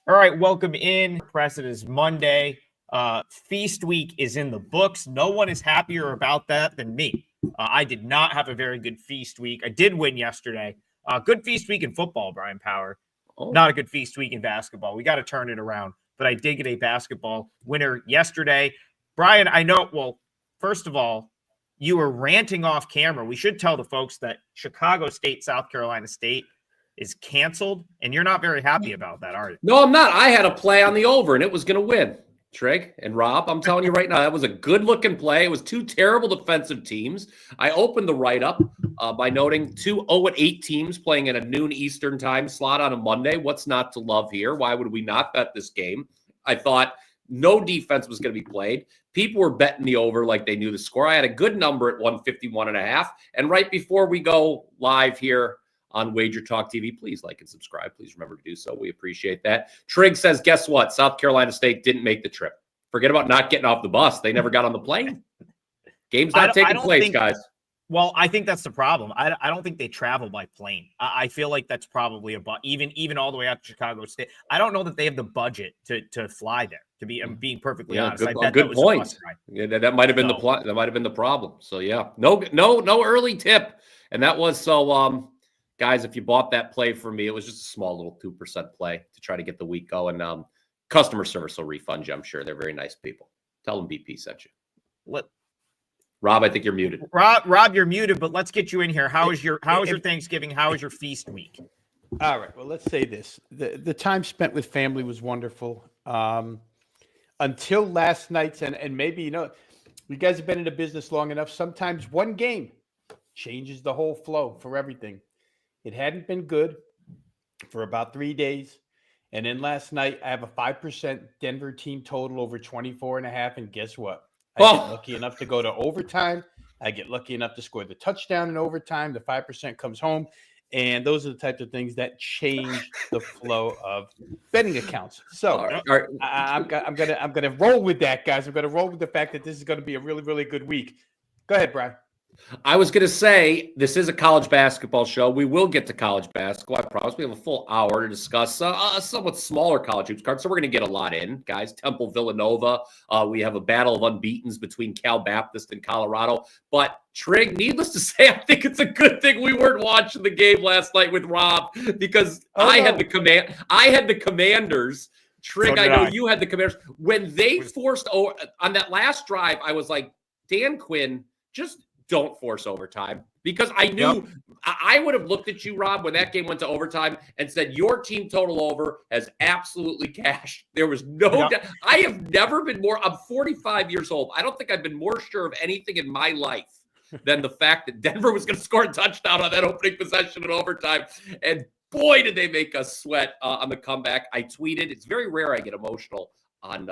All right, welcome in. Press, it is Monday. Feast week is in the books. No one is happier about that than me. I did not have a very good feast week. I did win yesterday. Good feast week in football, Brian Power. Not a good feast week in basketball. We got to turn it around. But I did get a basketball winner yesterday. Brian, I know, well, first of all, you were ranting off camera. We should tell the folks that Chicago State, South Carolina State is canceled, and you're not very happy about that, are you? No, I'm not. I had a play on the over, and it was going to win. Trig and Rob, I'm telling you right now, that was a good-looking play. It was two terrible defensive teams. I opened the write-up by noting two 0-8 teams playing at a noon Eastern time slot on a Monday. What's not to love here? Why would we not bet this game? I thought no defense was going to be played. People were betting the over like they knew the score. I had a good number at 151.5. And right before we go live here on WagerTalk TV, please like and subscribe. Please remember to do so. We appreciate that. Trig says, guess what? South Carolina State didn't make the trip. Forget about not getting off the bus. They never got on the plane. Game's not taking place, guys. Well, I think that's the problem. I don't think they travel by plane. I feel like that's probably even all the way out to Chicago State. I don't know that they have the budget to fly there. To be, I'm being perfectly honest. Good point. Yeah, that might have been that might have been the problem. So yeah, no early tip, and that was so. Guys, if you bought that play for me, it was just a small little 2% play to try to get the week going. Customer service will refund you. I'm sure they're very nice people. Tell them BP sent you. Rob, I think you're muted. Rob, you're muted, but let's get you in here. How is your Thanksgiving? How is your feast week? All right. Well, let's say this. The time spent with family was wonderful. Until last night's, and maybe, you guys have been in the business long enough. Sometimes one game changes the whole flow for everything. It hadn't been good for about 3 days. And then last night, I have a 5% Denver team total over 24.5. And guess what? I get lucky enough to go to overtime. I get lucky enough to score the touchdown in overtime. The 5% comes home. And those are the types of things that change the flow of betting accounts. So I'm gonna roll with that, guys. I'm gonna roll with the fact that this is going to be a really, really good week. Go ahead, Brian. I was going to say, this is a college basketball show. We will get to college basketball, I promise. We have a full hour to discuss a somewhat smaller college hoops card, so we're going to get a lot in, guys. Temple, Villanova. We have a battle of unbeatens between Cal Baptist and Colorado. But, Trig, needless to say, I think it's a good thing we weren't watching the game last night with Rob, because I had the Commanders. Trig, I know you had the Commanders. When they forced over on that last drive, I was like, Dan Quinn, just don't force overtime, because I knew I would have looked at you, Rob, when that game went to overtime and said your team total over has absolutely cashed. There was no doubt. I have never been more. I'm 45 years old. I don't think I've been more sure of anything in my life than the fact that Denver was going to score a touchdown on that opening possession in overtime. And boy, did they make us sweat on the comeback. I tweeted. It's very rare I get emotional on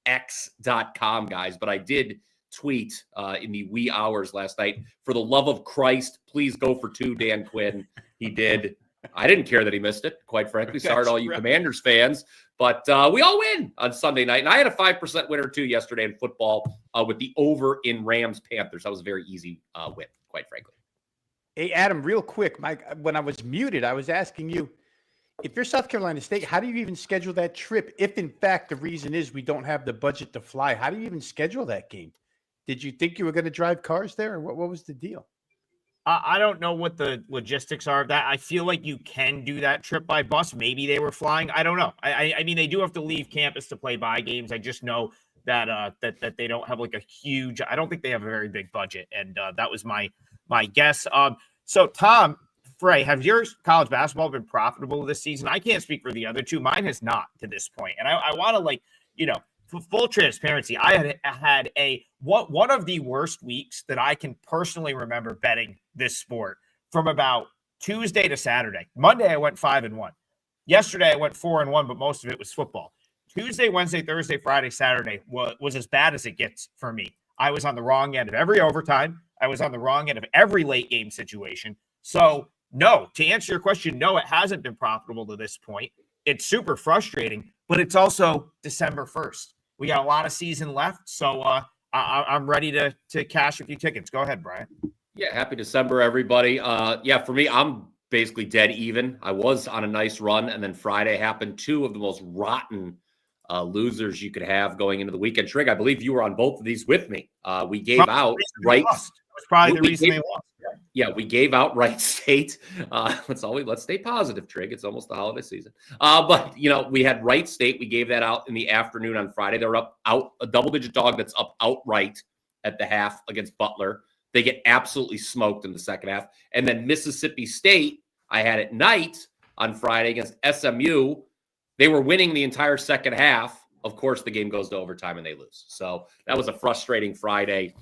X.com, guys, but I did tweet in the wee hours last night. For the love of Christ, please go for 2, Dan Quinn. He did. I didn't care that he missed it, quite frankly. Sorry to all you Commanders fans. But we all win on Sunday night. And I had a 5% winner, too, yesterday in football with the over in Rams-Panthers. That was a very easy win, quite frankly. Hey, Adam, real quick, Mike, when I was muted, I was asking you, if you're South Carolina State, how do you even schedule that trip? If, in fact, the reason is we don't have the budget to fly, how do you even schedule that game? Did you think you were going to drive cars there, or what was the deal? I don't know what the logistics are of that. I feel like you can do that trip by bus. Maybe they were flying. I don't know. I mean, they do have to leave campus to play by games. I just know that that they don't have like a huge. I don't think they have a very big budget, and that was my guess. So Tom Frey, have your college basketball been profitable this season? I can't speak for the other two. Mine has not to this point, and I want to for full transparency, I had one of the worst weeks that I can personally remember betting this sport, from about Tuesday to Saturday. Monday, I went 5-1. Yesterday, I went 4-1, but most of it was football. Tuesday, Wednesday, Thursday, Friday, Saturday was as bad as it gets for me. I was on the wrong end of every overtime. I was on the wrong end of every late game situation. So, no, to answer your question, no, it hasn't been profitable to this point. It's super frustrating, but it's also December 1st. We got a lot of season left, so I'm ready to cash a few tickets. Go ahead, Brian. Yeah, happy December, everybody. For me, I'm basically dead even. I was on a nice run, and then Friday happened. Two of the most rotten losers you could have going into the weekend. Trig, I believe you were on both of these with me. We gave out Wright. It was probably the reason they lost. Yeah, we gave out Wright State. Let's stay positive, Trig. It's almost the holiday season. But we had Wright State. We gave that out in the afternoon on Friday. They're out a double-digit dog that's up outright at the half against Butler. They get absolutely smoked in the second half. And then Mississippi State, I had at night on Friday against SMU. They were winning the entire second half. Of course, the game goes to overtime and they lose. So that was a frustrating Friday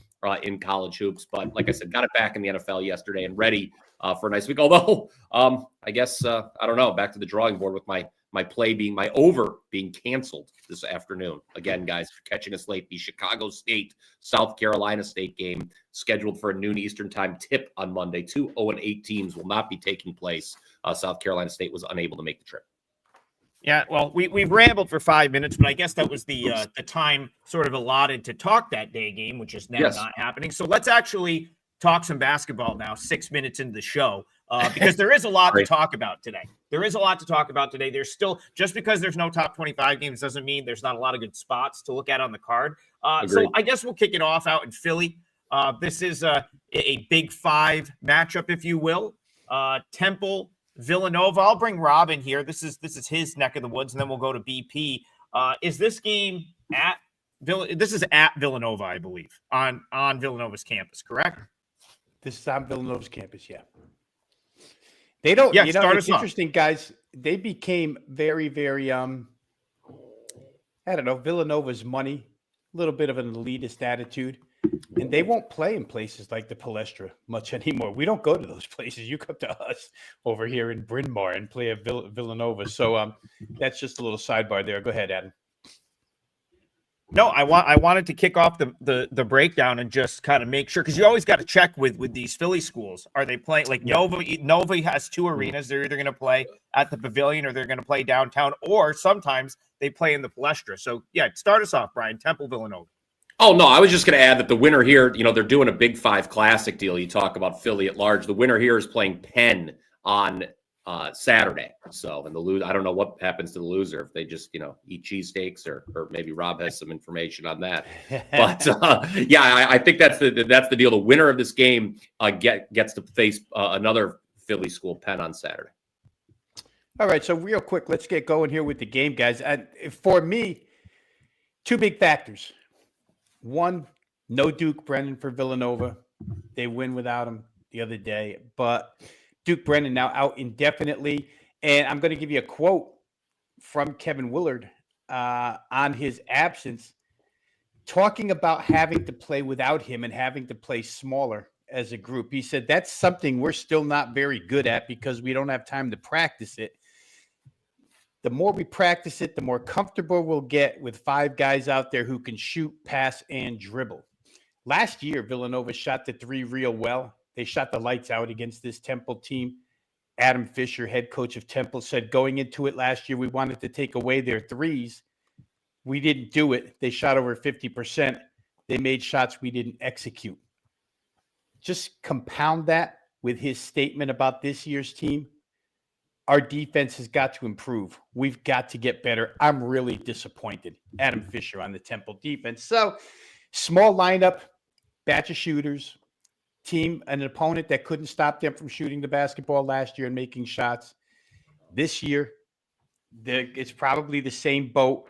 in college hoops. But like I said, got it back in the NFL yesterday and ready for a nice week. Although, I guess, I don't know, back to the drawing board with my over being canceled this afternoon. Again, guys, if you're catching us late, the Chicago State, South Carolina State game scheduled for a noon Eastern time tip on Monday. 2 0-8 teams will not be taking place. South Carolina State was unable to make the trip. Yeah, well, we've rambled for 5 minutes, but I guess that was the time sort of allotted to talk that day game, which is now not happening. So let's actually talk some basketball now, 6 minutes into the show, because there is a lot to talk about today. There's still, just because there's no top 25 games doesn't mean there's not a lot of good spots to look at on the card. So I guess we'll kick it off out in Philly. This is a Big Five matchup, if you will. Temple, Villanova. I'll bring Rob in here. This is his neck of the woods, and then we'll go to BP. Is this game at This is at Villanova, I believe, on Villanova's campus, correct? This is on Villanova's campus, yeah. They don't, it's interesting, guys. They became very, very, I don't know, Villanova's money, a little bit of an elitist attitude, and they won't play in places like the Palestra much anymore. We don't go to those places. You come to us over here in Bryn Mawr and play at Villanova. So that's just a little sidebar there. Go ahead, Adam. No, I wanted to kick off the breakdown and just kind of make sure, because you always got to check with these Philly schools. Are they playing like Nova has two arenas? They're either going to play at the Pavilion or they're going to play downtown, or sometimes they play in the Palestra. So yeah, start us off, Brian. Temple, Villanova. Oh, no, I was just going to add that the winner here, they're doing a Big Five Classic deal. You talk about Philly at large. The winner here is playing Penn on Saturday. So, and the loser, I don't know what happens to the loser if they just, eat cheesesteaks, or maybe Rob has some information on that. But yeah, I think that's the deal. The winner of this game gets to face another Philly school, Penn, on Saturday. All right, so real quick, let's get going here with the game, guys. For me, two big factors. One, no Duke Brennan for Villanova. They win without him the other day, but Duke Brennan now out indefinitely. And I'm going to give you a quote from Kevin Willard on his absence, talking about having to play without him and having to play smaller as a group. He said, that's something we're still not very good at because we don't have time to practice it. The more we practice it, the more comfortable we'll get with five guys out there who can shoot, pass, and dribble. Last year, Villanova shot the three real well. They shot the lights out against this Temple team. Adam Fisher, head coach of Temple, said going into it last year, we wanted to take away their threes. We didn't do it. They shot over 50%. They made shots we didn't execute. Just compound that with his statement about this year's team. Our defense has got to improve. We've got to get better. I'm really disappointed. Adam Fisher on the Temple defense. So, small lineup, batch of shooters, team, an opponent that couldn't stop them from shooting the basketball last year and making shots. This year, it's probably the same boat.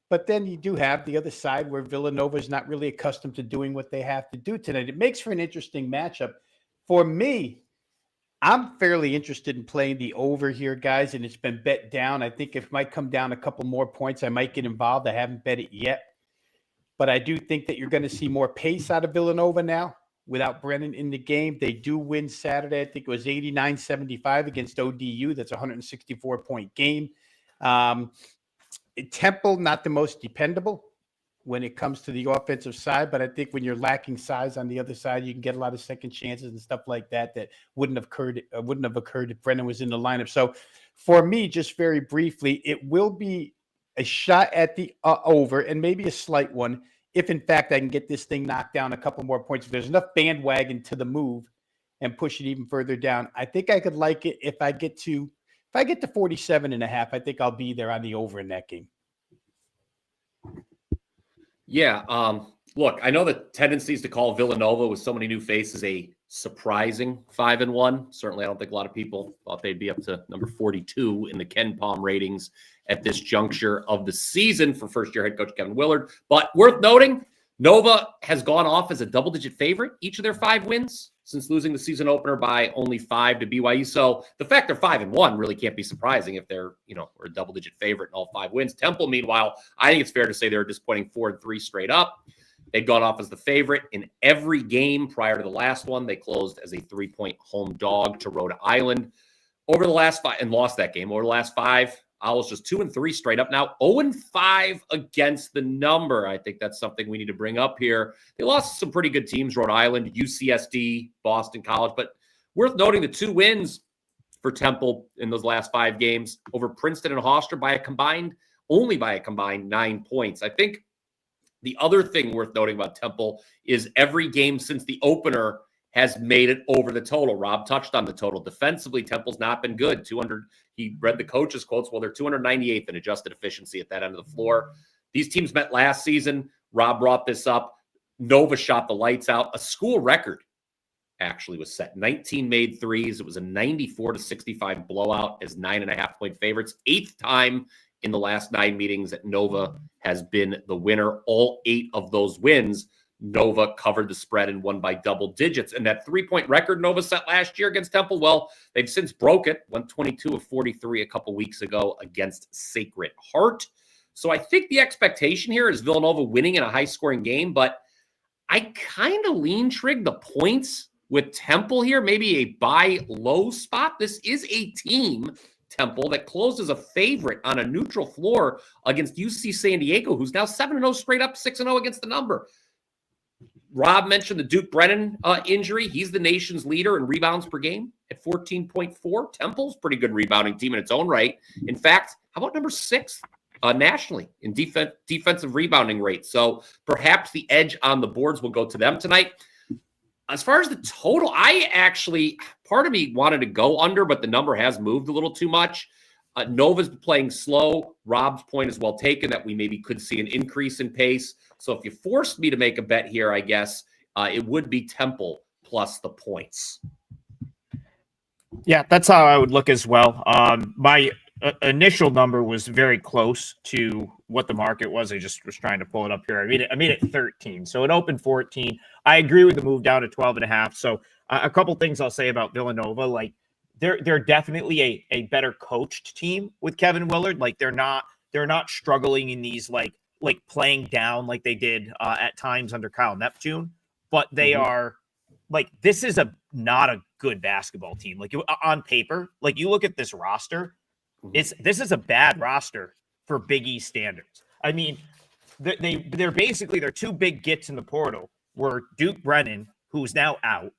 But then you do have the other side where Villanova is not really accustomed to doing what they have to do tonight. It makes for an interesting matchup. For me, I'm fairly interested in playing the over here, guys, and it's been bet down. I think if it might come down a couple more points, I might get involved. I haven't bet it yet. But I do think that you're going to see more pace out of Villanova now without Brennan in the game. They do win Saturday. I think it was 89-75 against ODU. That's a 164-point game. Temple, not the most dependable when it comes to the offensive side, but I think when you're lacking size on the other side, you can get a lot of second chances and stuff like that wouldn't have occurred if Brennan was in the lineup. So for me, just very briefly, it will be a shot at the over, and maybe a slight one, if in fact I can get this thing knocked down a couple more points. If there's enough bandwagon to the move and push it even further down. I think I could like it if I get to 47.5. I think I'll be there on the over in that game. Yeah. Look, I know the tendencies to call Villanova with so many new faces a surprising 5-1. Certainly, I don't think a lot of people thought they'd be up to number 42 in the Ken Palm ratings at this juncture of the season for first-year head coach Kevin Willard. But worth noting, Nova has gone off as a double-digit favorite each of their 5 wins since losing the season opener by only 5 to BYU. So the fact they're 5-1 really can't be surprising if they're, a double-digit favorite in all 5 wins. Temple, meanwhile, I think it's fair to say they're disappointing 4-3 straight up. They'd gone off as the favorite in every game prior to the last one. They closed as a 3-point home dog to Rhode Island over the last 5 and lost that game. Over the last 5, Owls just 2-3 straight up. Now 0-5 against the number. I think that's something we need to bring up here. They lost some pretty good teams, Rhode Island, UCSD, Boston College, but worth noting the 2 wins for Temple in those last 5 games over Princeton and Hofstra only by a combined 9 points. I think the other thing worth noting about Temple is every game since the opener has made it over the total. Rob touched on the total. Defensively, Temple's not been good. 200. He read the coach's quotes. Well, they're 298th in adjusted efficiency at that end of the floor. These teams met last season. Rob brought this up. Nova shot the lights out. A school record actually was set. 19 made threes. It was a 94-65 blowout as 9.5-point favorites. 8th time in the last 9 meetings that Nova has been the winner. All 8 of those wins, Nova covered the spread and won by double digits. And that 3-point record Nova set last year against Temple, well, they've since broke it. Went 22 of 43 a couple weeks ago against Sacred Heart. So I think the expectation here is Villanova winning in a high-scoring game, but I kind of lean trig the points with Temple here, maybe a buy low spot. This is a team, Temple, that closed as a favorite on a neutral floor against UC San Diego, who's now 7-0 straight up, 6-0 against the number. Rob mentioned the Duke Brennan injury. He's the nation's leader in rebounds per game at 14.4. Temple's pretty good rebounding team in its own right. In fact, how about number 6 nationally in defensive rebounding rate? So perhaps the edge on the boards will go to them tonight. As far as the total, part of me wanted to go under, but the number has moved a little too much. Nova's playing slow. Rob's point is well taken that we maybe could see an increase in pace. So if you forced me to make a bet here, I guess it would be Temple plus the points. Yeah, that's how I would look as well. My initial number was very close to what the market was. I just was trying to pull it up here. I made it 13. So it opened 14. I agree with the move down to 12.5. So a couple things I'll say about Villanova. Like they're definitely a better coached team with Kevin Willard. Like they're not struggling in these like playing down like they did at times under Kyle Neptune, but they are like, this is not a good basketball team. Like on paper, like you look at this roster, this is a bad roster for Big East standards. I mean, they're basically their 2 big gets in the portal were Duke Brennan, who's now out,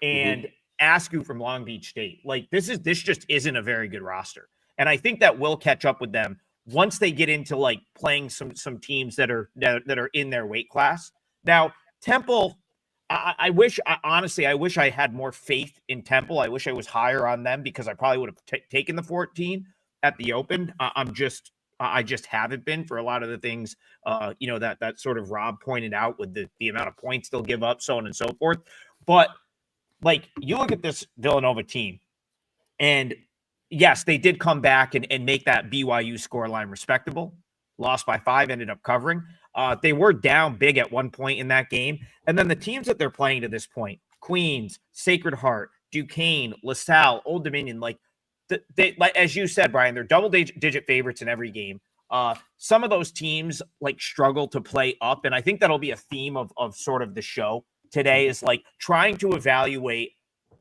and Askew from Long Beach State. Like this just isn't a very good roster. And I think that will catch up with them once they get into like playing some teams that are in their weight class. Now, Temple, I wish I had more faith in Temple. I wish I was higher on them because I probably would have taken the 14 at the open. I just haven't been for a lot of the things, that sort of Rob pointed out with the amount of points they'll give up, so on and so forth. But like you look at this Villanova team, and yes, they did come back and make that BYU scoreline respectable. Lost by 5, ended up covering. They were down big at one point in that game. And then the teams that they're playing to this point, Queens, Sacred Heart, Duquesne, LaSalle, Old Dominion, like as you said, Brian, they're double-digit favorites in every game. Some of those teams like struggle to play up. And I think that'll be a theme of sort of the show today is like trying to evaluate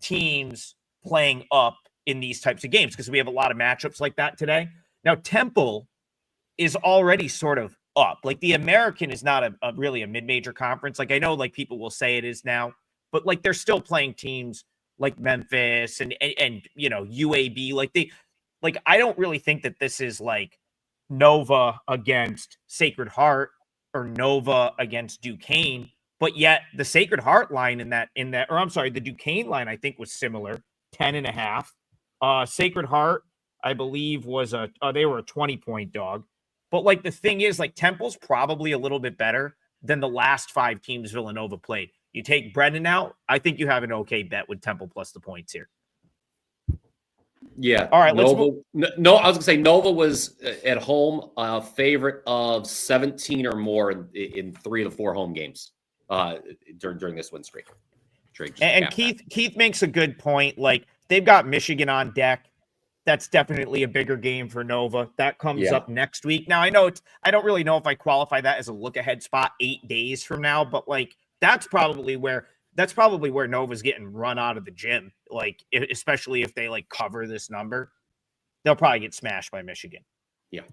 teams playing up in these types of games because we have a lot of matchups like that today. Now, Temple is already sort of up. Like the American is not really a mid-major conference. Like I know like people will say it is now, but like they're still playing teams like Memphis and UAB. I don't really think that this is like Nova against Sacred Heart or Nova against Duquesne. But yet the Sacred Heart line or I'm sorry, the Duquesne line, I think was similar, 10.5. Sacred Heart, I believe they were a 20-point dog. But like the thing is, like Temple's probably a little bit better than the last 5 teams Villanova played. You take Brendan out, I think you have an okay bet with Temple plus the points here. Yeah. All right. Nova, no, I was gonna say Nova was at home a favorite of 17 or more in 3 of the 4 home games during this win streak. And Keith makes a good point. Like they've got Michigan on deck. That's definitely a bigger game for Nova. That comes up next week. Now I don't really know if I qualify that as a look ahead spot 8 days from now, but like that's probably where Nova's getting run out of the gym. Like, especially if they like cover this number, they'll probably get smashed by Michigan. Yeah.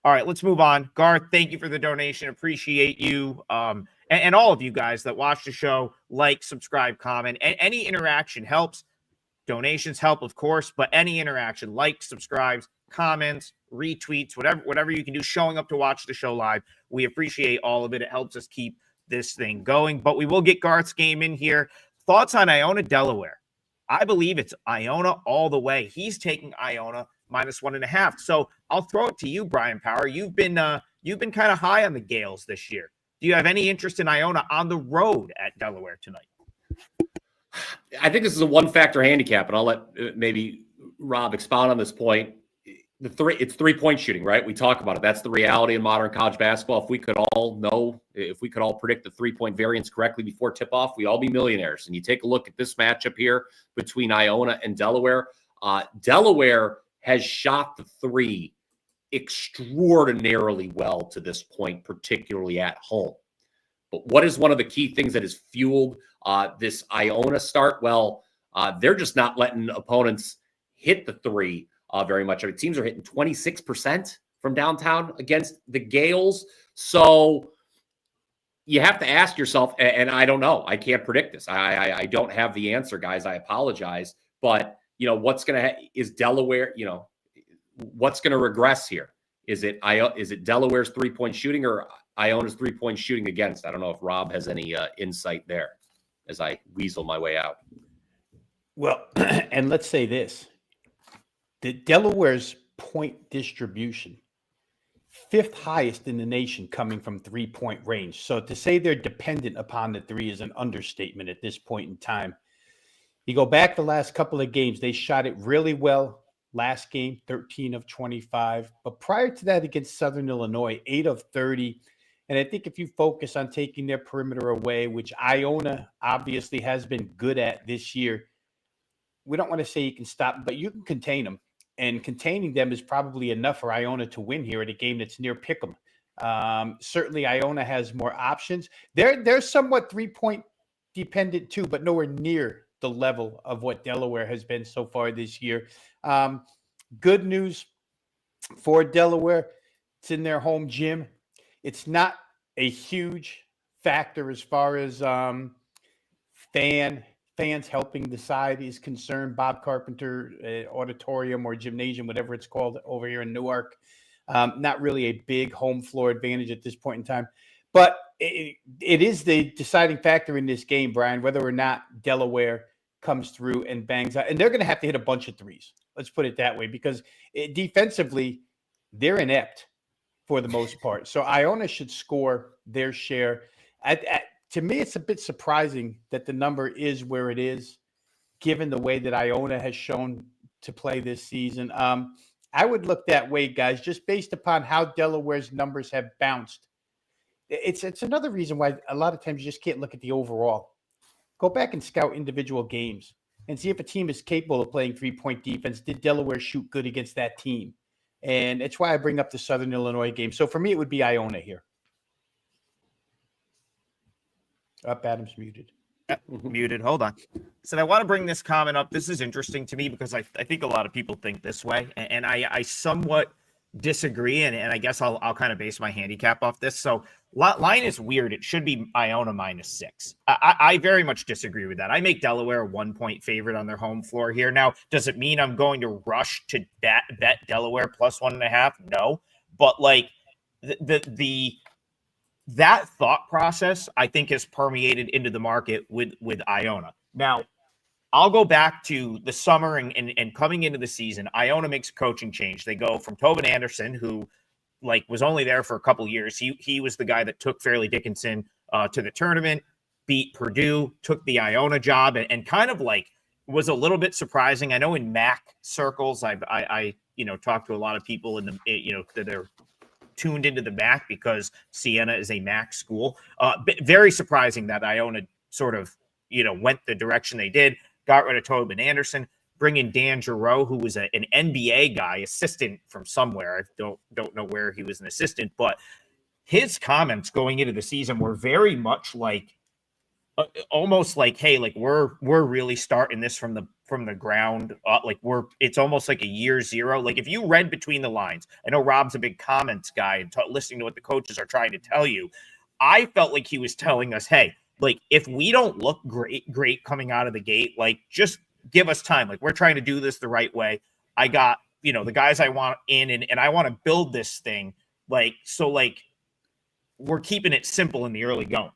All right, let's move on. Garth, thank you for the donation. Appreciate you. And all of you guys that watch the show, like, subscribe, comment, and any interaction helps. Donations help, of course, but any interaction, like, subscribes, comments, retweets, whatever you can do, showing up to watch the show live. We appreciate all of it. It helps us keep this thing going, but we will get Garth's game in here. Thoughts on Iona, Delaware? I believe it's Iona all the way. He's taking Iona -1.5. So I'll throw it to you, Brian Power. You've been kind of high on the Gales this year. Do you have any interest in Iona on the road at Delaware tonight? I think this is a 1-factor handicap, and I'll let maybe Rob expound on this point. It's 3-point shooting, right? We talk about it. That's the reality in modern college basketball. If we could all predict the 3-point variance correctly before tip-off, we'd all be millionaires. And you take a look at this matchup here between Iona and Delaware. Delaware has shot the 3 extraordinarily well to this point, particularly at home. But what is one of the key things that has fueled this Iona start? Well, they're just not letting opponents hit the 3 very much. I mean, teams are hitting 26% from downtown against the Gales. So you have to ask yourself, and I don't know. I can't predict this. I don't have the answer, guys. I apologize. But, is Delaware, what's going to regress here? Is it Delaware's 3-point shooting or Iona's 3-point shooting against? I don't know if Rob has any insight there as I weasel my way out. Well, and let's say this. The Delaware's point distribution, 5th highest in the nation coming from 3-point range. So to say they're dependent upon the 3 is an understatement at this point in time. You go back the last couple of games, they shot it really well. Last game, 13 of 25. But prior to that against Southern Illinois, 8 of 30. And I think if you focus on taking their perimeter away, which Iona obviously has been good at this year, we don't want to say you can stop them, but you can contain them. And containing them is probably enough for Iona to win here at a game that's near pick'em. Certainly, Iona has more options. They're somewhat 3-point dependent too, but nowhere near the level of what Delaware has been so far this year. Good news for Delaware. It's in their home gym. It's not a huge factor as far as fans helping the side is concerned. Bob Carpenter Auditorium or Gymnasium, whatever it's called over here in Newark. Not really a big home floor advantage at this point in time. But it is the deciding factor in this game, Brian, whether or not Delaware comes through and bangs out. And they're going to have to hit a bunch of 3s. Let's put it that way, because defensively, they're inept for the most part. So Iona should score their share. To me, it's a bit surprising that the number is where it is, given the way that Iona has shown to play this season. I would look that way, guys, just based upon how Delaware's numbers have bounced. It's another reason why a lot of times you just can't look at the overall. Go back and scout individual games and see if a team is capable of playing 3-point defense. Did Delaware shoot good against that team? And it's why I bring up the Southern Illinois game. So for me, it would be Iona here. Adam's muted. Muted. Hold on. So I want to bring this comment up. This is interesting to me because I think a lot of people think this way, and I somewhat disagree, and I guess I'll kind of base my handicap off this. So line is weird. It should be Iona -6. I very much disagree with that. I make Delaware a 1-point favorite on their home floor here. Now, does it mean I'm going to rush to bet Delaware +1.5? No, but like the that thought process, I think, has permeated into the market with Iona. Now, I'll go back to the summer and coming into the season. Iona makes a coaching change. They go from Tobin Anderson, who was only there for a couple years. He was the guy that took Fairleigh Dickinson to the tournament, beat Purdue, took the Iona job, and kind of was a little bit surprising. I know in MAC circles, I talked to a lot of people in the that are tuned into the MAC because Siena is a MAC school. Very surprising that Iona sort of went the direction they did. Got rid of Tobin Anderson, bring in Dan Giroux, who was an NBA guy, assistant from somewhere. I don't know where he was an assistant, but his comments going into the season were very much almost like, hey, we're really starting this from the ground up. It's almost like a year zero. If you read between the lines, I know Rob's a big comments guy and listening to what the coaches are trying to tell you. I felt like he was telling us, hey, if we don't look great coming out of the gate, just give us time. We're trying to do this the right way. I got, the guys I want in and I want to build this thing. We're keeping it simple in the early going.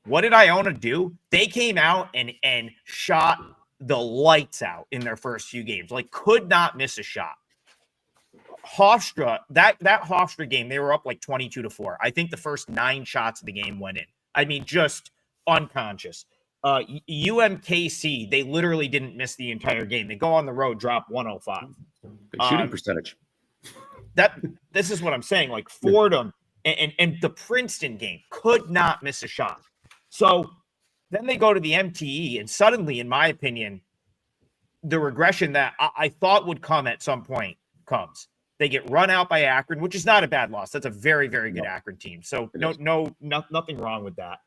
What did Iona do? They came out and shot the lights out in their first few games. Could not miss a shot. Hofstra, that Hofstra game, they were up 22-4. I think the first 9 shots of the game went in. I mean, just unconscious. UMKC, they literally didn't miss the entire game. They go on the road, drop 105. Good shooting percentage. This is what I'm saying. Fordham and the Princeton game could not miss a shot. So then they go to the MTE, and suddenly, in my opinion, the regression that I thought would come at some point comes. They get run out by Akron, which is not a bad loss. That's a very, very good Akron team. So nothing wrong with that.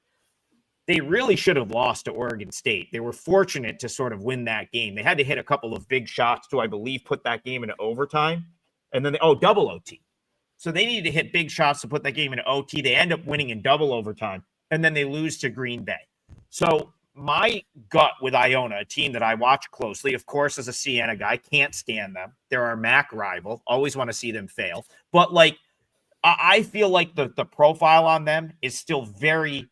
They really should have lost to Oregon State. They were fortunate to sort of win that game. They had to hit a couple of big shots to, I believe, put that game into overtime. And then, double OT. So they needed to hit big shots to put that game into OT. They end up winning in double overtime. And then they lose to Green Bay. So my gut with Iona, a team that I watch closely, of course, as a Siena guy, can't stand them. They're our MAC rival. Always want to see them fail. But I feel like the profile on them is still very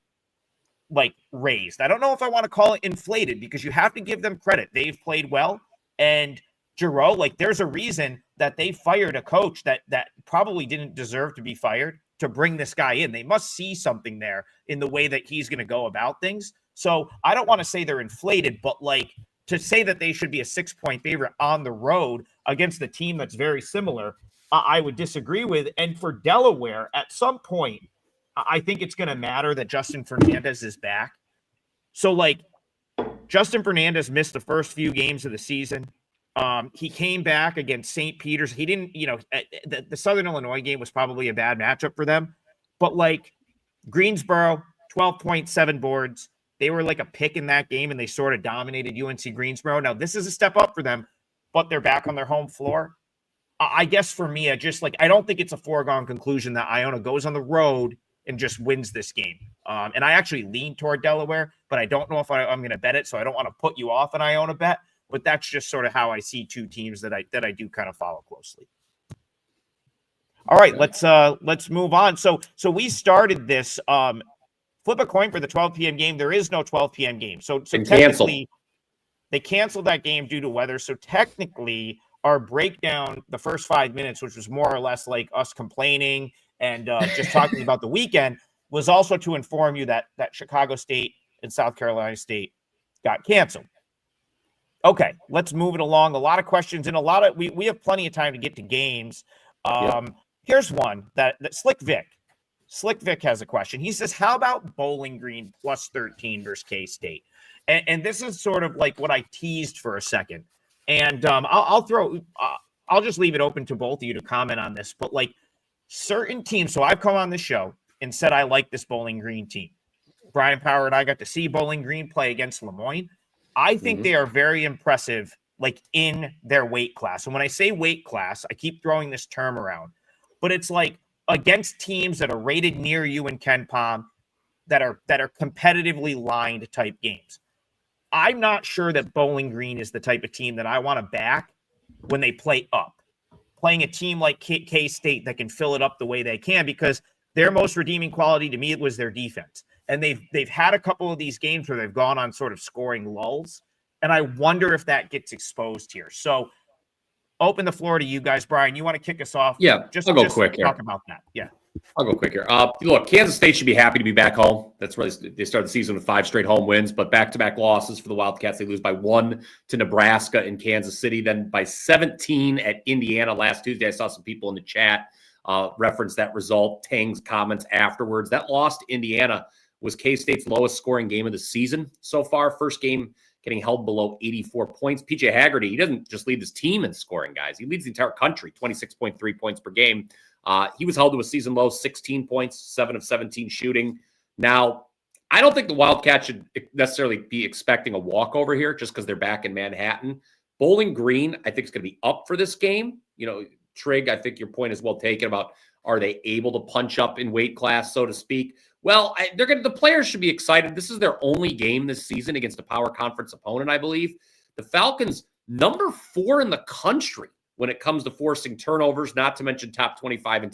raised. I don't know if I want to call it inflated because you have to give them credit. They've played well. And Giroux, there's a reason that they fired a coach that probably didn't deserve to be fired to bring this guy in. They must see something there in the way that he's going to go about things. So I don't want to say they're inflated, but to say that they should be a 6-point favorite on the road against a team that's very similar, I would disagree with. And for Delaware, at some point, I think it's going to matter that Justin Fernandez is back. So Justin Fernandez missed the first few games of the season. He came back against St. Peter's. He didn't, the Southern Illinois game was probably a bad matchup for them. But Greensboro, 12.7 boards. They were a pick in that game, and they sort of dominated UNC Greensboro. Now, this is a step up for them, but they're back on their home floor. I guess for me, I don't think it's a foregone conclusion that Iona goes on the road and just wins this game. And I actually lean toward Delaware, but I don't know if I'm going to bet it, so I don't want to put you off an Iona bet. But that's just sort of how I see two teams that I do kind of follow closely. All right, let's move on. So we started this flip a coin for the 12 p.m. game. There is no 12 p.m. game. So technically, they canceled that game due to weather. So technically, our breakdown, the first 5 minutes, which was more or less us complaining and just talking about the weekend, was also to inform you that Chicago State and South Carolina State got canceled. Okay, let's move it along. A lot of questions and we have plenty of time to get to games. Here's one that Slick Vic has a question. He says, how about Bowling Green plus 13 versus K-State? And this is sort of what I teased for a second. And I'll just leave it open to both of you to comment on this. But certain teams, so I've come on the show and said I like this Bowling Green team. Brian Power and I got to see Bowling Green play against Lemoyne. I think they are very impressive, in their weight class. And when I say weight class, I keep throwing this term around, but it's against teams that are rated near you in Ken Pom that are competitively lined type games. I'm not sure that Bowling Green is the type of team that I want to back when they play up. Playing a team like K-State that can fill it up the way they can, because their most redeeming quality to me was their defense. And they've had a couple of these games where they've gone on sort of scoring lulls. And I wonder if that gets exposed here. So open the floor to you guys. Brian, you want to kick us off? Yeah, I'll go quick here. Talk about that. Yeah. I'll go quick here. Look, Kansas State should be happy to be back home. That's really, they started the season with 5 straight home wins, but back-to-back losses for the Wildcats. They lose by 1 to Nebraska in Kansas City, then by 17 at Indiana last Tuesday. I saw some people in the chat reference that result. Tang's comments afterwards. That loss to Indiana was K-State's lowest scoring game of the season so far. First game getting held below 84 points. PJ Haggerty, he doesn't just lead his team in scoring, guys. He leads the entire country, 26.3 points per game. He was held to a season low, 16 points, 7 of 17 shooting. Now, I don't think the Wildcats should necessarily be expecting a walkover here just because they're back in Manhattan. Bowling Green, I think, is going to be up for this game. You know, Trig, I think your point is well taken about are they able to punch up in weight class, so to speak. Well, the players should be excited. This is their only game this season against a power conference opponent, I believe. The Falcons, number 4 in the country when it comes to forcing turnovers, not to mention top 25 in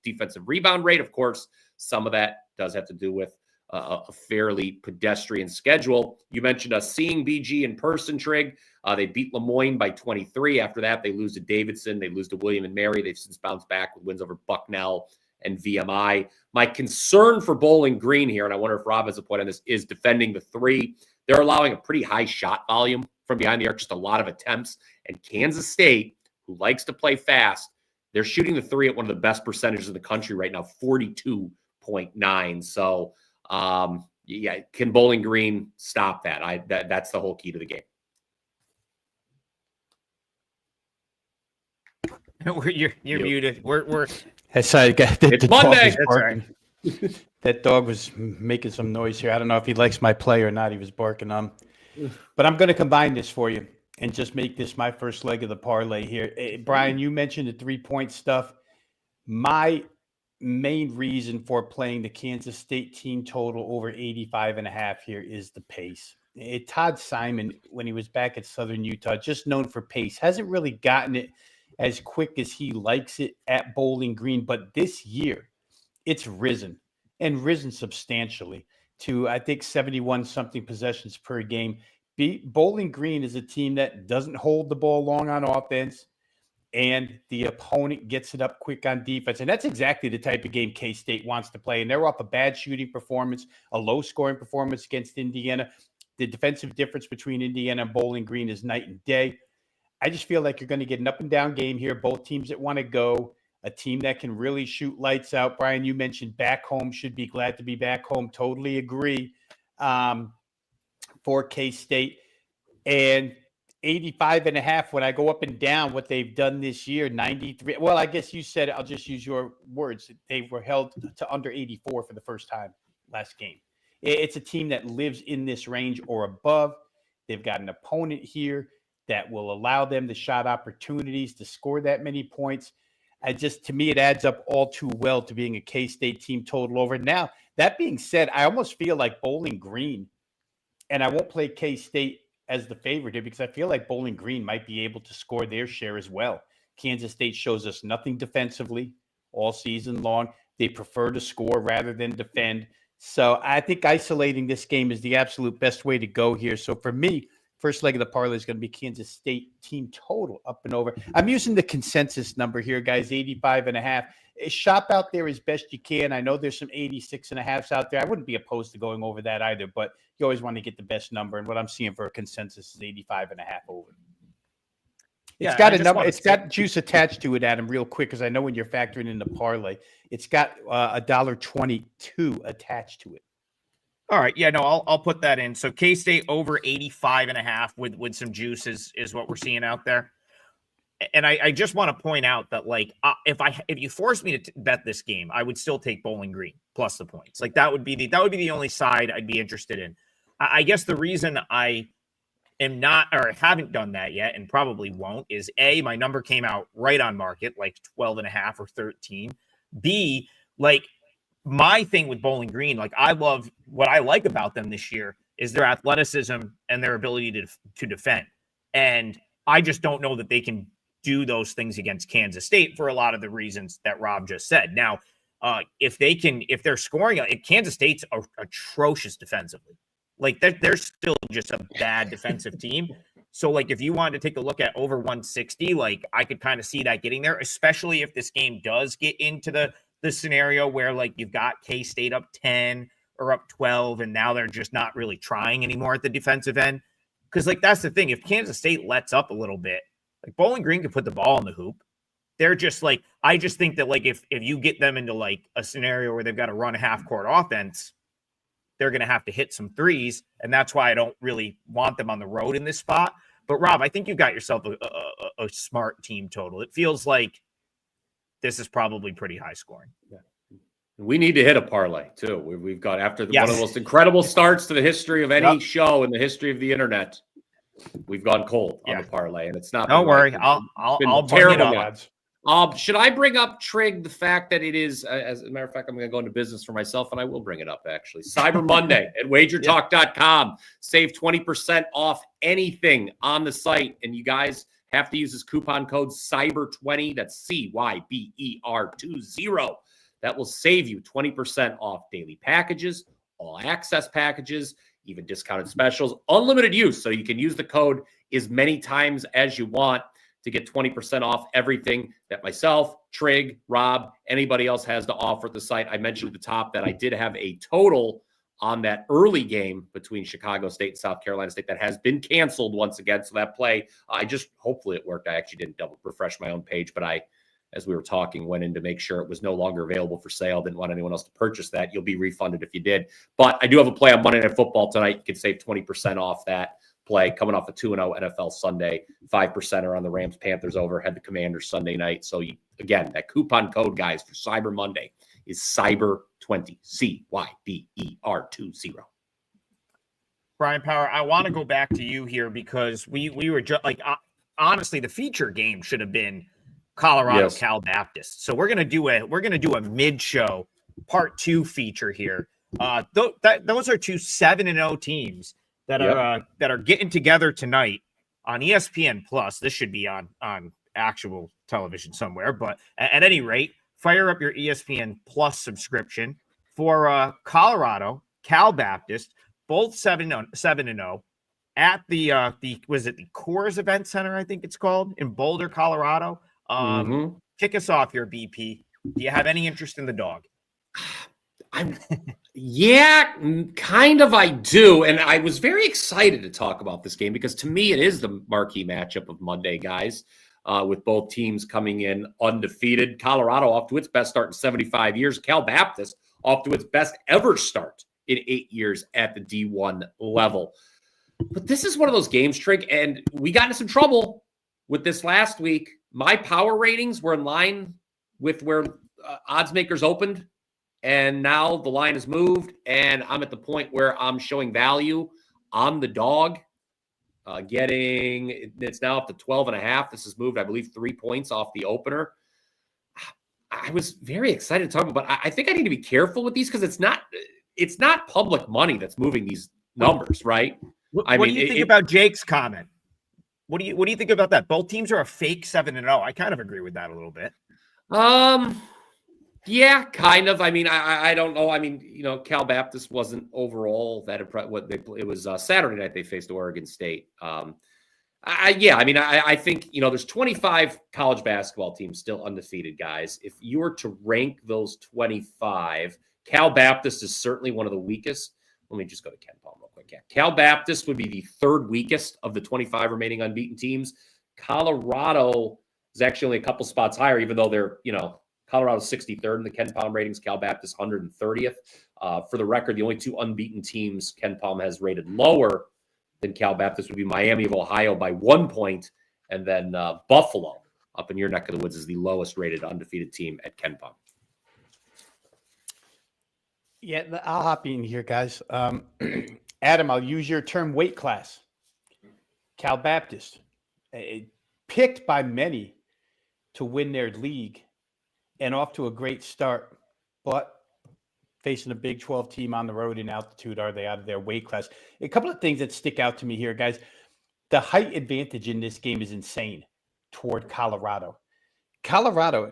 defensive rebound rate. Of course, some of that does have to do with a fairly pedestrian schedule. You mentioned us seeing BG in person, Trig. They beat Lemoyne by 23. After that, they lose to Davidson. They lose to William and Mary. They've since bounced back with wins over Bucknell and VMI. My concern for Bowling Green here, and I wonder if Rob has a point on this, is defending the 3. They're allowing a pretty high shot volume from behind the arc, just a lot of attempts. And Kansas State, who likes to play fast, they're shooting the 3 at one of the best percentages in the country right now, 42.9. So, yeah, can Bowling Green stop that? That's the whole key to the game. You're muted. We're That's it's Monday. That dog was making some noise here. I don't know if he likes my play or not. He was barking. But I'm going to combine this for you and just make this my first leg of the parlay here. Brian, you mentioned the 3-point stuff. My main reason for playing the Kansas State team total over 85.5 here is the pace. Todd Simon, when he was back at Southern Utah, just known for pace, hasn't really gotten it as quick as he likes it at Bowling Green. But this year, it's risen substantially to, I think, 71-something possessions per game. Bowling Green is a team that doesn't hold the ball long on offense, and the opponent gets it up quick on defense. And that's exactly the type of game K-State wants to play. And they're off a bad shooting performance, a low-scoring performance against Indiana. The defensive difference between Indiana and Bowling Green is night and day. I just feel like you're going to get an up-and-down game here. Both teams that want to go, a team that can really shoot lights out. Brian, you mentioned back home, should be glad to be back home. Totally agree for K-State. And 85.5, when I go up and down what they've done this year, 93. Well, I guess you said, I'll just use your words. They were held to under 84 for the first time last game. It's a team that lives in this range or above. They've got an opponent here that will allow them the shot opportunities to score that many points. To me, it adds up all too well to being a K-State team total over. Now, that being said, I almost feel like Bowling Green, and I won't play K-State as the favorite here because I feel like Bowling Green might be able to score their share as well. Kansas State shows us nothing defensively all season long. They prefer to score rather than defend. So I think isolating this game is the absolute best way to go here. So for me, first leg of the parlay is going to be Kansas State team total up and over. I'm using the consensus number here, guys, 85.5. Shop out there as best you can. I know there's some 86.5s out there. I wouldn't be opposed to going over that either, but you always want to get the best number. And what I'm seeing for a consensus is 85.5 over. It's got a number. It's got juice attached to it, Adam, real quick, because I know when you're factoring in the parlay, it's got $1.22 attached to it. All right. Yeah, no, I'll put that in. So K-State over 85.5 with some juice is what we're seeing out there. And I just want to point out that, like, if you forced me to bet this game, I would still take Bowling Green plus the points. Like, that would be the only side I'd be interested in. I guess the reason I am not, or haven't done that yet, and probably won't, is A, my number came out right on market, like 12.5 or 13. B, like, my thing with Bowling Green, like, what I like about them this year is their athleticism and their ability to defend. And I just don't know that they can do those things against Kansas State for a lot of the reasons that Rob just said. Now, if they're scoring, Kansas State's atrocious defensively. Like they're still just a bad defensive team. So like if you wanted to take a look at over 160, like I could kind of see that getting there, especially if this game does get into the scenario where like you've got K-State up 10 or up 12, and now they're just not really trying anymore at the defensive end. Because like that's the thing. If Kansas State lets up a little bit, like Bowling Green could put the ball in the hoop. They're just like, I just think that like if you get them into like a scenario where they've got to run a half court offense, they're going to have to hit some threes. And that's why I don't really want them on the road in this spot. But Rob, I think you got yourself a smart team total. It feels like this is probably pretty high scoring. Yeah. We need to hit a parlay too. We've got one of the most incredible starts to the history of any show in the history of the internet. We've gone cold on the parlay, and it's not. Don't worry, I'll bring it up. Should I bring up, Trig, the fact that it is, as a matter of fact, I'm going to go into business for myself, and I will bring it up, actually. Cyber Monday at WagerTalk.com. Save 20% off anything on the site, and you guys have to use this coupon code CYBER20. That's CYBER20. That will save you 20% off daily packages, all access packages, even discounted specials, unlimited use. So you can use the code as many times as you want to get 20% off everything that myself, Trig, Rob, anybody else has to offer at the site. I mentioned at the top that I did have a total on that early game between Chicago State and South Carolina State that has been canceled once again. So that play, hopefully it worked. I actually didn't double refresh my own page, but as we were talking, went in to make sure it was no longer available for sale. Didn't want anyone else to purchase that. You'll be refunded if you did. But I do have a play on Monday Night Football tonight. You can save 20% off that play coming off a 2-0 NFL Sunday. 5% on the Rams Panthers over, had the Commanders Sunday night. So again, that coupon code, guys, for Cyber Monday is CYBER20, CYBER20. Brian Power, I want to go back to you here because we were just like, honestly, the feature game should have been Colorado Cal Baptist. So we're gonna do a mid-show part 2 feature here. Those are two 7-0 teams that are getting together tonight on ESPN Plus. This should be on actual television somewhere, but at any rate, fire up your ESPN Plus subscription for Colorado, Cal Baptist, both 7-0 at the Coors Event Center, I think it's called, in Boulder, Colorado. Kick us off here, BP. Do you have any interest in the dog? Yeah, kind of I do. And I was very excited to talk about this game because to me, it is the marquee matchup of Monday, guys, with both teams coming in undefeated. Colorado off to its best start in 75 years. Cal Baptist off to its best ever start in 8 years at the D1 level. But this is one of those games, Trig, and we got into some trouble with this last week. My power ratings were in line with where odds makers opened. And now the line has moved, and I'm at the point where I'm showing value on the dog. It's now up to 12.5. This has moved, I believe, 3 points off the opener. I was very excited to talk about, but I think I need to be careful with these because it's not public money that's moving these numbers, right? What do you think about Jake's comment? What do you think about that? Both teams are a fake 7-0. I kind of agree with that a little bit. Yeah, kind of. I mean, I don't know. I mean, Cal Baptist wasn't overall that impressed. It was Saturday night they faced Oregon State. I think there's 25 college basketball teams still undefeated, guys. If you were to rank those 25, Cal Baptist is certainly one of the weakest. Let me just go to Ken Palm real quick. Yeah. Cal Baptist would be the third weakest of the 25 remaining unbeaten teams. Colorado is actually only a couple spots higher, even though they're Colorado's 63rd in the Ken Palm ratings, Cal Baptist 130th. For the record, the only two unbeaten teams Ken Palm has rated lower than Cal Baptist would be Miami of Ohio by 1 point, and then Buffalo up in your neck of the woods is the lowest rated undefeated team at Ken Palm. Yeah, I'll hop in here, guys. Adam, I'll use your term weight class. Cal Baptist, picked by many to win their league and off to a great start, but facing a Big 12 team on the road in altitude, are they out of their weight class? A couple of things that stick out to me here, guys. The height advantage in this game is insane toward Colorado. Colorado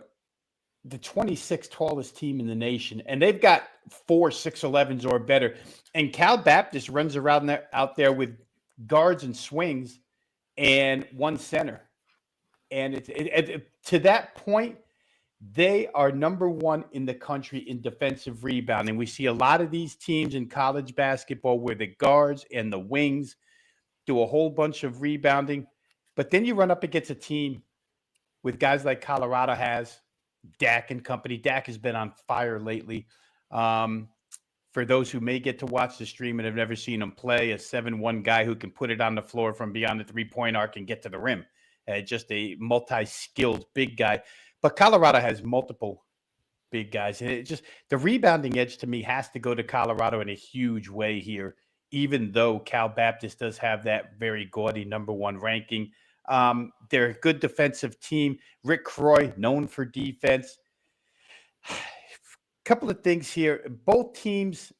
the 26th tallest team in the nation, and they've got 4 6'11s or better. And Cal Baptist runs around there out there with guards and swings and one center. And to that point, they are number one in the country in defensive rebounding. We see a lot of these teams in college basketball where the guards and the wings do a whole bunch of rebounding. But then you run up against a team with guys like Colorado has, Dak and company. Dak has been on fire lately. For those who may get to watch the stream and have never seen him play, a 7'1" guy who can put it on the floor from beyond the three-point arc and get to the rim. Just a multi-skilled big guy. But Colorado has multiple big guys. And it just, the rebounding edge to me has to go to Colorado in a huge way here, even though Cal Baptist does have that very gaudy number one ranking. They're a good defensive team. Rick Croy, known for defense. Couple of things here. Both teams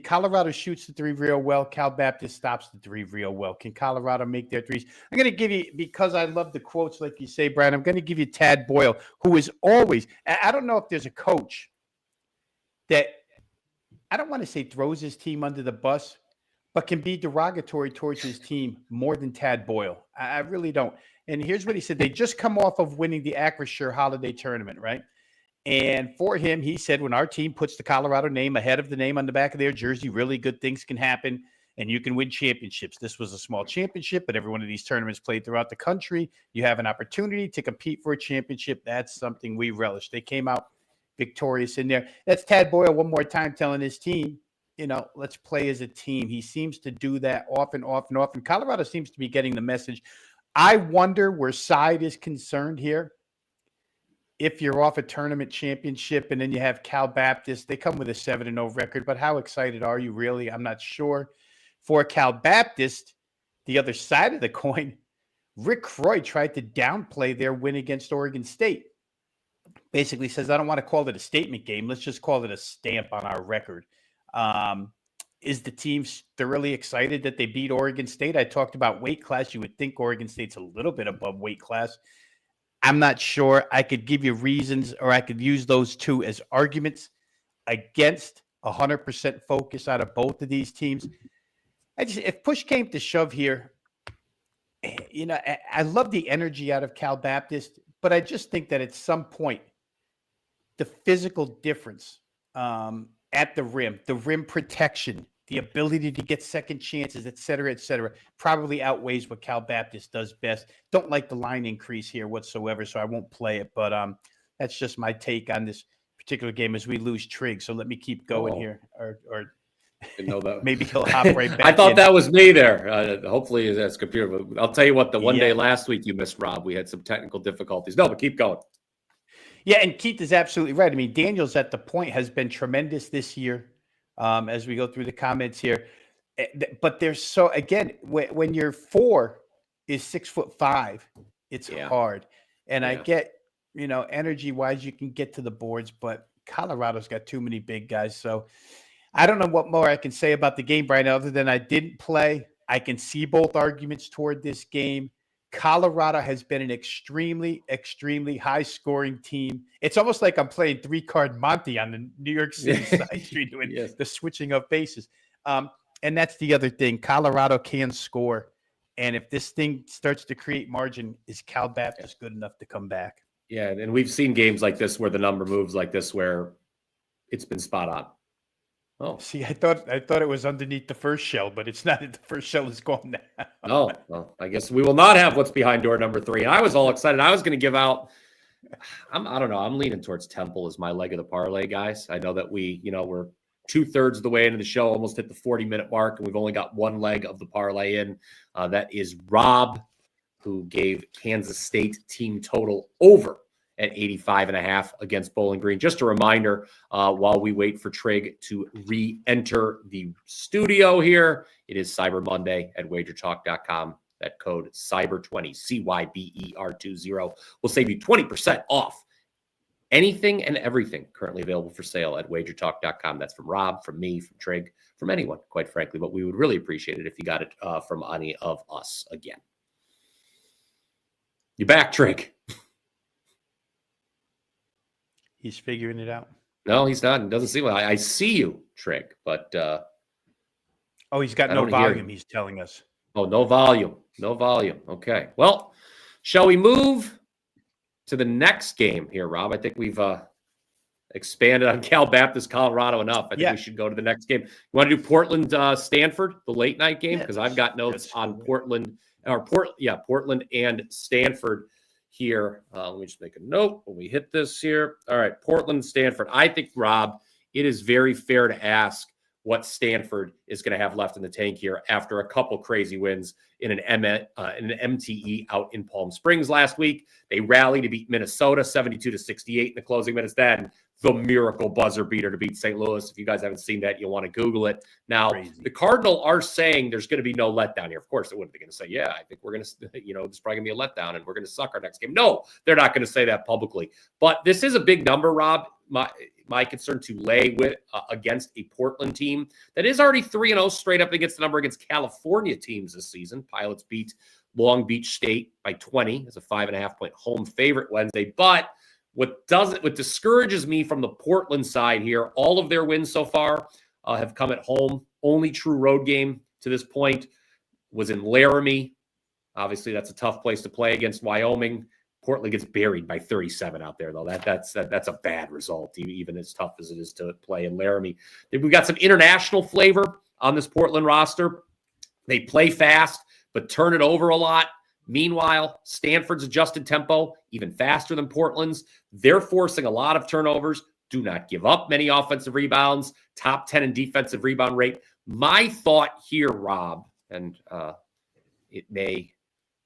Colorado shoots the three real well. Cal Baptist stops the three real well. Can Colorado make their threes? I'm going to give you, because I love the quotes like you say, Brian, I'm going to give you Tad Boyle, who is always, I don't know if there's a coach that, I don't want to say throws his team under the bus, but can be derogatory towards his team more than Tad Boyle. I really don't. And here's what he said. They just come off of winning the Acrisure Holiday Tournament, right? And for him, he said, when our team puts the Colorado name ahead of the name on the back of their jersey, really good things can happen and you can win championships. This was a small championship, but every one of these tournaments played throughout the country. You have an opportunity to compete for a championship. That's something we relish. They came out victorious in there. That's Tad Boyle one more time telling his team, let's play as a team. He seems to do that often. Colorado seems to be getting the message. I wonder where side is concerned here. If you're off a tournament championship and then you have Cal Baptist, they come with a 7-0 record, but how excited are you really? I'm not sure. For Cal Baptist, the other side of the coin, Rick Croy tried to downplay their win against Oregon State. Basically says, I don't want to call it a statement game. Let's just call it a stamp on our record. Is the team thoroughly excited that they beat Oregon State? I talked about weight class. You would think Oregon State's a little bit above weight class. I'm not sure. I could give you reasons, or I could use those two as arguments against 100% focus out of both of these teams. If push came to shove here, I love the energy out of Cal Baptist, but I just think that at some point, the physical difference at the rim protection, the ability to get second chances, et cetera, probably outweighs what Cal Baptist does best. Don't like the line increase here whatsoever, so I won't play it. But that's just my take on this particular game as we lose Trig. So let me keep going here, or didn't know that. Maybe he'll hop right back. I thought that was me there. Hopefully that's computer. But I'll tell you what, the one day last week you missed, Rob. We had some technical difficulties. No, but keep going. Yeah, and Keith is absolutely right. I mean, Daniels at the point has been tremendous this year. As we go through the comments here, but there's again, when your 4 is 6'5", it's hard. And I get, energy wise, you can get to the boards, but Colorado's got too many big guys. So I don't know what more I can say about the game, Brian, other than I didn't play. I can see both arguments toward this game. Colorado has been an extremely, extremely high-scoring team. It's almost like I'm playing 3-card Monte on the New York City side street doing the switching of bases. And that's the other thing. Colorado can score. And if this thing starts to create margin, is Cal Baptist good enough to come back? Yeah, and we've seen games like this where the number moves like this where it's been spot on. Oh, see, I thought it was underneath the first shell, but it's not. The first shell is gone now. No, well, I guess we will not have what's behind door number 3. And I was all excited. I was going to give out. I don't know. I'm leaning towards Temple as my leg of the parlay, guys. I know that we're 2/3 of the way into the show, almost hit the 40-minute mark, and we've only got one leg of the parlay in. That is Rob, who gave Kansas State team total over at 85.5 against Bowling Green. Just a reminder, while we wait for Trig to re-enter the studio here, it is Cyber Monday at WagerTalk.com. That code CYBER20, CYBER20, will save you 20% off anything and everything currently available for sale at WagerTalk.com. That's from Rob, from me, from Trig, from anyone, quite frankly. But we would really appreciate it if you got it from any of us again. You back, Trig? He's figuring it out. No, he's not. It doesn't seem like I see you, Trig, but He's got I no don't hear volume, you. he's telling us. Oh, no volume. No volume. Okay. Well, shall we move to the next game here, Rob? I think we've expanded on Cal Baptist Colorado enough. I think we should go to the next game. You want to do Portland Stanford, the late night game? Because I've got notes on Portland and Stanford here. Let me just make a note when we hit this here. All right, Portland, Stanford. I think, Rob, it is very fair to ask what Stanford is going to have left in the tank here after a couple crazy wins in an MTE out in Palm Springs last week. They rallied to beat Minnesota 72-68 in the closing minutes. Then the miracle buzzer beater to beat St. Louis. If you guys haven't seen that, you'll want to Google it. Now, the Cardinal are saying there's going to be no letdown here. Of course, they wouldn't be going to say, yeah, I think we're going to, it's probably going to be a letdown and we're going to suck our next game. No, they're not going to say that publicly. But this is a big number, Rob. My concern to lay with against a Portland team that is already 3-0 straight up against the number against California teams this season. Pilots beat Long Beach State by 20 as a 5.5-point home favorite Wednesday. But what discourages me from the Portland side here, all of their wins so far have come at home. Only true road game to this point was in Laramie. Obviously, that's a tough place to play against Wyoming. Portland gets buried by 37 out there, though. That's a bad result, even as tough as it is to play in Laramie. We've got some international flavor on this Portland roster. They play fast, but turn it over a lot. Meanwhile, Stanford's adjusted tempo even faster than Portland's. They're forcing a lot of turnovers. Do not give up many offensive rebounds. Top 10 in defensive rebound rate. My thought here, Rob, and it may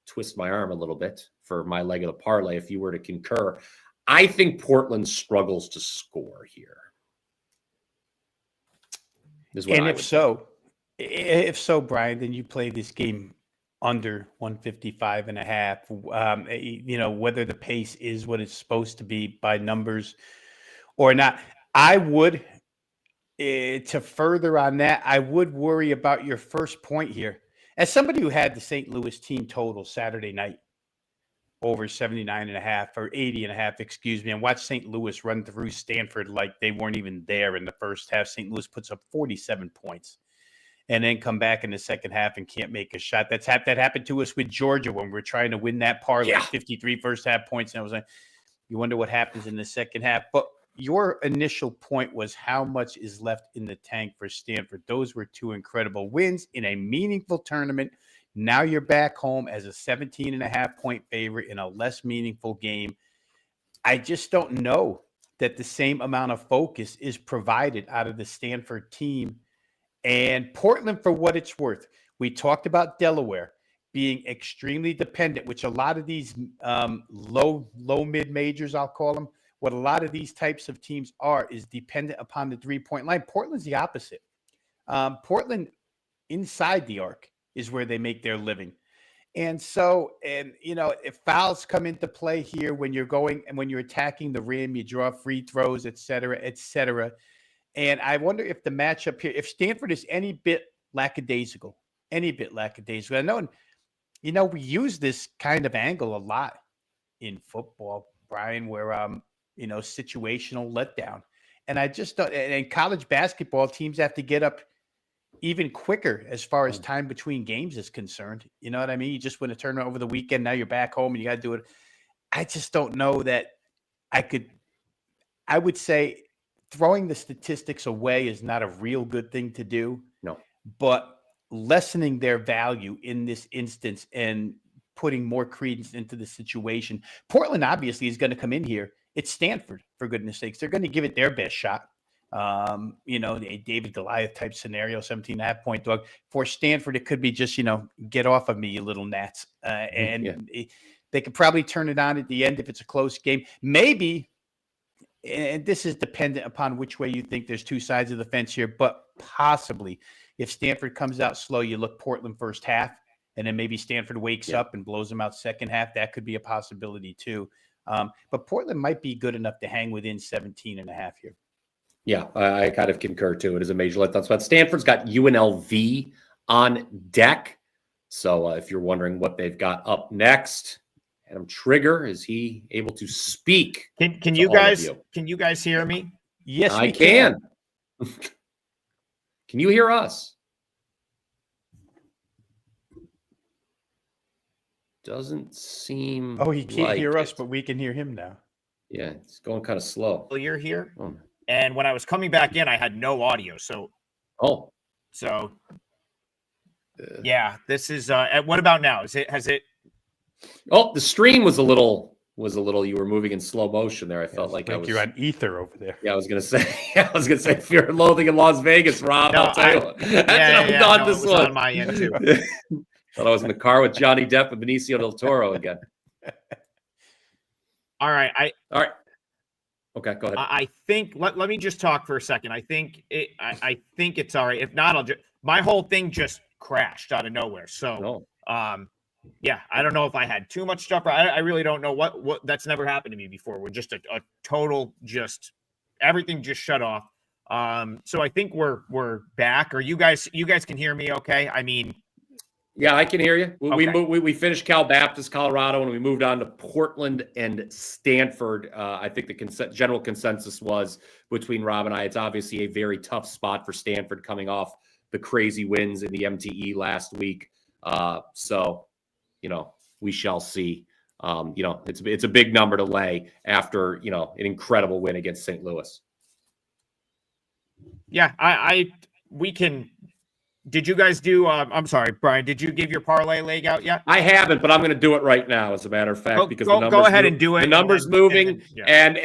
twist my arm a little bit for my leg of the parlay if you were to concur. I think Portland struggles to score here. And if so, Brian, then you play this game under 155.5. Whether the pace is what it's supposed to be by numbers or not. I would, to further on that, I would worry about your first point here. As somebody who had the St. Louis team total Saturday night over 79.5 or 80.5, excuse me, and watched St. Louis run through Stanford like they weren't even there in the first half. St. Louis puts up 47 points and then come back in the second half and can't make a shot. That happened to us with Georgia when we were trying to win that parlay. 53 first half points. And I was like, you wonder what happens in the second half. But your initial point was how much is left in the tank for Stanford. Those were two incredible wins in a meaningful tournament. Now you're back home as a 17.5-point favorite in a less meaningful game. I just don't know that the same amount of focus is provided out of the Stanford team. And Portland, for what it's worth, we talked about Delaware being extremely dependent, which a lot of these low mid-majors, I'll call them, what a lot of these types of teams are is dependent upon the three-point line. Portland's the opposite. Portland, inside the arc, is where they make their living. And so, if fouls come into play here when you're going and when you're attacking the rim, you draw free throws, et cetera, et cetera. And I wonder if the matchup here, if Stanford is any bit lackadaisical. I know, we use this kind of angle a lot in football, Brian, where, situational letdown. And I just don't, and in college basketball, teams have to get up even quicker as far as time between games is concerned. You know what I mean? You just win a tournament over the weekend. Now you're back home and you got to do it. I just don't know that I would say throwing the statistics away is not a real good thing to do. No. But lessening their value in this instance and putting more credence into the situation. Portland obviously is going to come in here. It's Stanford, for goodness sakes. They're going to give it their best shot. A David Goliath type scenario, 17.5-point dog. For Stanford, it could be just, get off of me, you little gnats. They could probably turn it on at the end if it's a close game. Maybe, and this is dependent upon which way you think there's two sides of the fence here, but possibly if Stanford comes out slow, you look Portland first half, and then maybe Stanford wakes up and blows them out second half. That could be a possibility too. But Portland might be good enough to hang within 17.5 here. Yeah, I kind of concur too. It is a major letdown spot. Stanford's got UNLV on deck. So if you're wondering what they've got up next, Adam Trigger, is he able to speak? Can you guys hear me? Yes, I we can. Can you hear us? Doesn't seem. Oh, he can't like hear us, it. but we can hear him now. Yeah, it's going kind of slow. You're here. Oh. And when I was coming back in, I had no audio. So yeah, this is what about now? Has it Oh, the stream was a little you were moving in slow motion there. I felt like you're on ether over there. Yeah, I was gonna say Fear and Loathing in Las Vegas, Rob. I'll tell you what. This one on my end too. Thought I was in the car with Johnny Depp and Benicio del Toro again. All right. Okay, go ahead. I think let me just talk for a second. I think it's all right. If not, my whole thing just crashed out of nowhere. So yeah, I don't know if I had too much stuff. I really don't know what that's never happened to me before. We're just a total everything just shut off. So I think we're back. Or you guys can hear me okay? I mean, yeah, I can hear you. We finished Cal Baptist, Colorado, and we moved on to Portland and Stanford. I think the general consensus was between Rob and I, it's obviously a very tough spot for Stanford coming off the crazy wins in the MTE last week. So, we shall see. It's a big number to lay after, an incredible win against St. Louis. Yeah, we can. Did you guys do? I'm sorry, Brian. Did you give your parlay leg out yet? I haven't, but I'm going to do it right now. As a matter of fact, because the numbers go ahead and do it. The numbers moving, and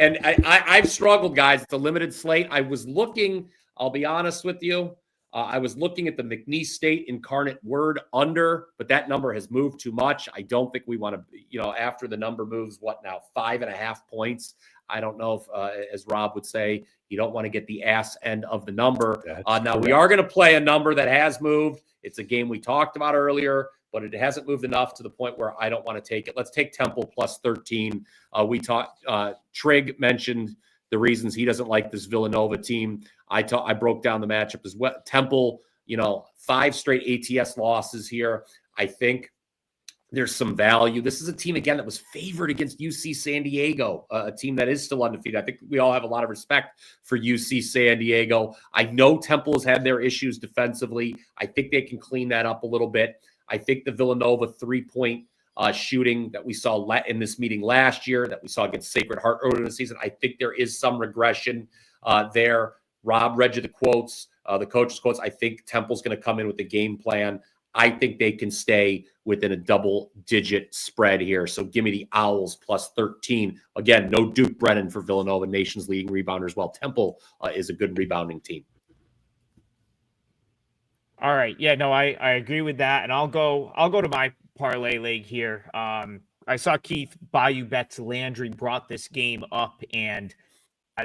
I've struggled, guys. It's a limited slate. I was looking. I'll be honest with you. I was looking at the McNeese State Incarnate Word under, but that number has moved too much. I don't think we want to. After the number moves, 5.5 points. I don't know if, as Rob would say, you don't want to get the ass end of the number. Now, we are going to play a number that has moved. It's a game we talked about earlier, but it hasn't moved enough to the point where I don't want to take it. Let's take Temple plus 13. Trig mentioned the reasons he doesn't like this Villanova team. I broke down the matchup as well. Temple, 5 straight ATS losses here. I think there's some value. This is a team, again, that was favored against UC San Diego, a team that is still undefeated. I think we all have a lot of respect for UC San Diego. I know Temple has had their issues defensively. I think they can clean that up a little bit. I think the Villanova 3-point shooting that we saw in this meeting last year, that we saw against Sacred Heart earlier in the season, I think there is some regression there. Rob read you the quotes, the coach's quotes. I think Temple's going to come in with a game plan. I think they can stay within a double-digit spread here. So give me the Owls plus 13. Again, no Duke Brennan for Villanova, nation's leading rebounder as well. Temple is a good rebounding team. All right. Yeah, no, I agree with that. And I'll go to my parlay leg here. I saw Keith Bayou Bets Landry brought this game up, and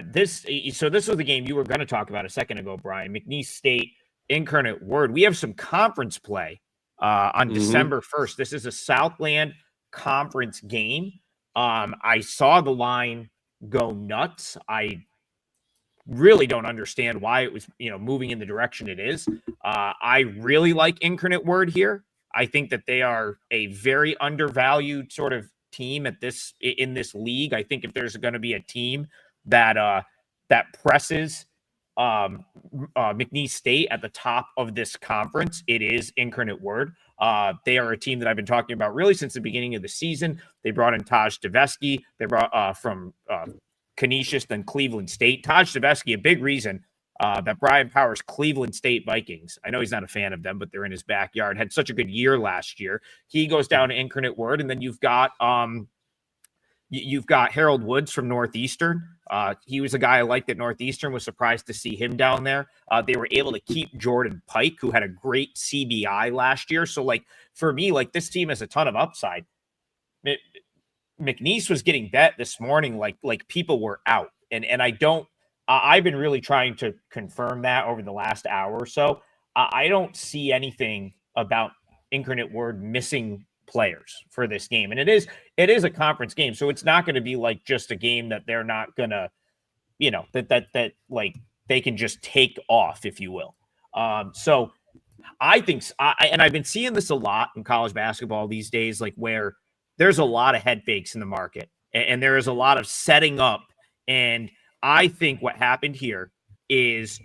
this was the game you were going to talk about a second ago, Brian. McNeese State Incarnate Word. We have some conference play on December 1st. This is a Southland Conference game. I saw the line go nuts. I really don't understand why it was, moving in the direction it is. I really like Incarnate Word here. I think that they are a very undervalued sort of team in this league. I think if there's going to be a team that presses McNeese State at the top of this conference, it is Incarnate Word. They are a team that I've been talking about really since the beginning of the season. They brought in Taj Devesky. They brought from Canisius, then Cleveland State. Taj Devesky, a big reason that Brian Powers' Cleveland State Vikings, I know he's not a fan of them, but they're in his backyard, had such a good year last year. He goes down to Incarnate Word, and then you've got Harold Woods from Northeastern. He was a guy I liked at Northeastern, was surprised to see him down there. They were able to keep Jordan Pike, who had a great CBI last year. So, for me, this team has a ton of upside. McNeese was getting bet this morning like people were out. And I've been really trying to confirm that over the last hour or so. I don't see anything about Incarnate Word missing players for this game. And it is a conference game. So it's not going to be just a game that they're not going to, that they can just take off, if you will. So I think, and I've been seeing this a lot in college basketball these days, where there's a lot of head fakes in the market, and there is a lot of setting up. And I think what happened here is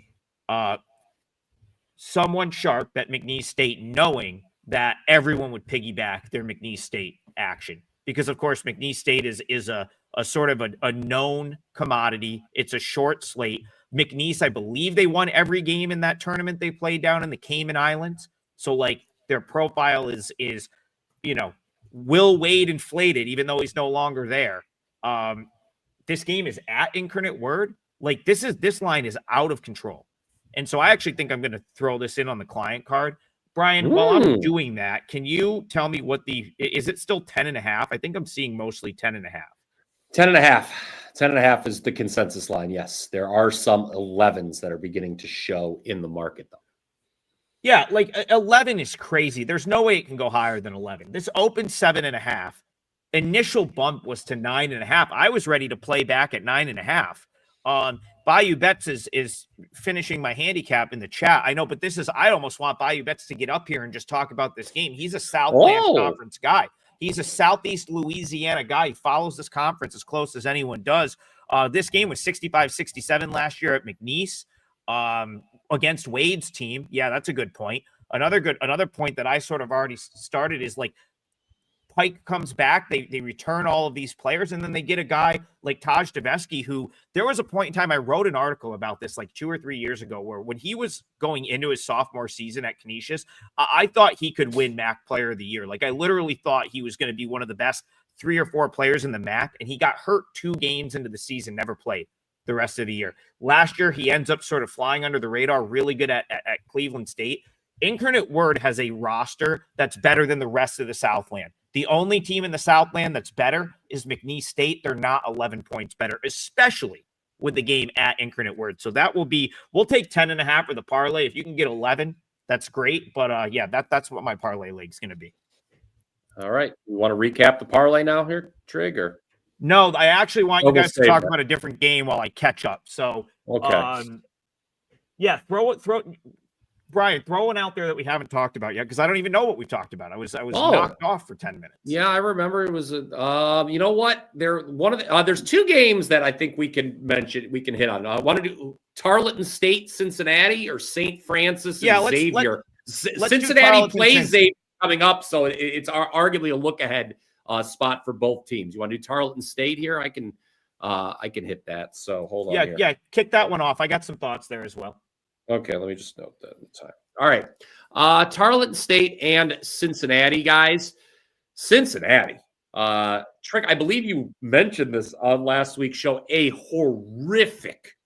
someone sharp at McNeese State knowing that everyone would piggyback their McNeese State action. Because, of course, McNeese State is a sort of a known commodity. It's a short slate. McNeese, I believe they won every game in that tournament they played down in the Cayman Islands. So, like, their profile is Will Wade inflated, even though he's no longer there. This game is at Incarnate Word. Like, this line is out of control. And so I actually think I'm going to throw this in on the client card. Brian, while I'm doing that, can you tell me is it still 10.5? I think I'm seeing mostly 10.5. 10.5. 10.5 is the consensus line. Yes. There are some 11s that are beginning to show in the market, though. Yeah, like 11 is crazy. There's no way it can go higher than 11. This opened 7.5. Initial bump was to 9.5. I was ready to play back at 9.5. Bayou Bets is finishing my handicap in the chat. I know, but I almost want Bayou Bets to get up here and just talk about this game. He's a Southland Conference guy. He's a Southeast Louisiana guy. He follows this conference as close as anyone does. This game was 65-67 last year at McNeese against Wade's team. Yeah, that's a good point. Another point that I sort of already started is like Pike comes back, they return all of these players, and then they get a guy like Taj Devesky, who there was a point in time I wrote an article about this like 2 or 3 years ago, where when he was going into his sophomore season at Canisius, I thought he could win MAC Player of the Year. Like, I literally thought he was going to be one of the best 3 or 4 players in the MAC, and he got hurt 2 games into the season, never played the rest of the year. Last year, he ends up sort of flying under the radar, really good at Cleveland State. Incarnate Word has a roster that's better than the rest of the Southland. The only team in the Southland that's better is McNeese State. They're not 11 points better, especially with the game at Incarnate Word. So that will be, we'll take 10.5 for the parlay. If you can get 11, that's great. But yeah, that's what my parlay league's going to be. All right. You want to recap the parlay now here, Trig? Or? No, I actually want you guys to talk about a different game while I catch up. So, okay. Yeah, Brian, throw one out there that we haven't talked about yet, because I don't even know what we've talked about. I was knocked off for 10 minutes. Yeah, I remember it was. You know what? There's 2 games that I think we can mention. We can hit on. I want to do Tarleton State, Cincinnati, or St. Francis and Xavier. Cincinnati plays Xavier coming up, so it's arguably a look ahead spot for both teams. You want to do Tarleton State here? I can hit that. So hold on. Yeah, kick that one off. I got some thoughts there as well. Okay, let me just note that in time. All right. Tarleton State and Cincinnati, guys. Cincinnati. Trick, I believe you mentioned this on last week's show, a horrific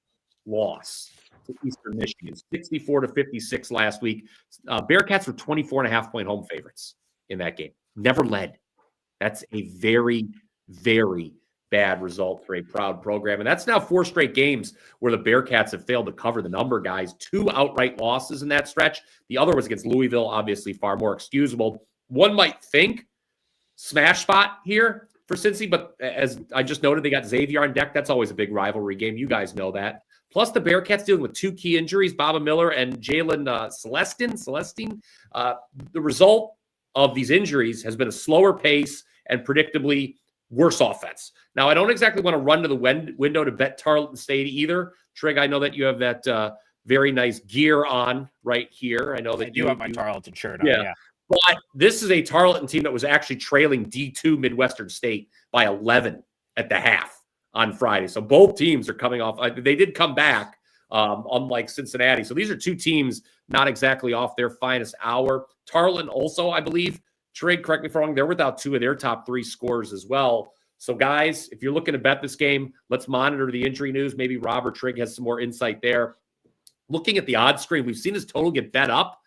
loss to Eastern Michigan, 64-56 last week. Bearcats were 24.5-point home favorites in that game. Never led. That's a very, very bad result for a proud program. And that's now 4 straight games where the Bearcats have failed to cover the number, guys. 2 outright losses in that stretch. The other was against Louisville, obviously far more excusable. One might think smash spot here for Cincy, but as I just noted, they got Xavier on deck. That's always a big rivalry game. You guys know that. Plus, the Bearcats dealing with 2 key injuries, Baba Miller and Jalen Celestine. The result of these injuries has been a slower pace and predictably worse offense. Now, I don't exactly want to run to the window to bet Tarleton State either. Trig, I know that you have that very nice gear on right here. I know that you have my Tarleton shirt on. Yeah. But this is a Tarleton team that was actually trailing D2 Midwestern State by 11 at the half on Friday. So both teams are coming off. They did come back, unlike Cincinnati. So these are 2 teams not exactly off their finest hour. Tarleton also, I believe, Trig, correct me if I'm wrong, they're without 2 of their top 3 scorers as well. So, guys, if you're looking to bet this game, let's monitor the injury news. Maybe Rob or Trig has some more insight there. Looking at the odds screen, we've seen this total get bet up.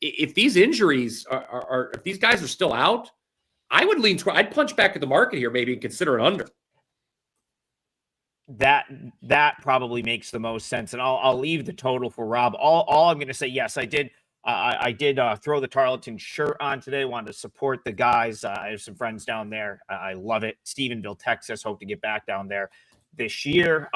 If these injuries are if these guys are still out, I would I'd punch back at the market here maybe and consider an under. That probably makes the most sense. And I'll leave the total for Rob. All I'm going to say, yes, I did throw the Tarleton shirt on today. Wanted to support the guys. I have some friends down there. I love it. Stephenville, Texas. Hope to get back down there this year.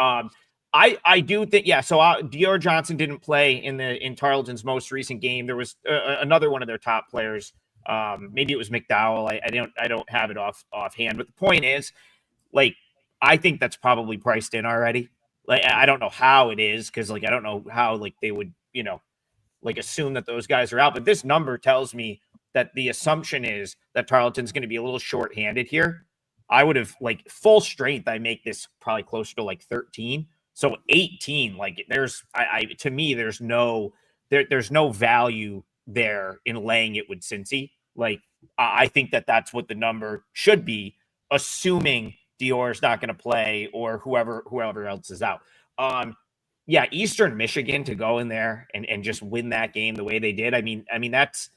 I do think, yeah. So Dior Johnson didn't play in Tarleton's most recent game. There was another one of their top players Maybe it was McDowell. I don't have it offhand, but the point is, like, I think that's probably priced in already. Like, I don't know how it is, because like I don't know how like they would, like assume that those guys are out. But this number tells me that the assumption is that Tarleton's going to be a little short-handed here. I would have, like, full strength, I make this probably closer to like 13. So 18, like there's to me, there's no value there in laying it with Cincy. Like, I think that that's what the number should be, assuming Dior's not going to play or whoever else is out. Yeah, Eastern Michigan to go in there and just win that game the way they did. I mean that's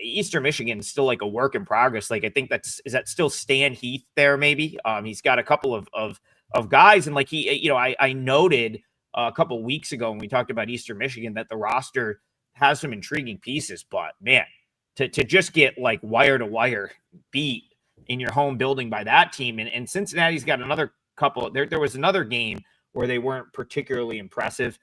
Eastern Michigan is still like a work in progress. Like, I think is that still Stan Heath there? Maybe he's got a couple of guys, and like I noted a couple of weeks ago when we talked about Eastern Michigan that the roster has some intriguing pieces, but man, to just get like wire to wire beat in your home building by that team, and Cincinnati's got another couple. There was another game where they weren't particularly impressive.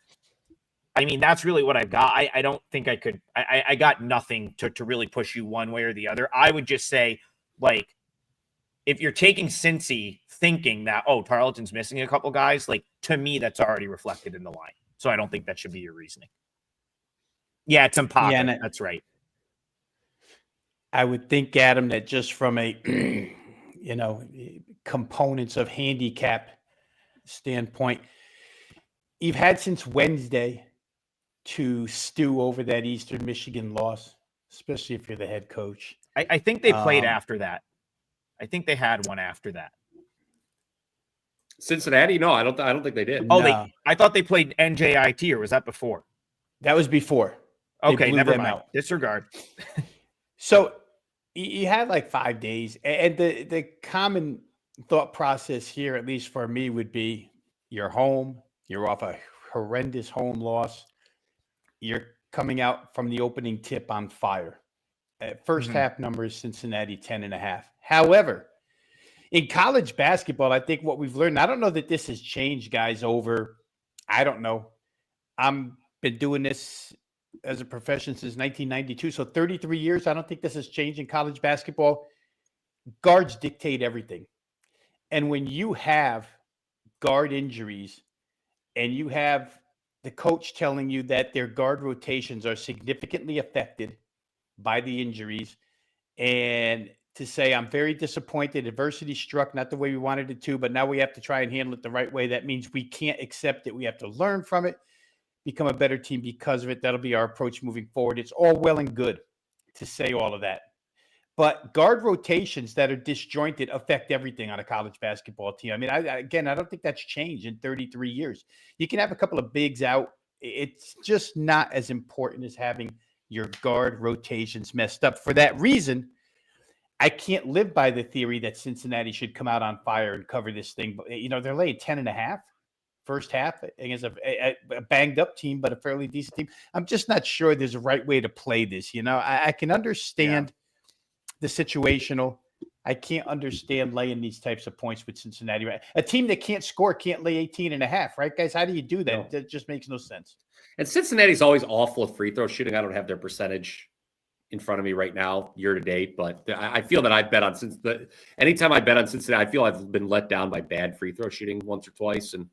I mean, that's really what I've got. I don't think I could. I got nothing to really push you one way or the other. I would just say, like, if you're taking Cincy thinking that, oh, Tarleton's missing a couple guys, like, to me, that's already reflected in the line. So I don't think that should be your reasoning. Yeah, it's Mpaka. Yeah, that's right. I would think, Adam, that just from a, components of handicap standpoint, you've had since Wednesday to stew over that Eastern Michigan loss, especially if you're the head coach. I think they played after that. I think they had one after that. Cincinnati? No, I don't think they did. Oh, no. I thought they played NJIT, or was that before? That was before. Okay, never mind. Disregard. So you had like 5 days, and the common thought process here, at least for me, would be you're home, you're off a horrendous home loss, you're coming out from the opening tip on fire. First half numbers, Cincinnati 10.5. However, in college basketball, I think what we've learned, I don't know that this has changed, guys, over, I don't know. I've been doing this as a profession since 1992, so 33 years. I don't think this has changed in college basketball. Guards dictate everything. And when you have guard injuries and you have the coach telling you that their guard rotations are significantly affected by the injuries, and to say, I'm very disappointed, adversity struck not the way we wanted it to, but now we have to try and handle it the right way. That means we can't accept it. We have to learn from it, become a better team because of it. That'll be our approach moving forward. It's all well and good to say all of that. But guard rotations that are disjointed affect everything on a college basketball team. I mean, I don't think that's changed in 33 years. You can have a couple of bigs out. It's just not as important as having your guard rotations messed up. For that reason, I can't live by the theory that Cincinnati should come out on fire and cover this thing. But, they're laying 10.5 first half against a banged up team, but a fairly decent team. I'm just not sure there's a right way to play this. I can understand the situational. I can't understand laying these types of points with Cincinnati. Right? A team that can't score can't lay 18.5, right, guys? How do you do that? No. That just makes no sense. And Cincinnati's always awful with free throw shooting. I don't have their percentage in front of me right now, year to date, but I feel that I bet on anytime I bet on Cincinnati, I feel I've been let down by bad free throw shooting once or twice in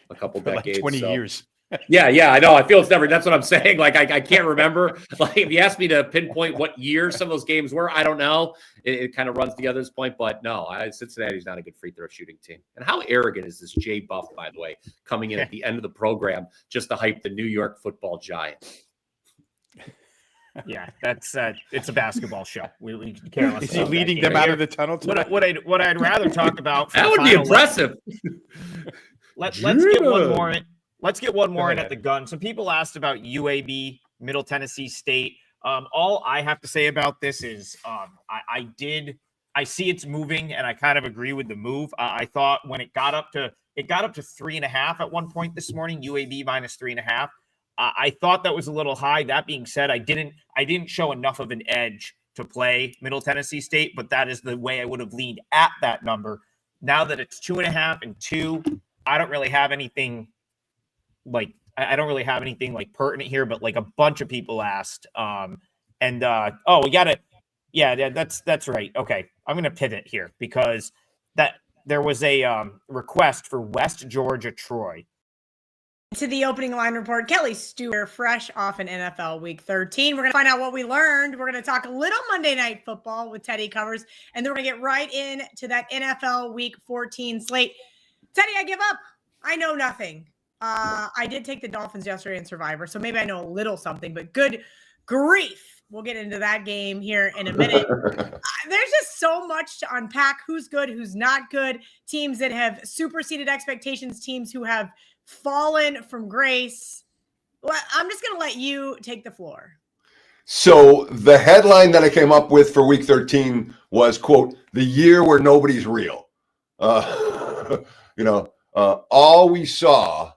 a couple decades. Like 20 years. Yeah, I know. I feel it's never. That's what I'm saying. Like I can't remember. Like if you ask me to pinpoint what year some of those games were, I don't know. It kind of runs the other's point, but no, Cincinnati's not a good free throw shooting team. And how arrogant is this Jay Buff, by the way, coming in at the end of the program just to hype the New York Football Giants? Yeah, that's it's a basketball show. We care less. Is he leading them out of the tunnel tonight? What I'd rather talk about. That would be impressive. Let's get one more in. Let's get one more in at the gun. Some people asked about UAB, Middle Tennessee State. All I have to say about this is I see it's moving, and I kind of agree with the move. I thought when it got up to 3.5 at one point this morning, UAB minus 3.5. I thought that was a little high. That being said, I didn't show enough of an edge to play Middle Tennessee State, but that is the way I would have leaned at that number. Now that it's 2.5 and 2, I don't really have anything like pertinent here, but like a bunch of people asked. We got Yeah, that's right. Okay, I'm going to pivot here because there was a request for West Georgia Troy. To the opening line report, Kelly Stewart, fresh off an NFL Week 13. We're going to find out what we learned. We're going to talk a little Monday Night Football with Teddy Covers, and then we're going to get right into that NFL Week 14 slate. Teddy, I give up. I know nothing. I did take the Dolphins yesterday in Survivor, so maybe I know a little something, but good grief. We'll get into that game here in a minute. There's just so much to unpack. Who's good, who's not good. Teams that have superseded expectations, teams who have fallen from grace. Well, I'm just going to let you take the floor. So the headline that I came up with for Week 13 was, quote, the year where nobody's real. All we saw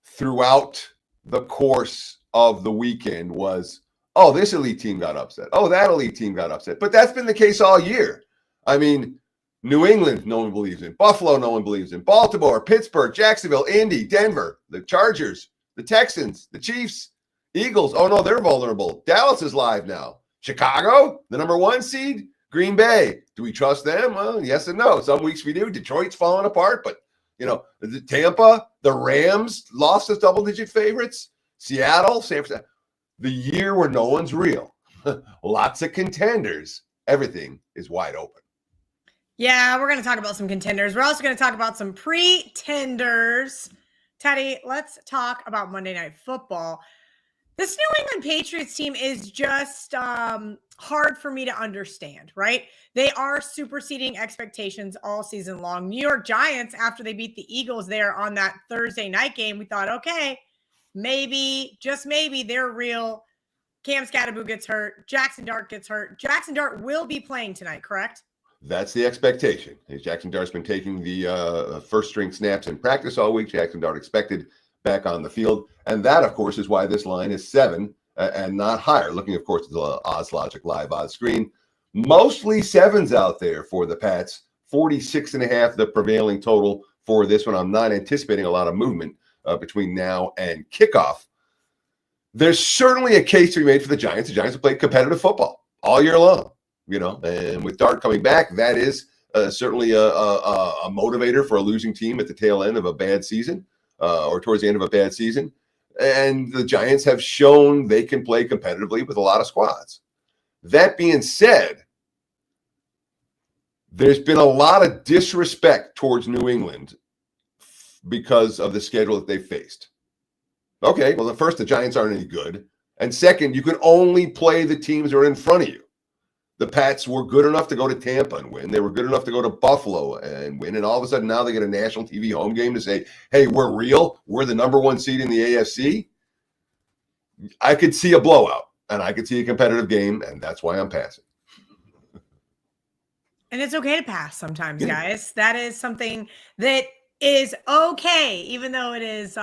throughout the course of the weekend was, oh, this elite team got upset. Oh, that elite team got upset. But that's been the case all year. I mean, New England, no one believes in. Buffalo, no one believes in. Baltimore, Pittsburgh, Jacksonville, Indy, Denver, the Chargers, the Texans, the Chiefs, Eagles. Oh, no, they're vulnerable. Dallas is live now. Chicago, the number 1 seed. Green Bay. Do we trust them? Well, yes and no. Some weeks we do. Detroit's falling apart. But, Tampa, the Rams lost as double-digit favorites. Seattle, San Francisco. The year where no one's real. Lots of contenders. Everything is wide open. Yeah, we're going to talk about some contenders. We're also going to talk about some pretenders. Teddy, let's talk about Monday Night Football. This New England Patriots team is just hard for me to understand, right? They are superseding expectations all season long. New York Giants, after they beat the Eagles there on that Thursday night game, we thought, okay, maybe, just maybe, they're real. Cam Scatterboo gets hurt. Jackson Dart gets hurt. Jackson Dart will be playing tonight, correct? That's the expectation. Jackson Dart's been taking the first-string snaps in practice all week. Jackson Dart expected back on the field. And that, of course, is why this line is 7 and not higher. Looking, of course, at the OddsLogic live odds screen. Mostly 7s out there for the Pats. 46.5 the prevailing total for this one. I'm not anticipating a lot of movement between now and kickoff. There's certainly a case to be made for the Giants. The Giants have played competitive football all year long. And with Dart coming back, that is certainly a motivator for a losing team at the tail end of a bad season or towards the end of a bad season. And the Giants have shown they can play competitively with a lot of squads. That being said, there's been a lot of disrespect towards New England because of the schedule that they faced. Okay, well, first, the Giants aren't any good. And second, you can only play the teams that are in front of you. The Pats were good enough to go to Tampa and win. They were good enough to go to Buffalo and win. And all of a sudden now they get a national TV home game to say, hey, we're real. We're the number 1 seed in the AFC. I could see a blowout and I could see a competitive game. And that's why I'm passing. And it's okay to pass sometimes, guys. That is something that is okay, even though it is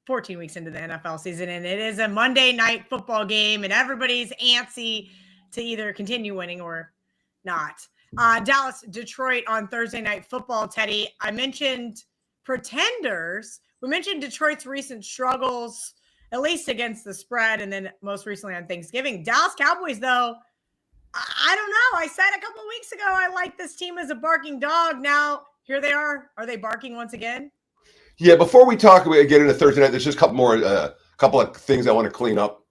14 weeks into the NFL season and it is a Monday Night Football game and everybody's antsy to either continue winning or not. Dallas, Detroit on Thursday Night Football, Teddy. I mentioned pretenders. We mentioned Detroit's recent struggles, at least against the spread, and then most recently on Thanksgiving. Dallas Cowboys, though, I don't know. I said a couple of weeks ago I like this team as a barking dog. Now, here they are. Are they barking once again? Yeah, before we get into Thursday night, there's just a couple of things I want to clean up.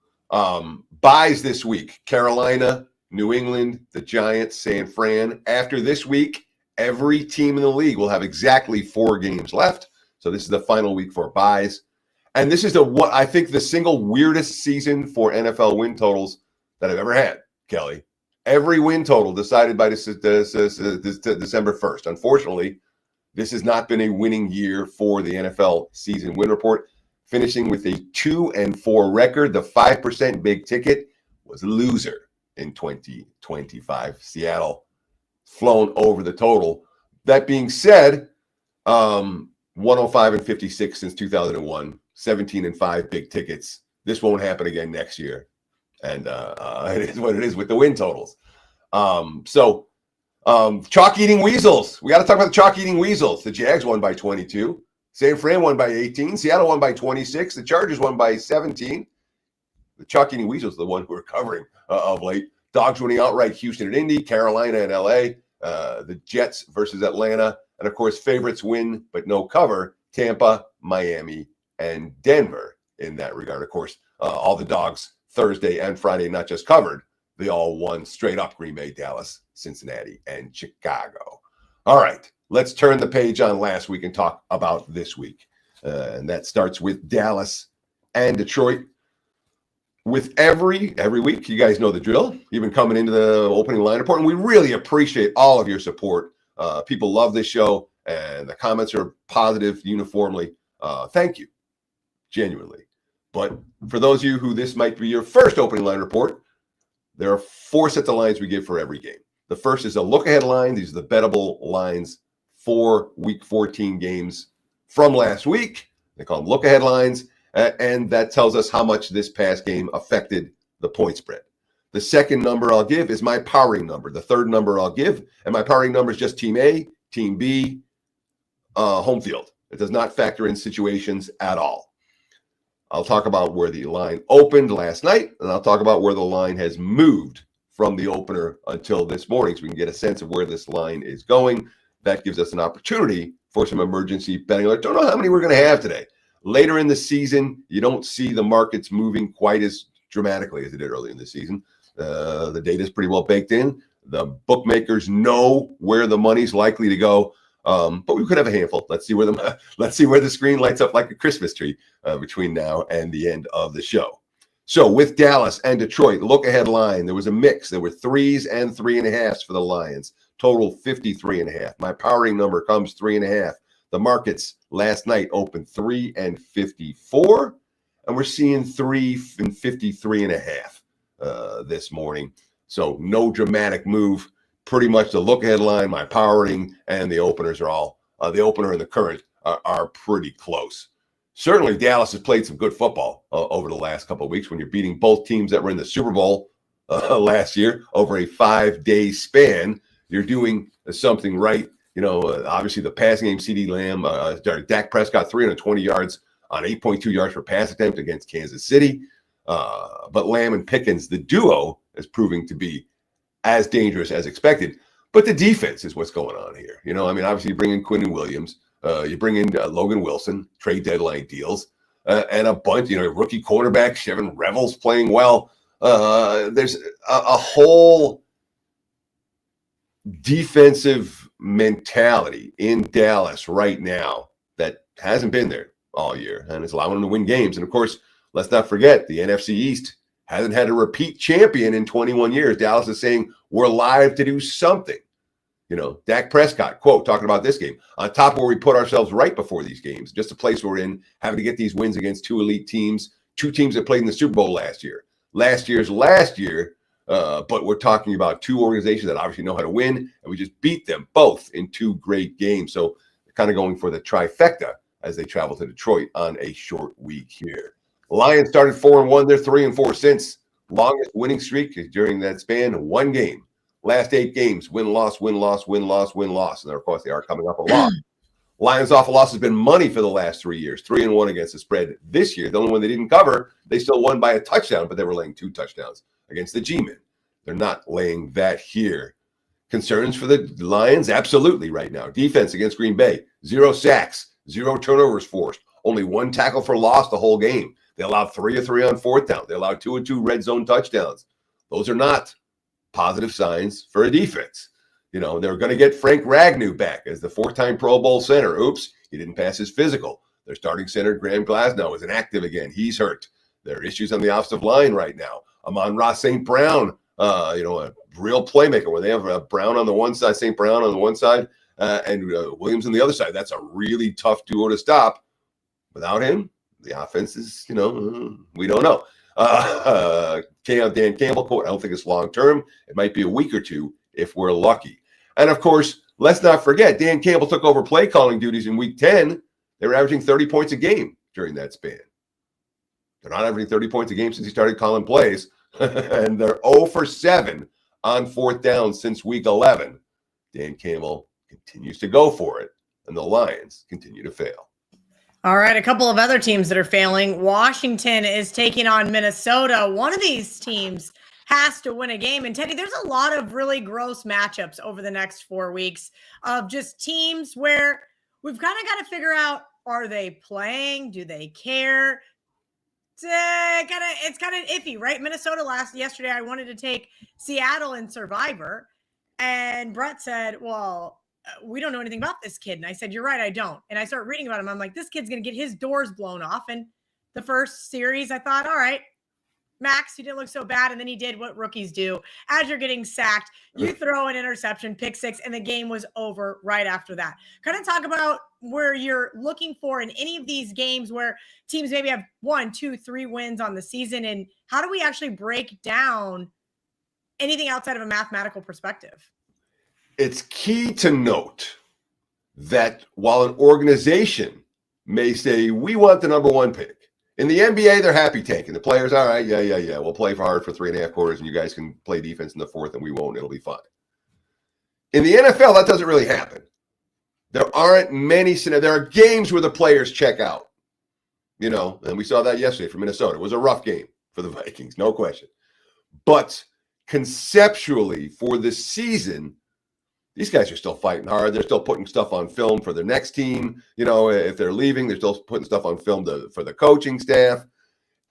Buys this week: Carolina, New England, the Giants, San Fran. After this week, every team in the league will have exactly 4 games left. So this is the final week for buys. And this is I think the single weirdest season for NFL win totals that I've ever had, Kelly. Every win total decided by December 1st. Unfortunately, this has not been a winning year for the NFL season win report. Finishing with a 2-4 record. The 5% big ticket was a loser in 2025. Seattle flown over the total. That being said, 105-56 since 2001. 17-5 big tickets. This won't happen again next year. And it is what it is with the win totals. Chalk-eating weasels. We got to talk about the chalk-eating weasels. The Jags won by 22. San Fran won by 18. Seattle won by 26. The Chargers won by 17. The chalk-eating weasels are the one who are covering of late. Dogs winning outright, Houston and Indy, Carolina and LA, the Jets versus Atlanta, and of course, favorites win but no cover, Tampa, Miami, and Denver in that regard. Of course, all the dogs Thursday and Friday not just covered, they all won straight up: Green Bay, Dallas, Cincinnati, and Chicago. All right, let's turn the page on last week and talk about this week. And that starts with Dallas and Detroit. With every week, you guys know the drill. You've been coming into the opening line report, and we really appreciate all of your support. People love this show, and the comments are positive uniformly. Thank you, genuinely. But for those of you who this might be your first opening line report, there are 4 sets of lines we give for every game. The first is a look-ahead line. These are the bettable lines for Week 14 games from last week. They call them look-ahead lines, and that tells us how much this past game affected the point spread. The second number I'll give is my powering number. The third number I'll give, and my powering number is just Team A, Team B, home field. It does not factor in situations at all. I'll talk about where the line opened last night, and I'll talk about where the line has moved from the opener until this morning, so we can get a sense of where this line is going. That gives us an opportunity for some emergency betting. I don't know how many we're going to have today. Later in the season, you don't see the markets moving quite as dramatically as they did early in the season. The data is pretty well baked in. The bookmakers know where the money's likely to go. But we could have a handful. Let's see where the screen lights up like a Christmas tree between now and the end of the show. So with Dallas and Detroit, look ahead line, there was a mix. There were 3s and 3.5s for the Lions. Total 53.5. My powering number comes 3.5. The markets last night opened 3 and 54, and we're seeing 3 and 53.5 this morning. So no dramatic move. Pretty much the look ahead line, my powering, and the openers are all the opener and the current are pretty close. Certainly, Dallas has played some good football over the last couple of weeks. When you're beating both teams that were in the Super Bowl last year over a 5-day span, you're doing something right. You know, obviously the passing game, CeeDee Lamb, Dak Prescott, 320 yards on 8.2 yards per pass attempt against Kansas City. But Lamb and Pickens, the duo, is proving to be as dangerous as expected. But the defense is what's going on here. You know, I mean, obviously you bring in Quinnen Williams, you bring in Logan Wilson, trade deadline deals, and a bunch, rookie quarterback, Chevin Revel's playing well. There's a whole defensive mentality in Dallas right now that hasn't been there all year, and it's allowing them to win games. And of course, let's not forget the NFC East hasn't had a repeat champion in 21 years. Dallas is saying we're live to do something. Dak Prescott, quote, talking about this game, on top of where we put ourselves right before these games, just a place we're in, having to get these wins against 2 elite teams, 2 teams that played in the Super Bowl last year. Last year, but we're talking about 2 organizations that obviously know how to win, and we just beat them both in 2 great games. So they're kind of going for the trifecta as they travel to Detroit on a short week here. Lions started 4-1. They're 3-4 since. Longest winning streak during that span, 1 game. Last 8 games, win-loss, win-loss, win-loss, win-loss. And of course, they are coming up a lot. Lions off a loss has been money for the last 3 years, 3-1 against the spread this year. The only one they didn't cover, they still won by a touchdown, but they were laying 2 touchdowns against the G-Men. They're not laying that here. Concerns for the Lions? Absolutely right now. Defense against Green Bay, 0 sacks, 0 turnovers forced, only 1 tackle for loss the whole game. They allowed 3 of 3 on 4th down. They allowed 2 of 2 red zone touchdowns. Those are not positive signs for a defense. They're going to get Frank Ragnow back as the 4-time Pro Bowl center. Oops, he didn't pass his physical. Their starting center, Graham Glasnow, is inactive again. He's hurt. There are issues on the offensive line right now. Amon-Ra St. Brown, a real playmaker where they have Brown on the one side, St. Brown on the one side, and Williams on the other side. That's a really tough duo to stop. Without him, the offense is, we don't know. Dan Campbell, quote, I don't think it's long-term. It might be a week or 2 if we're lucky. And of course, let's not forget, Dan Campbell took over play calling duties in week 10. They were averaging 30 points a game during that span. They're not averaging 30 points a game since he started calling plays. And they're 0 for 7 on 4th down since week 11. Dan Campbell continues to go for it, and the Lions continue to fail. All right, a couple of other teams that are failing. Washington is taking on Minnesota. One of these teams has to win a game. And Teddy, there's a lot of really gross matchups over the next 4 weeks of just teams where we've kind of got to figure out, are they playing? Do they care? It's kind of iffy, right? Minnesota yesterday, I wanted to take Seattle in Survivor, and Brett said, well, we don't know anything about this kid. And I said, you're right, I don't. And I started reading about him. I'm like, this kid's going to get his doors blown off. And the first series, I thought, all right, Max, he didn't look so bad. And then he did what rookies do. As you're getting sacked, you throw an interception, pick six, and the game was over right after that. Kind of talk about where you're looking for in any of these games where teams maybe have 1, 2, 3 wins on the season. And how do we actually break down anything outside of a mathematical perspective? It's key to note that while an organization may say, we want the number 1 pick, in the NBA, they're happy taking the players. All right, yeah. We'll play hard for 3.5 quarters, and you guys can play defense in the 4th, and we won't. It'll be fine. In the NFL, that doesn't really happen. There aren't many. There are games where the players check out, and we saw that yesterday for Minnesota. It was a rough game for the Vikings, no question. But conceptually, for the season, these guys are still fighting hard. They're still putting stuff on film for their next team. If they're leaving, they're still putting stuff on film for the coaching staff.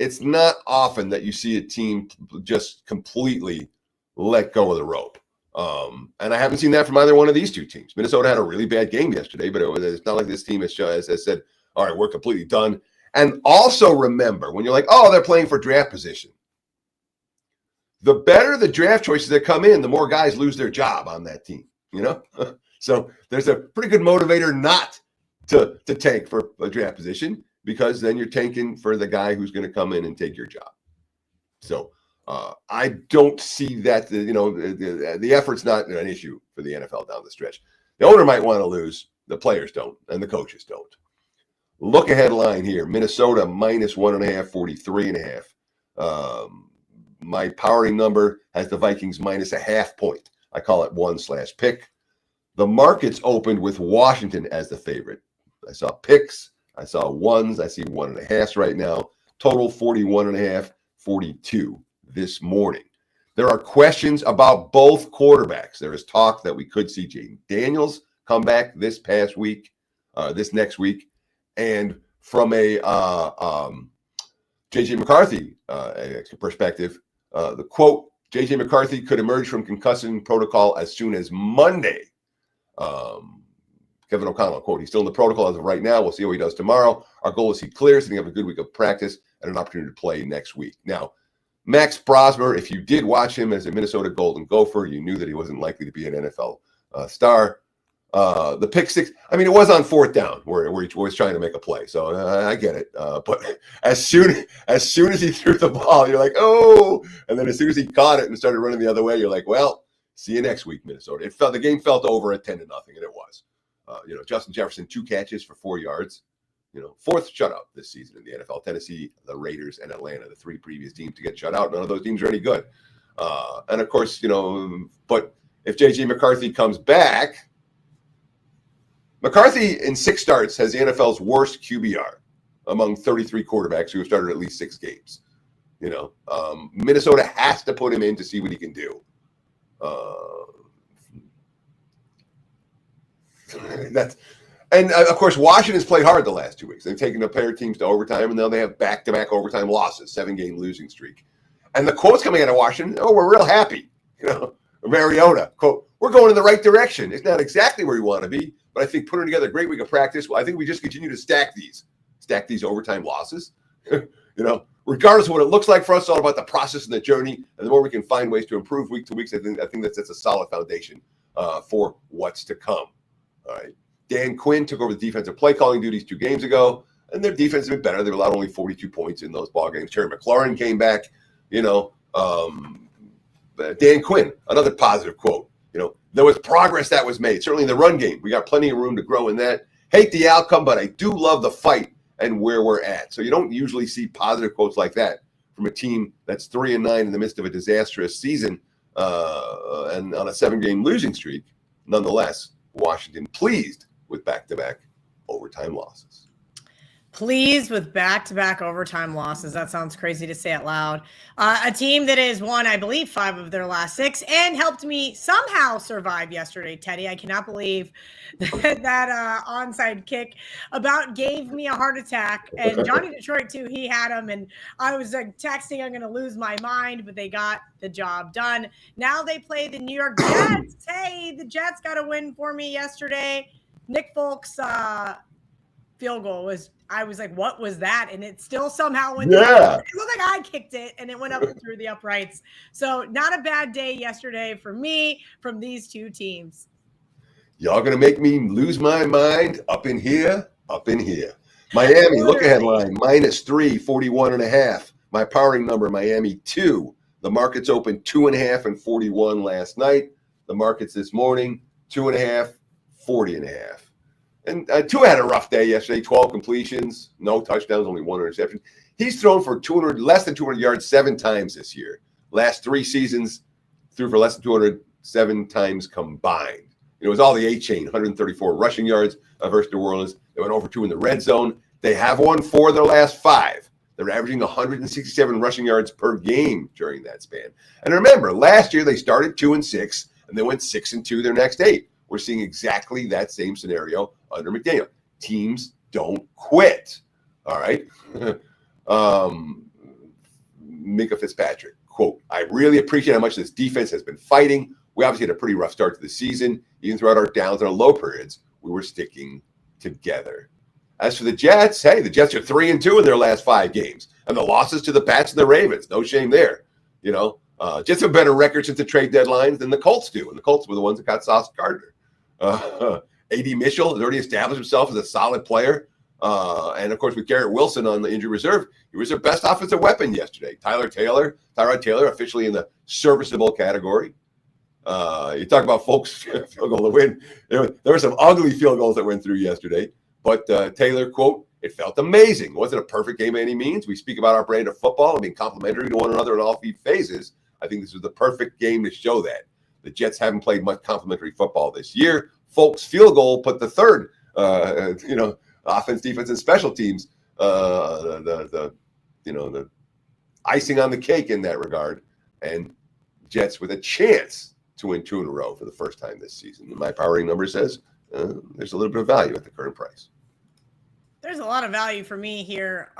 It's not often that you see a team just completely let go of the rope. And I haven't seen that from either one of these two teams. Minnesota had a really bad game yesterday, but it's not like this team has said, all right, we're completely done. And also remember, when you're like, oh, they're playing for draft position, the better the draft choices that come in, the more guys lose their job on that team. So there's a pretty good motivator not to tank for a draft position, because then you're tanking for the guy who's going to come in and take your job. So I don't see that, the effort's not an issue for the NFL down the stretch. The owner might want to lose. The players don't, and the coaches don't. Look ahead line here. Minnesota -1.5, 43.5. My powering number has the Vikings -0.5 point. I call it 1/pick. The markets opened with Washington as the favorite. I saw picks. I saw ones. I see 1.5s right now. Total 41.5, 42 this morning. There are questions about both quarterbacks. There is talk that we could see Jaden Daniels come back this next week. And from a J.J. McCarthy perspective, the quote, J.J. McCarthy could emerge from concussion protocol as soon as Monday. Kevin O'Connell, quote, he's still in the protocol as of right now. We'll see how he does tomorrow. Our goal is he clears, and he have a good week of practice and an opportunity to play next week. Now, Max Brosmer, if you did watch him as a Minnesota Golden Gopher, you knew that he wasn't likely to be an NFL star. The pick six, it was on 4th down where he was trying to make a play. So I get it. But as soon as he threw the ball, you're like, oh, and then as soon as he caught it and started running the other way, you're like, well, see you next week, Minnesota. The game felt over at 10-0, and it was. Justin Jefferson, 2 catches for 4 yards. 4th shutout this season in the NFL. Tennessee, the Raiders, and Atlanta, the 3 previous teams to get shut out. None of those teams are any good. And of course, but if J.J. McCarthy comes back, McCarthy in 6 starts has the NFL's worst QBR among 33 quarterbacks who have started at least 6 games. Minnesota has to put him in to see what he can do. And of course, Washington's played hard the last 2 weeks. They've taken a pair of teams to overtime, and now they have back-to-back overtime losses, 7-game losing streak. And the quotes coming out of Washington, we're real happy. Mariota, quote, we're going in the right direction. It's not exactly where we want to be, but I think putting together a great week of practice, I think we just continue to stack these overtime losses. Regardless of what it looks like for us, it's all about the process and the journey. And the more we can find ways to improve week to week, I think that sets a solid foundation for what's to come. All right. Dan Quinn took over the defensive play calling duties 2 games ago, and their defense has been better. They allowed only 42 points in those ball games. Terry McLaurin came back. Dan Quinn, another positive quote. There was progress that was made. Certainly in the run game, we got plenty of room to grow in that. Hate the outcome, but I do love the fight and where we're at. So you don't usually see positive quotes like that from a team that's 3-9 in the midst of a disastrous season and on a 7-game losing streak. Nonetheless, Washington pleased with back-to-back overtime losses. Pleased with back-to-back overtime losses. That sounds crazy to say out loud. A team that has won, I believe, 5 of their last 6 and helped me somehow survive yesterday, Teddy. I cannot believe that onside kick about gave me a heart attack. And Johnny Detroit, too, he had him. And I was texting, I'm going to lose my mind, but they got the job done. Now they play the New York Jets. Hey, the Jets got a win for me yesterday. Nick Folk's field goal was, I was like, what was that? And it still somehow went. Yeah. It looked like I kicked it and it went up through the uprights. So not a bad day yesterday for me from these two teams. Y'all going to make me lose my mind up in here, up in here. Miami, look ahead line, -3, 41.5. My powering number, Miami 2. The markets opened 2.5 and 41 last night. The markets this morning, 2.5, 40.5. And Tua had a rough day yesterday, 12 completions, no touchdowns, only 1 interception. He's thrown for less than 200 yards 7 times this year. Last 3 seasons, threw for less than 200 7 times combined. It was all the A-chain, 134 rushing yards versus New Orleans. They went over 2 in the red zone. They have won 4 of their last 5. They're averaging 167 rushing yards per game during that span. And remember, last year they started 2-6, and they went 6-2 their next 8. We're seeing exactly that same scenario under McDaniel. Teams don't quit. All right. Minka Fitzpatrick, quote, I really appreciate how much this defense has been fighting. We obviously had a pretty rough start to the season. Even throughout our downs and our low periods, we were sticking together. As for the Jets, hey, the Jets are 3-2 in their last 5 games. And the losses to the Pats and the Ravens. No shame there. You know, Jets have a better record since the trade deadline than the Colts do. And the Colts were the ones that got Sauce Gardner. A.D. Mitchell has already established himself as a solid player. And, of course, with Garrett Wilson on the injury reserve, he was their best offensive weapon yesterday. Tyrod Taylor, officially in the serviceable category. You talk about folks' field goal to win. There were some ugly field goals that went through yesterday. But Taylor, quote, it felt amazing. It wasn't a perfect game by any means. We speak about our brand of football and being complimentary to one another in all phases. I think this was the perfect game to show that. The Jets haven't played much complimentary football this year. Folks' field goal put the third, offense, defense, and special teams, the icing on the cake in that regard. And Jets with a chance to win 2 in a row for the first time this season. And my powering number says there's a little bit of value at the current price. There's a lot of value for me here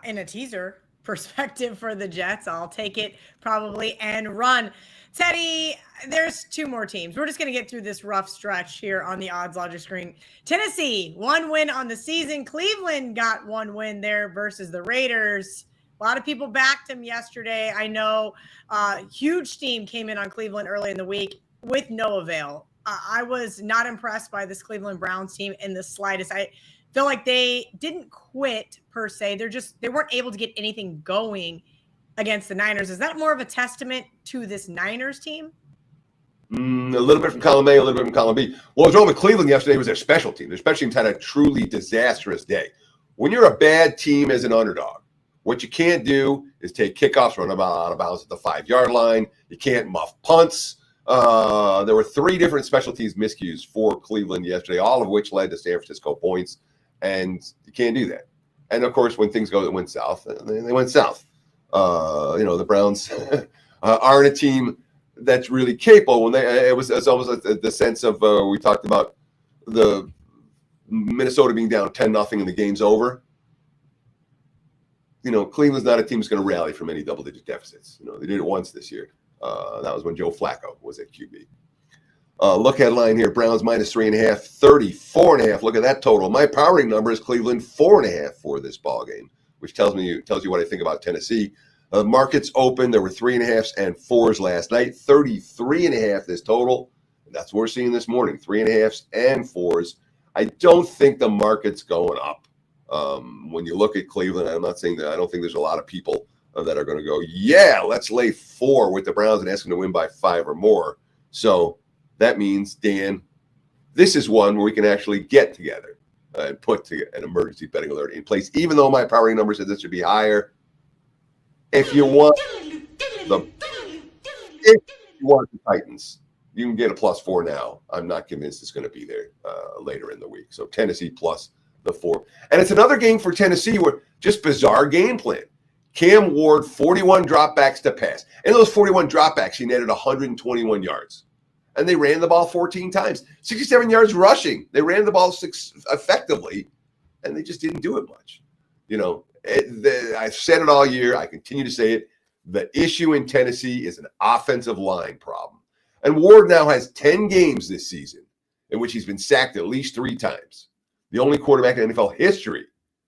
in a teaser perspective for the Jets. I'll take it probably and run. Teddy, there's 2 more teams. We're just going to get through this rough stretch here on the odds logic screen. Tennessee, 1 win on the season. Cleveland got 1 win there versus the Raiders. A lot of people backed him yesterday. I know huge steam came in on Cleveland early in the week with no avail. I was not impressed by this Cleveland Browns team in the slightest. I feel like they didn't quit per se. They weren't able to get anything going against the Niners. Is that more of a testament to this Niners team? A little bit from column A, a little bit from column B. What was wrong with Cleveland yesterday was their special team. Their special teams had a truly disastrous day. When you're a bad team as an underdog, what you can't do is take kickoffs, run out of bounds at the 5-yard line. You can't muff punts. There were 3 different special teams miscues for Cleveland yesterday, all of which led to San Francisco points, and you can't do that. And, of course, when things went south, they went south. The Browns aren't a team that's really capable. It's almost like the sense of we talked about the Minnesota being down 10-0 and the game's over. Cleveland's not a team that's going to rally from any double-digit deficits. They did it once this year. That was when Joe Flacco was at QB. Look headline here, Browns -3.5, 34.5. Look at that total. My powering number is Cleveland 4.5 for this ball game, which tells you what I think about Tennessee. Markets open. There were 3.5s and 4s last night. 33.5 this total. And that's what we're seeing this morning. 3.5s and 4s. I don't think the market's going up. When you look at Cleveland, I'm not saying that I don't think there's a lot of people that are going to go, yeah, let's lay 4 with the Browns and ask them to win by 5 or more. So that means, Dan, this is one where we can actually get together and put an emergency betting alert in place, even though my powering number said this should be higher. If you want the Titans, you can get a +4 now. I'm not convinced it's going to be there later in the week. So Tennessee plus the 4. And it's another game for Tennessee where just bizarre game plan. Cam Ward, 41 dropbacks to pass. In those 41 dropbacks, he netted 121 yards. And they ran the ball 14 times. 67 yards rushing. They ran the ball 6 effectively, and they just didn't do it much. I've said it all year. I continue to say it. The issue in Tennessee is an offensive line problem. And Ward now has 10 games this season in which he's been sacked at least 3 times. The only quarterback in NFL history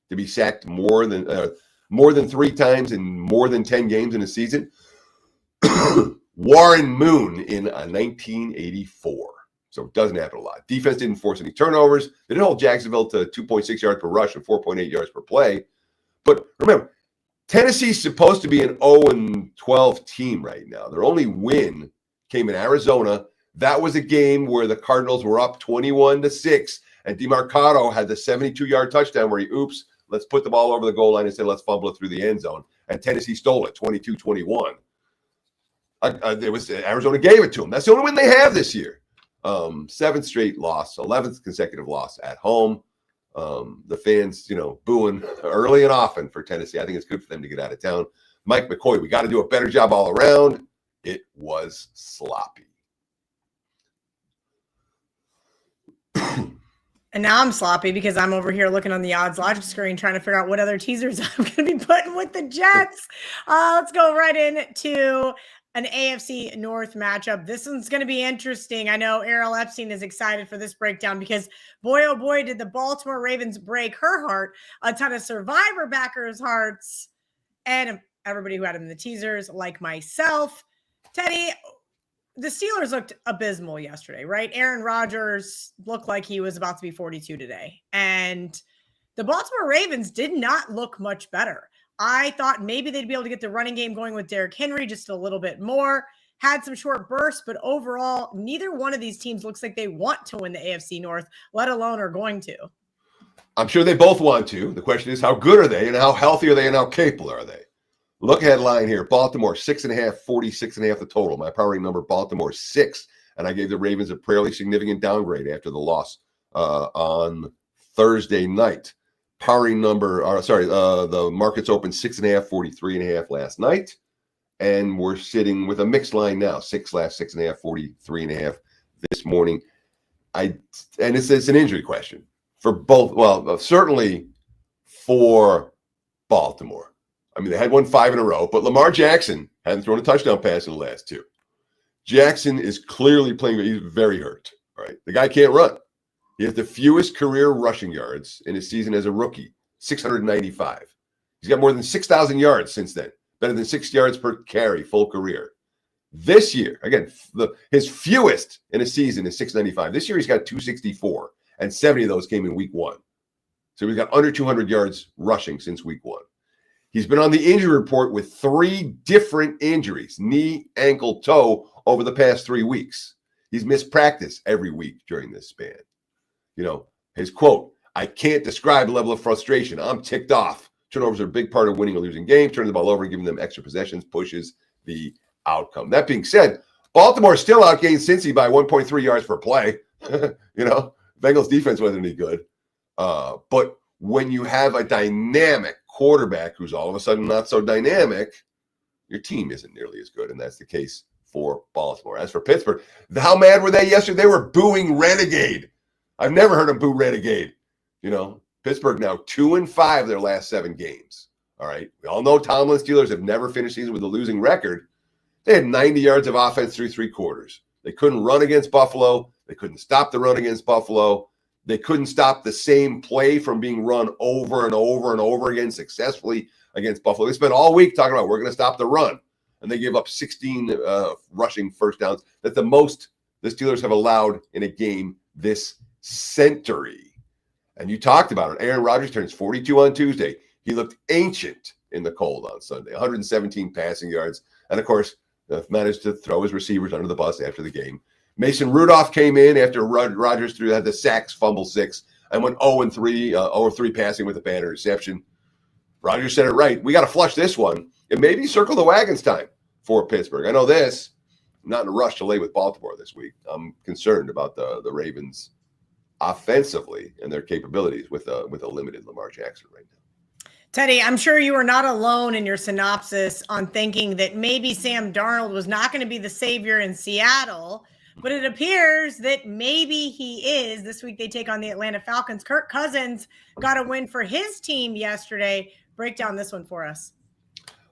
to be sacked more than 3 times in more than 10 games in a season. Warren Moon in 1984. So it doesn't happen a lot. Defense didn't force any turnovers. They didn't hold Jacksonville to 2.6 yards per rush and 4.8 yards per play. But remember, Tennessee's supposed to be an 0-12 team right now. Their only win came in Arizona. That was a game where the Cardinals were up 21-6, and DeMarcado had the 72-yard touchdown where let's put the ball over the goal line instead. Let's fumble it through the end zone. And Tennessee stole it, 22-21. Arizona gave it to them. That's the only win they have this year. 7th straight loss, 11th consecutive loss at home. The fans, booing early and often for Tennessee. I think it's good for them to get out of town. Mike McCoy, we got to do a better job all around. It was sloppy. And now I'm sloppy because I'm over here looking on the odds logic screen trying to figure out what other teasers I'm going to be putting with the Jets. Let's go right into an AFC North matchup. This one's going to be interesting. I know Errol Epstein is excited for this breakdown because boy, oh boy, did the Baltimore Ravens break her heart, a ton of Survivor backers' hearts, and everybody who had him in the teasers like myself. Teddy, the Steelers looked abysmal yesterday, right? Aaron Rodgers looked like he was about to be 42 today. And the Baltimore Ravens did not look much better. I thought maybe they'd be able to get the running game going with Derrick Henry just a little bit more. Had some short bursts, but overall, neither one of these teams looks like they want to win the AFC North, let alone are going to. I'm sure they both want to. The question is, how good are they and how healthy are they and how capable are they? Look ahead line here. Baltimore, 6.5, 46.5 the total. My powering number, Baltimore, 6. And I gave the Ravens a fairly significant downgrade after the loss on Thursday night. Powering number, the markets opened 6.5, 43.5 last night. And we're sitting with a mixed line now, 6/6.5, 43.5 this morning. And it's an injury question for both. Well, certainly for Baltimore. I mean, they had won 5 in a row, but Lamar Jackson hadn't thrown a touchdown pass in the last 2. Jackson is clearly playing. He's very hurt. All right. The guy can't run. He has the fewest career rushing yards in his season as a rookie, 695. He's got more than 6,000 yards since then, better than 6 yards per carry, full career. This year, again, his fewest in a season is 695. This year, he's got 264, and 70 of those came in week 1. So he's got under 200 yards rushing since week 1. He's been on the injury report with 3 different injuries, knee, ankle, toe, over the past 3 weeks. He's missed practice every week during this span. His quote, "I can't describe the level of frustration. I'm ticked off. Turnovers are a big part of winning or losing games. Turning the ball over and giving them extra possessions pushes the outcome." That being said, Baltimore still outgained Cincy by 1.3 yards per play. Bengals defense wasn't any good. But when you have a dynamic quarterback who's all of a sudden not so dynamic, your team isn't nearly as good, and that's the case for Baltimore. As for Pittsburgh, how mad were they yesterday? They were booing Renegade. I've never heard them boo Renegade. Pittsburgh now 2-5 their last 7 games. All right. We all know Tomlin Steelers have never finished season with a losing record. They had 90 yards of offense through 3 quarters. They couldn't run against Buffalo. They couldn't stop the run against Buffalo. They couldn't stop the same play from being run over and over and over again successfully against Buffalo. They spent all week talking about we're going to stop the run. And they gave up 16 rushing first downs. That's the most the Steelers have allowed in a game this century. And you talked about it. Aaron Rodgers turns 42 on Tuesday. He looked ancient in the cold on Sunday. 117 passing yards. And, of course, managed to throw his receivers under the bus after the game. Mason Rudolph came in after Rodgers had the sacks, fumble 6, and went 0-3 passing with a bad interception. Rodgers said it right. We got to flush this one and maybe circle the wagons time for Pittsburgh. I know this. I'm not in a rush to lay with Baltimore this week. I'm concerned about the Ravens' offensively and their capabilities with a limited Lamar Jackson right now. Teddy, I'm sure you are not alone in your synopsis on thinking that maybe Sam Darnold was not going to be the savior in Seattle, but it appears that maybe he is. This week they take on the Atlanta Falcons. Kirk Cousins got a win for his team yesterday. Break down this one for us.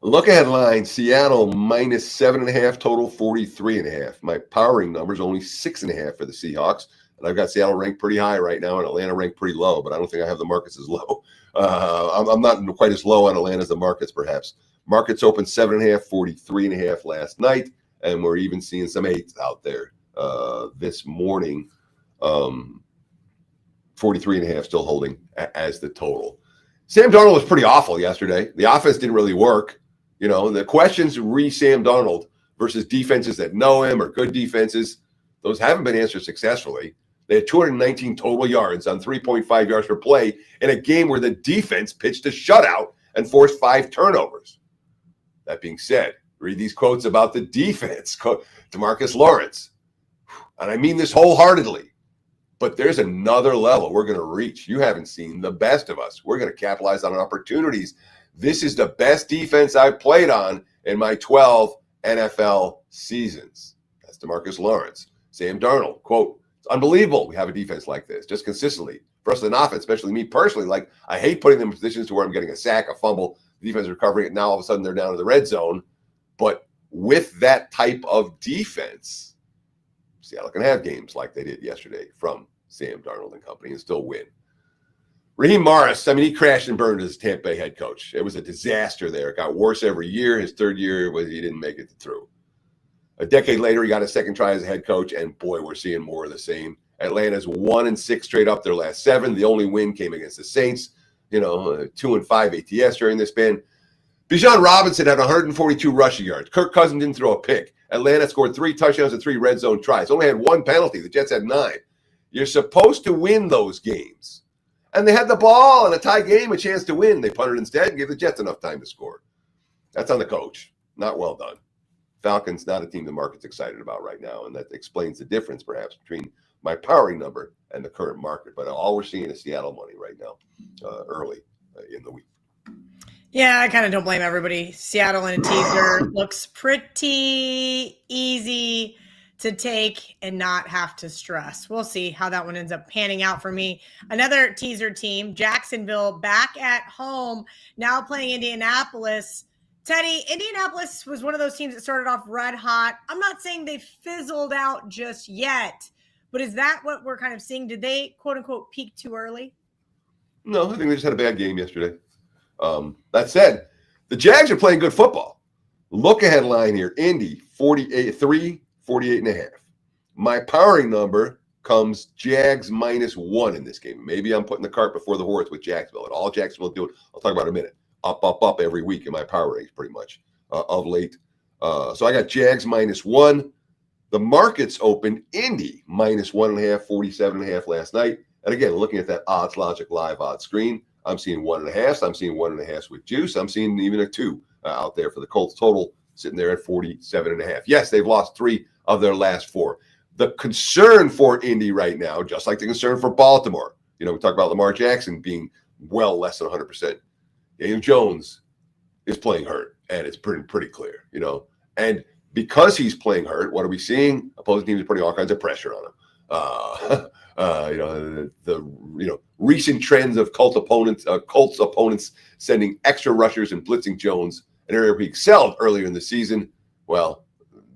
Look ahead line, Seattle minus 7.5, total 43.5. My powering number is only 6.5 for the Seahawks. And I've got Seattle ranked pretty high right now and Atlanta ranked pretty low, but I don't think I have the markets as low. I'm not quite as low on Atlanta as the markets, perhaps. Markets opened 7.5, 43.5 last night, and we're even seeing some 8s out there this morning. 43.5 still holding as the total. Sam Darnold was pretty awful yesterday. The offense didn't really work. You know, the questions Sam Darnold versus defenses that know him or good defenses, those haven't been answered successfully. They had 219 total yards on 3.5 yards per play in a game where the defense pitched a shutout and forced 5 turnovers. That being said, read these quotes about the defense. DeMarcus Lawrence. And I mean this wholeheartedly. But there's another level we're going to reach. You haven't seen the best of us. We're going to capitalize on opportunities. This is the best defense I've played on in my 12 NFL seasons. That's DeMarcus Lawrence. Sam Darnold, quote, "It's unbelievable we have a defense like this, just consistently. For us in offense, especially me personally, like I hate putting them in positions to where I'm getting a sack, a fumble, the defense is recovering it. Now all of a sudden they're down to the red zone. But with that type of defense, Seattle can have games like they did yesterday from Sam Darnold and company and still win." Raheem Morris, I mean, he crashed and burned as Tampa Bay head coach. It was a disaster there. It got worse every year. His third year was he didn't make it through. A decade later, he got a second try as a head coach, and boy, we're seeing more of the same. Atlanta's 1-6 straight up their last 7. The only win came against the Saints. 2-5 ATS during this span. Bijan Robinson had 142 rushing yards. Kirk Cousins didn't throw a pick. Atlanta scored 3 touchdowns and 3 red zone tries. Only had 1 penalty. The Jets had 9. You're supposed to win those games. And they had the ball in a tie game, a chance to win. They punted instead and gave the Jets enough time to score. That's on the coach. Not well done. Falcons, not a team the market's excited about right now, and that explains the difference perhaps between my powering number and the current market. But all we're seeing is Seattle money right now, early in the week. Yeah, I kind of don't blame everybody. Seattle in a teaser looks pretty easy to take and not have to stress. We'll see how that one ends up panning out for me. Another teaser team, Jacksonville, back at home, now playing Indianapolis. Teddy, Indianapolis was one of those teams that started off red hot. I'm not saying they fizzled out just yet, but is that what we're kind of seeing? Did they, quote unquote, peak too early? No, I think they just had a bad game yesterday. That said, the Jags are playing good football. Look ahead line here, Indy 48.5. My powering number comes Jags -1 in this game. Maybe I'm putting the cart before the horse with Jacksonville. And all Jacksonville do it, I'll talk about in a minute. Up every week in my power ranks pretty much of late. So I got Jags -1. The markets opened Indy -1.5, 47.5 last night. And again, looking at that Odds Logic live odds screen, I'm seeing 1.5. I'm seeing 1.5 with juice. I'm seeing even a 2 out there for the Colts total sitting there at 47.5. Yes, they've lost 3 of their last 4. The concern for Indy right now, just like the concern for Baltimore, we talk about Lamar Jackson being well less than 100%. Daniel Jones is playing hurt, and it's pretty clear, And because he's playing hurt, what are we seeing? Opposing teams are putting all kinds of pressure on him. The recent trends of Colts opponents sending extra rushers and blitzing Jones, an area where he excelled earlier in the season. Well,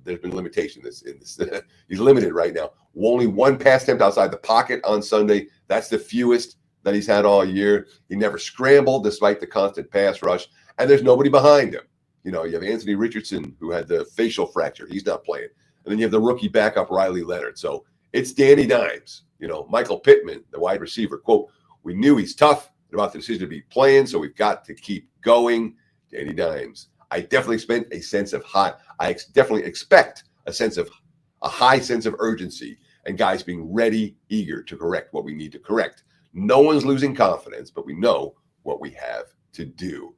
there's been limitation in this. He's limited right now. Only 1 pass attempt outside the pocket on Sunday. That's the fewest that he's had all year. He never scrambled despite the constant pass rush, and there's nobody behind him. You have Anthony Richardson, who had the facial fracture. He's not playing. And then you have the rookie backup, Riley Leonard. So it's Danny Dimes. Michael Pittman, the wide receiver, quote, "We knew he's tough about the decision to be playing, so we've got to keep going." Danny Dimes. I definitely expect a high sense of urgency and guys being ready, eager to correct what we need to correct. No one's losing confidence, but we know what we have to do.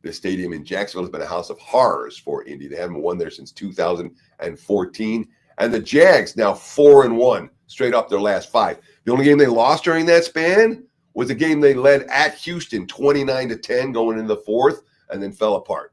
The stadium in Jacksonville has been a house of horrors for Indy. They haven't won there since 2014. And the Jags now 4-1 straight up their last 5. The only game they lost during that span was a game they led at Houston 29-10 going into the 4th and then fell apart.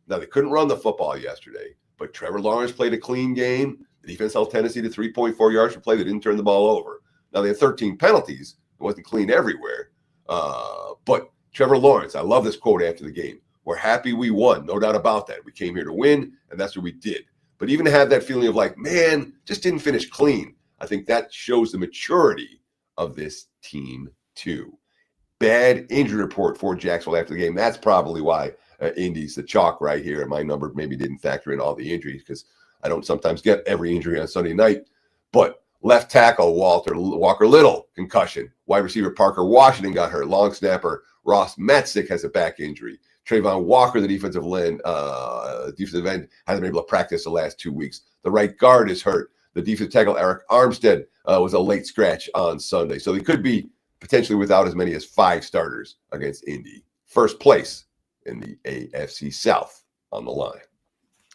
Now, they couldn't run the football yesterday, but Trevor Lawrence played a clean game. The defense held Tennessee to 3.4 yards per play. They didn't turn the ball over. Now, they had 13 penalties. It wasn't clean everywhere. But Trevor Lawrence, I love this quote after the game. We're happy we won. No doubt about that. We came here to win, and that's what we did. But even to have that feeling of like, man, just didn't finish clean, I think that shows the maturity of this team too. Bad injury report for Jacksonville after the game. That's probably why Indy's the chalk right here. And my number maybe didn't factor in all the injuries because I don't sometimes get every injury on Sunday night. But left tackle Walker Little, concussion. Wide receiver Parker Washington got hurt. Long snapper Ross Metzik has a back injury. Trayvon Walker, the defensive end, hasn't been able to practice the last 2 weeks. The right guard is hurt. The defensive tackle Eric Armstead was a late scratch on Sunday. So they could be potentially without as many as 5 starters against Indy. First place in the AFC South on the line.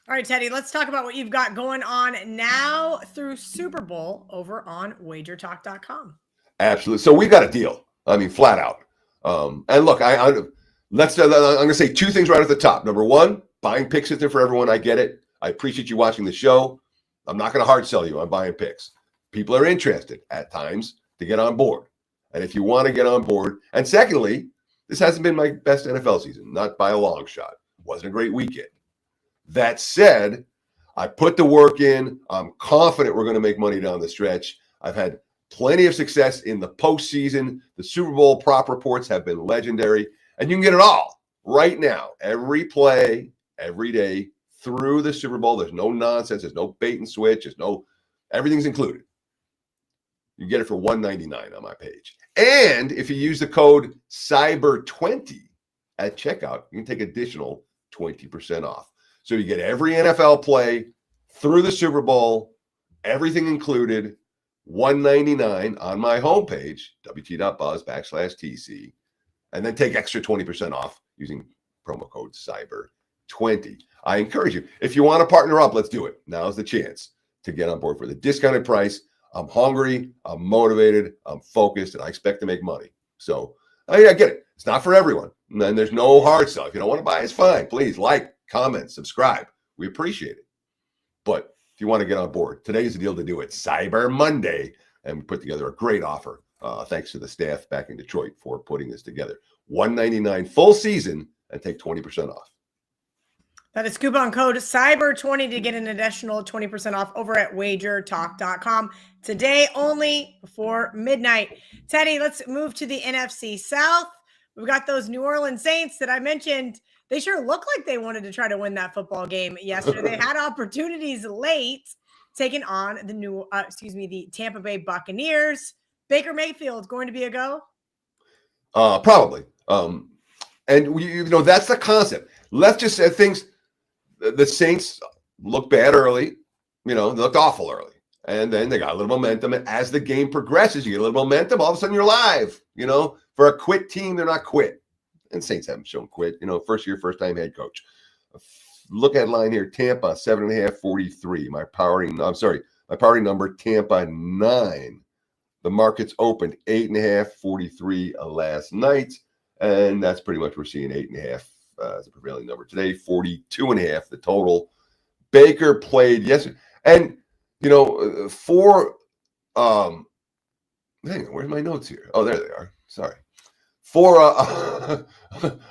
All right, Teddy, let's talk about what you've got going on now through Super Bowl over on WagerTalk.com. Absolutely. So we've got a deal. I mean, flat out. And look, I'm going to say 2 things right at the top. Number 1, buying picks is there for everyone. I get it. I appreciate you watching the show. I'm not going to hard sell you on buying picks. People are interested at times to get on board. And if you want to get on board, and secondly, this hasn't been my best NFL season, not by a long shot. Wasn't a great weekend. That said, I put the work in. I'm confident we're going to make money down the stretch. I've had plenty of success in the postseason. The Super Bowl prop reports have been legendary. And you can get it all right now. Every play, every day through the Super Bowl. There's no nonsense. There's no bait and switch. Everything's included. You get it for $199 on my page. And if you use the code CYBER20 at checkout, you can take additional 20% off. So you get every NFL play through the Super Bowl, everything included, $199 on my homepage, wt.buzz/TC, and then take extra 20% off using promo code CYBER20. I encourage you, if you want to partner up, let's do it. Now's the chance to get on board for the discounted price. I'm hungry, I'm motivated, I'm focused, and I expect to make money. So I get it. It's not for everyone. And there's no hard sell. If you don't want to buy, it's fine. Please like, comment, subscribe. We appreciate it. But if you want to get on board, today's the deal to do it. Cyber Monday. And we put together a great offer. Thanks to the staff back in Detroit for putting this together. $199 full season and take 20% off. That is coupon code CYBER20 to get an additional 20% off over at WagerTalk.com. Today only before midnight. Teddy, let's move to the NFC South. We've got those New Orleans Saints that I mentioned. They sure look like they wanted to try to win that football game yesterday. They had opportunities late, taking on the Tampa Bay Buccaneers. Baker Mayfield's going to be a go? Probably. And that's the concept. Let's just say things. The Saints looked bad early. They looked awful early. And then they got a little momentum. And as the game progresses, you get a little momentum. All of a sudden, you're live. For a quit team, they're not quit. And Saints haven't shown quit. First year, first time head coach. Look at line here. Tampa, 7.5, 43. My powering number, Tampa, 9. The markets opened 8.5, 43 last night. And that's pretty much we're seeing 8.5 as a prevailing number today. 42.5 the total. Baker played yesterday. And, hang on, where's my notes here? Oh, there they are. Sorry.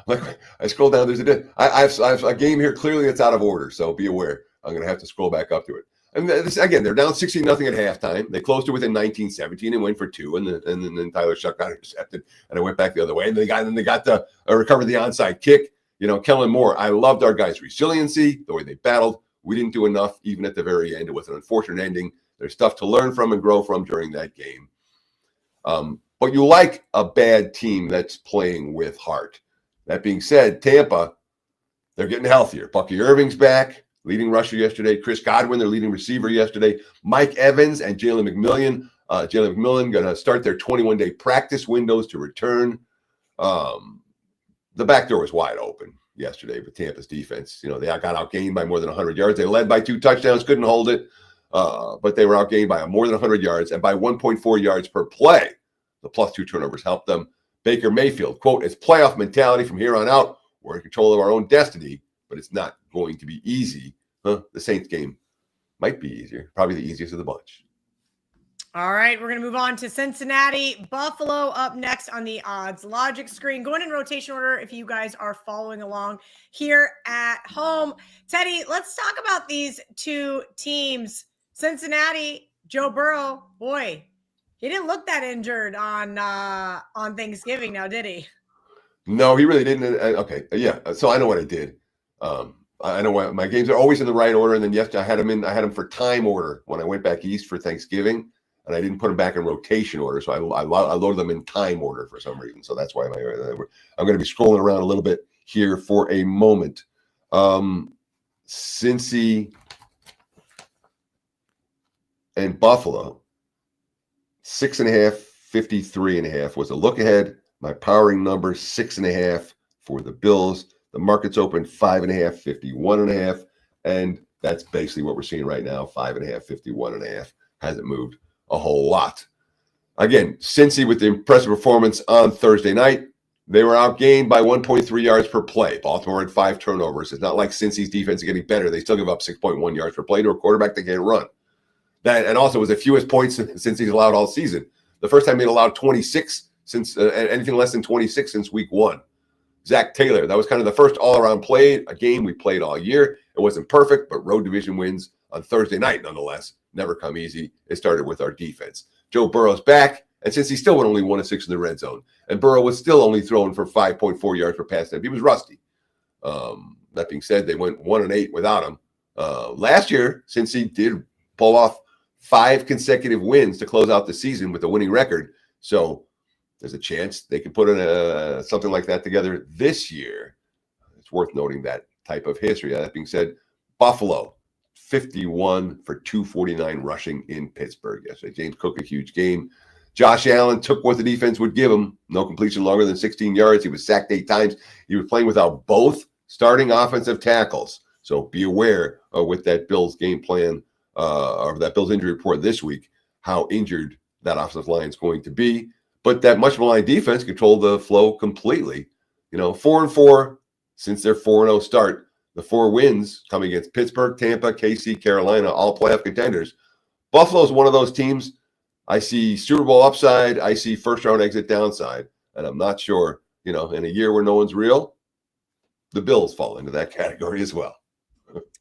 Like I scroll down, I have a game here clearly that's out of order, so be aware. I'm going to have to scroll back up to it. And again, they're down 16-0 at halftime. They closed it within 19-17 and went for 2, and then Tyler Shuck got intercepted, and it went back the other way. And they got the recovered the onside kick. Kellen Moore. I loved our guys' resiliency, the way they battled. We didn't do enough even at the very end. It was an unfortunate ending. There's stuff to learn from and grow from during that game. But you like a bad team that's playing with heart. That being said, Tampa, they're getting healthier. Bucky Irving's back, leading rusher yesterday. Chris Godwin, their leading receiver yesterday. Mike Evans and Jalen McMillan. Jalen McMillan going to start their 21-day practice windows to return. The back door was wide open yesterday with Tampa's defense. They got outgained by more than 100 yards. They led by 2 touchdowns, couldn't hold it. but they were outgained by more than 100 yards and by 1.4 yards per play. The +2 turnovers helped them. Baker Mayfield, quote, "It's playoff mentality from here on out. We're in control of our own destiny, but it's not going to be easy." The Saints game might be easier, probably the easiest of the bunch. All right, we're going to move on to Cincinnati. Buffalo up next on the odds logic screen. Going in rotation order if you guys are following along here at home. Teddy, let's talk about these two teams. Cincinnati, Joe Burrow, boy, he didn't look that injured on Thanksgiving now, did he? No, he really didn't. Okay, yeah. So I know what I did. I know why my games are always in the right order. And then yesterday I had them for time order when I went back east for Thanksgiving, and I didn't put them back in rotation order. So I loaded them in time order for some reason. So that's why I'm going to be scrolling around a little bit here for a moment. Cincy and Buffalo, 6.5, 53.5 was a look ahead. My powering number, 6.5 for the Bills. The market's open 5.5, 51.5. And that's basically what we're seeing right now, 5.5, 51.5. Hasn't moved a whole lot. Again, Cincy with the impressive performance on Thursday night. They were outgained by 1.3 yards per play. Baltimore had 5 turnovers. It's not like Cincy's defense is getting better. They still give up 6.1 yards per play to a quarterback that can't run. That, and also, it was the fewest points Cincy's allowed all season. The first time they'd allowed 26 since anything less than 26 since week 1. Zach Taylor, that was kind of the first all-around play, a game we played all year. It wasn't perfect, but road division wins on Thursday night, nonetheless, never come easy. It started with our defense. Joe Burrow's back, and since he still went only 1 of 6 in the red zone, and Burrow was still only throwing for 5.4 yards per pass attempt. He was rusty. That being said, they went 1 and 8 without him. Last year, since he did pull off 5 consecutive wins to close out the season with a winning record, so there's a chance they could put in something like that together this year. It's worth noting that type of history. That being said, Buffalo, 51 for 249 rushing in Pittsburgh yesterday. James Cook, a huge game. Josh Allen took what the defense would give him. No completion longer than 16 yards. He was sacked 8 times. He was playing without both starting offensive tackles. So be aware with that Bills game plan or that Bills injury report this week, how injured that offensive line is going to be. But that much maligned defense controlled the flow completely. 4-4 since their 4-0 start. The 4 wins coming against Pittsburgh, Tampa, KC, Carolina, all playoff contenders. Buffalo is one of those teams. I see Super Bowl upside. I see first-round exit downside. And I'm not sure, in a year where no one's real, the Bills fall into that category as well.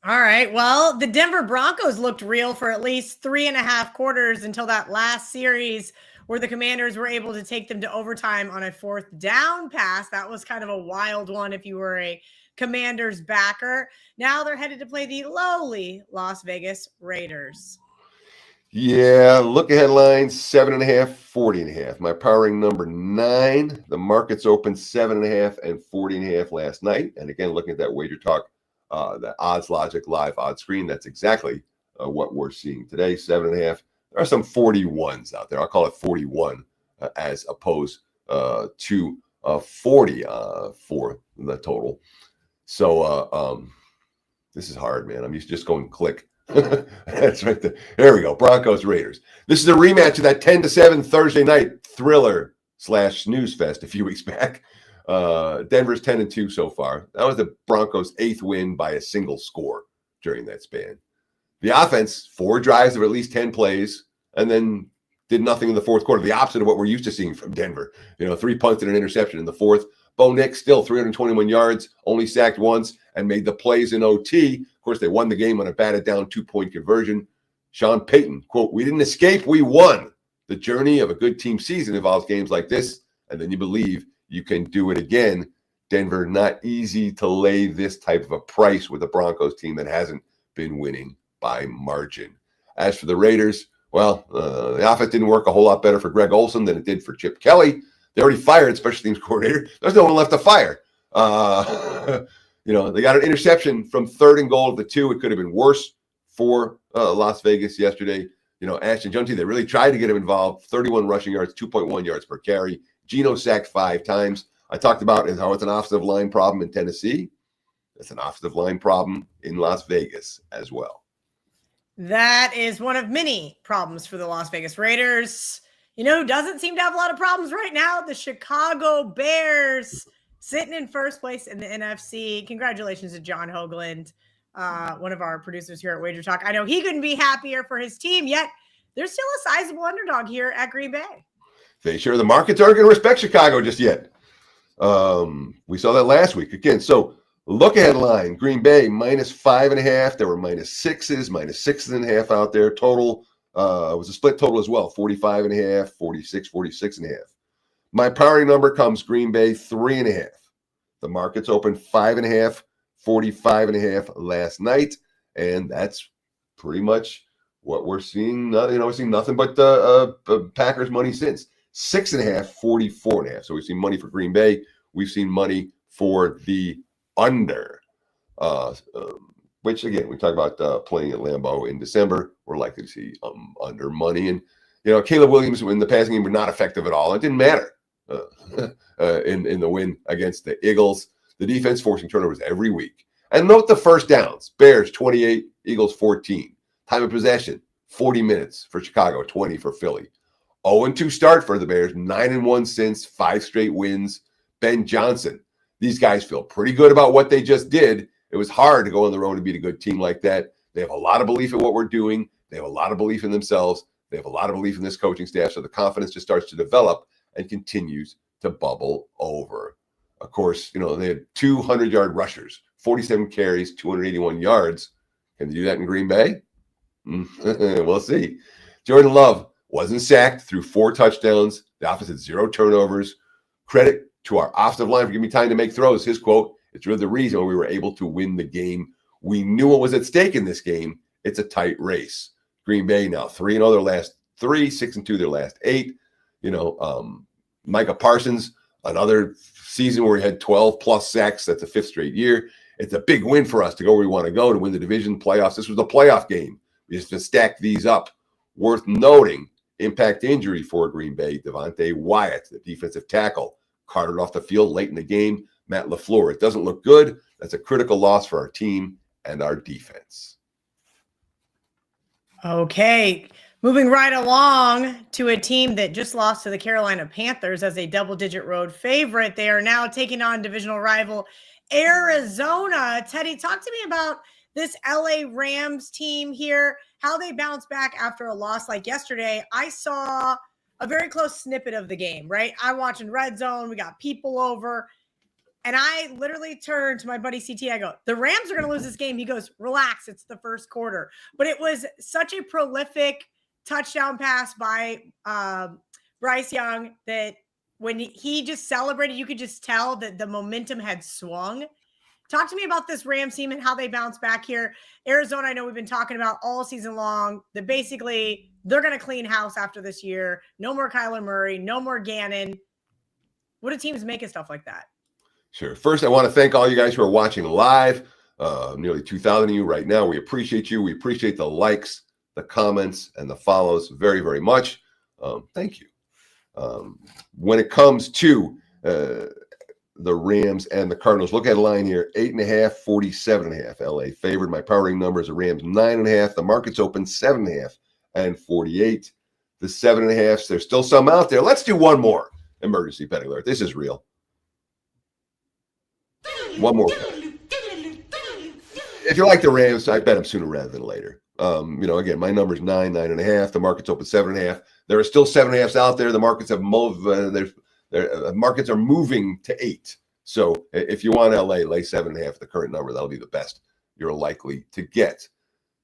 All right. Well, the Denver Broncos looked real for at least 3.5 quarters until that last series where the Commanders were able to take them to overtime on a 4th down pass. That was kind of a wild one if you were a Commanders backer. Now they're headed to play the lowly Las Vegas Raiders. Yeah, look ahead lines, 7.5, 40.5. My powering number 9. The markets opened 7.5 and 40.5 last night. And again, looking at that WagerTalk, the odds logic live odds screen, that's exactly what we're seeing today, 7.5. There are some 41s out there. I'll call it 41 as opposed to 40 for the total. So this is hard, man. I'm used to just going click. That's right there. There we go. Broncos Raiders. This is a rematch of that 10-7 Thursday night thriller / snooze fest a few weeks back. Denver's 10-2 so far. That was the Broncos' 8th win by a single score during that span. The offense, 4 drives of at least 10 plays, and then did nothing in the fourth quarter. The opposite of what we're used to seeing from Denver. 3 punts and an interception in the fourth. Bo Nix still 321 yards, only sacked once, and made the plays in OT. Of course, they won the game on a batted down 2-point conversion. Sean Payton, quote, "We didn't escape, we won. The journey of a good team season involves games like this, and then you believe you can do it again." Denver, not easy to lay this type of a price with a Broncos team that hasn't been winning by margin. As for the Raiders, well, the offense didn't work a whole lot better for Greg Olson than it did for Chip Kelly. They already fired special teams coordinator. There's no one left to fire. They got an interception from 3rd and goal at the 2. It could have been worse for Las Vegas yesterday. Ashton Junty, they really tried to get him involved. 31 rushing yards, 2.1 yards per carry. Geno sacked 5 times. I talked about how it's an offensive line problem in Tennessee. It's an offensive line problem in Las Vegas as well. That is one of many problems for the Las Vegas Raiders. You know who doesn't seem to have a lot of problems right now? The Chicago Bears, sitting in first place in the NFC. Congratulations to John Hoagland, one of our producers here at WagerTalk. I know he couldn't be happier for his team, yet they're still a sizable underdog here at Green Bay. They sure the markets aren't going to respect Chicago just yet. We saw that last week again. So look ahead line, Green Bay -5.5. There were -6s, -6.5 out there. Total was a split total as well, 45.5, 46, 46.5. My powering number comes Green Bay 3.5. The markets opened 5.5, 45.5 last night, and that's pretty much what we're seeing. We're seeing nothing but Packers money since 6.5, 44.5. So we've seen money for Green Bay. We've seen money for the under, which again, we talk about playing at Lambeau in December. We're likely to see under money. And, Caleb Williams in the passing game were not effective at all. It didn't matter in the win against the Eagles. The defense forcing turnovers every week. And note the first downs. Bears 28, Eagles 14. Time of possession, 40 minutes for Chicago, 20 for Philly. 0-2 start for the Bears, 9-1 since, 5 straight wins. Ben Johnson. These guys feel pretty good about what they just did. It was hard to go on the road and beat a good team like that. They have a lot of belief in what we're doing. They have a lot of belief in themselves. They have a lot of belief in this coaching staff. So the confidence just starts to develop and continues to bubble over. Of course, they had 200-yard rushers, 47 carries, 281 yards. Can they do that in Green Bay? We'll see. Jordan Love wasn't sacked, threw 4 touchdowns. The offense had 0 turnovers. Credit to our offensive line for giving me time to make throws. His quote, "It's really the reason why we were able to win the game. We knew what was at stake in this game. It's a tight race." Green Bay now 3-0 their last 3, 6-2 their last 8. Micah Parsons, another season where he had 12-plus sacks. That's the 5th straight year. It's a big win for us to go where we want to go to win the division playoffs. This was a playoff game. We just to stack these up. Worth noting, impact injury for Green Bay, Devontae Wyatt, the defensive tackle, carted off the field late in the game. Matt LaFleur. It doesn't look good. That's a critical loss for our team and our defense. Okay, moving right along to a team that just lost to the Carolina Panthers as a double-digit road favorite. They are now taking on divisional rival Arizona. Teddy, talk to me about this LA Rams team here, how they bounce back after a loss like yesterday. I saw a very close snippet of the game, right? I'm watching Red Zone. We got people over. And I literally turned to my buddy CT. I go, the Rams are going to lose this game. He goes, relax. It's the first quarter. But it was such a prolific touchdown pass by Bryce Young that when he just celebrated, you could just tell that the momentum had swung. Talk to me about this Rams team and how they bounce back here. Arizona, I know we've been talking about all season long that basically they're going to clean house after this year. No more Kyler Murray, no more Gannon. What do teams make of stuff like that? Sure. First, I want to thank all you guys who are watching live. Nearly 2,000 of you right now. We appreciate you. We appreciate the likes, the comments, and the follows very, very much. Thank you. When it comes to the Rams and the Cardinals, look at a line here, 8.5, 47.5. LA favored. My powering numbers are Rams 9.5. The market's open 7.5 and 48. The 7.5s, there's still some out there. Let's do one more emergency betting alert. This is real. One more. If you like the Rams, I bet them sooner rather than later. Again, my number's 9.5. The market's open 7.5. There are still 7.5s out there. The markets have moved. Markets are moving to 8. So if you want LA, lay 7.5. The current number, that'll be the best you're likely to get.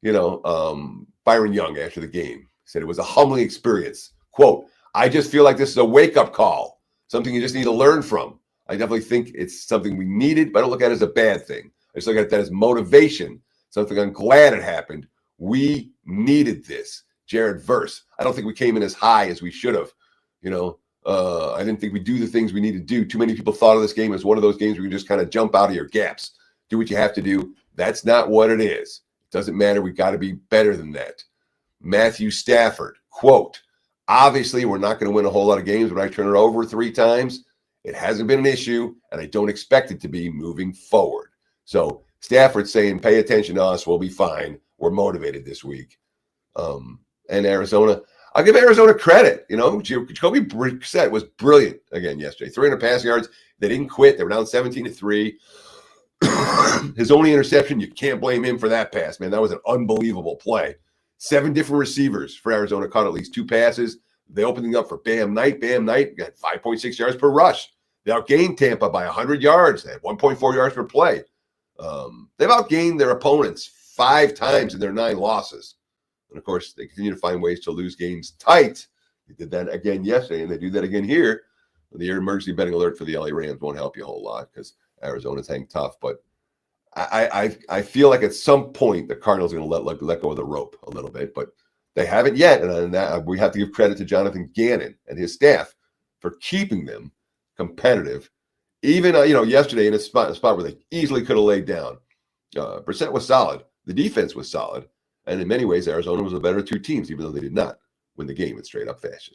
Byron Young after the game said it was a humbling experience. Quote, "I just feel like this is a wake-up call, something you just need to learn from. I definitely think it's something we needed, but I don't look at it as a bad thing. I just look at that as motivation, something I'm glad it happened. We needed this." Jared Verse, I don't think we came in as high as we should have. I didn't think we do the things we need to do. Too many people thought of this game as one of those games where you just kind of jump out of your gaps, do what you have to do. That's not what it is. It doesn't matter. We've got to be better than that. Matthew Stafford, quote, "Obviously, we're not going to win a whole lot of games when I turn it over 3 times. It hasn't been an issue, and I don't expect it to be moving forward." So Stafford saying, pay attention to us, we'll be fine. were motivated this week. And Arizona, I'll give Arizona credit. Jacoby Brissett was brilliant again yesterday. 300 passing yards. They didn't quit. They were down 17-3. His only interception, you can't blame him for that pass, man. That was an unbelievable play. 7 different receivers for Arizona caught at least 2 passes. They opened up for Bam Knight. Bam Knight got 5.6 yards per rush. They outgained Tampa by 100 yards. They had 1.4 yards per play. They've outgained their opponents 5 times in their 9 losses. And, of course, they continue to find ways to lose games tight. They did that again yesterday, and they do that again here. The emergency betting alert for the LA Rams won't help you a whole lot because Arizona's hang tough. But I feel like at some point the Cardinals are going to let go of the rope a little bit, but they haven't yet. And we have to give credit to Jonathan Gannon and his staff for keeping them competitive. Even yesterday in a spot where they easily could have laid down. Brissett was solid. The defense was solid. And in many ways, Arizona was the better 2 teams, even though they did not win the game in straight-up fashion.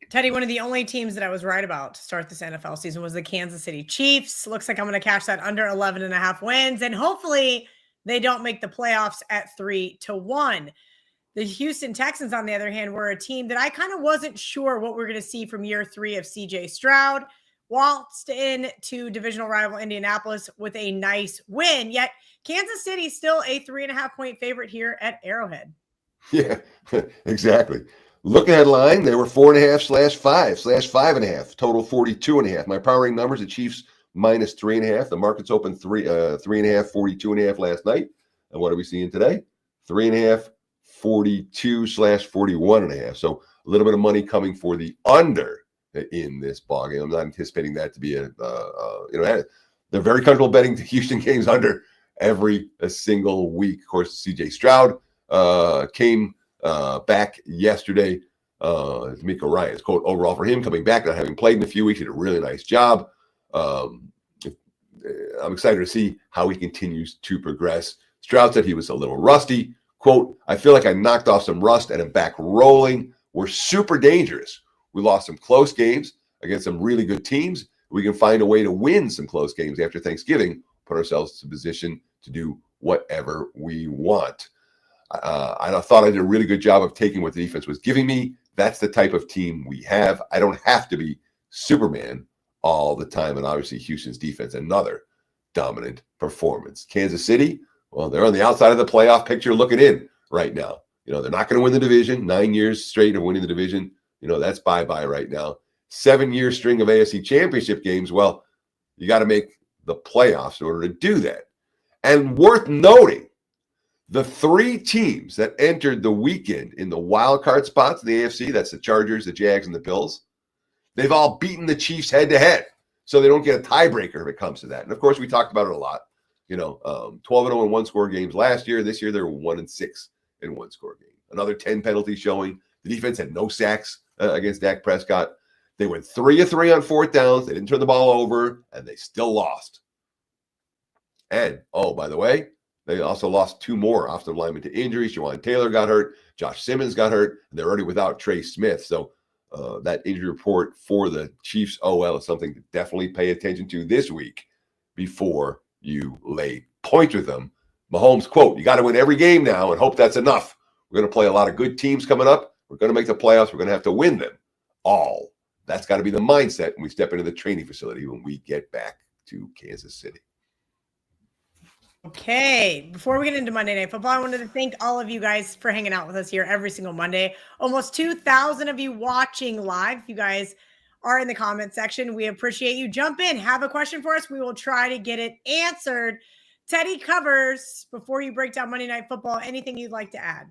Teddy, one of the only teams that I was right about to start this NFL season was the Kansas City Chiefs. Looks like I'm going to cash that under 11.5 wins, and hopefully they don't make the playoffs at 3-1. The Houston Texans, on the other hand, were a team that I kind of wasn't sure what we're going to see from year 3 of C.J. Stroud. Waltzed in to divisional rival Indianapolis with a nice win, yet Kansas City still a 3.5-point favorite here at Arrowhead. Yeah, exactly. Look ahead line, they were 4.5/5/5.5, total 42.5. My powering numbers, the Chiefs minus 3.5. The markets opened 3.5, 42.5 last night. And what are we seeing today? 3.5, 42/41.5. So a little bit of money coming for the under in this ball game. I'm not anticipating that to be they're very comfortable betting the Houston games under every single week. Of course, CJ Stroud came back yesterday. D'Amico Ryan's quote overall for him coming back, not having played in a few weeks. He did a really nice job. I'm excited to see how he continues to progress. Stroud said he was a little rusty. Quote, I feel like I knocked off some rust and I'm back rolling. We're super dangerous. We lost some close games against some really good teams. We can find a way to win some close games after Thanksgiving, put ourselves in position to do whatever we want. I thought I did a really good job of taking what the defense was giving me. That's the type of team we have. I don't have to be Superman all the time. And obviously Houston's defense, another dominant performance. Kansas City, well, they're on the outside of the playoff picture looking in right now. They're not going to win the division. 9 years straight of winning the division. That's bye-bye right now. 7-year string of AFC championship games. Well, you got to make the playoffs in order to do that. And worth noting, the 3 teams that entered the weekend in the wild card spots in the AFC, that's the Chargers, the Jags, and the Bills, they've all beaten the Chiefs head-to-head. So they don't get a tiebreaker if it comes to that. And, of course, we talked about it a lot. 12-0 in one-score games last year. This year, they're 1-6 in one-score games. Another 10 penalties showing. The defense had no sacks against Dak Prescott. They went 3 of 3 on 4th downs. They didn't turn the ball over, and they still lost. And, by the way, they also lost 2 more offensive linemen to injuries. Jawan Taylor got hurt. Josh Simmons got hurt. And they're already without Trey Smith. So that injury report for the Chiefs OL is something to definitely pay attention to this week before you lay points with them. Mahomes, quote, you got to win every game now and hope that's enough. We're going to play a lot of good teams coming up. We're going to make the playoffs. We're going to have to win them all. That's got to be the mindset when we step into the training facility when we get back to Kansas City. Okay, before we get into Monday Night Football, I wanted to thank all of you guys for hanging out with us here every single Monday. Almost 2,000 of you watching live. If you guys are in the comment section, we appreciate you. Jump in, have a question for us. We will try to get it answered. Teddy Covers, before you break down Monday Night Football, anything you'd like to add?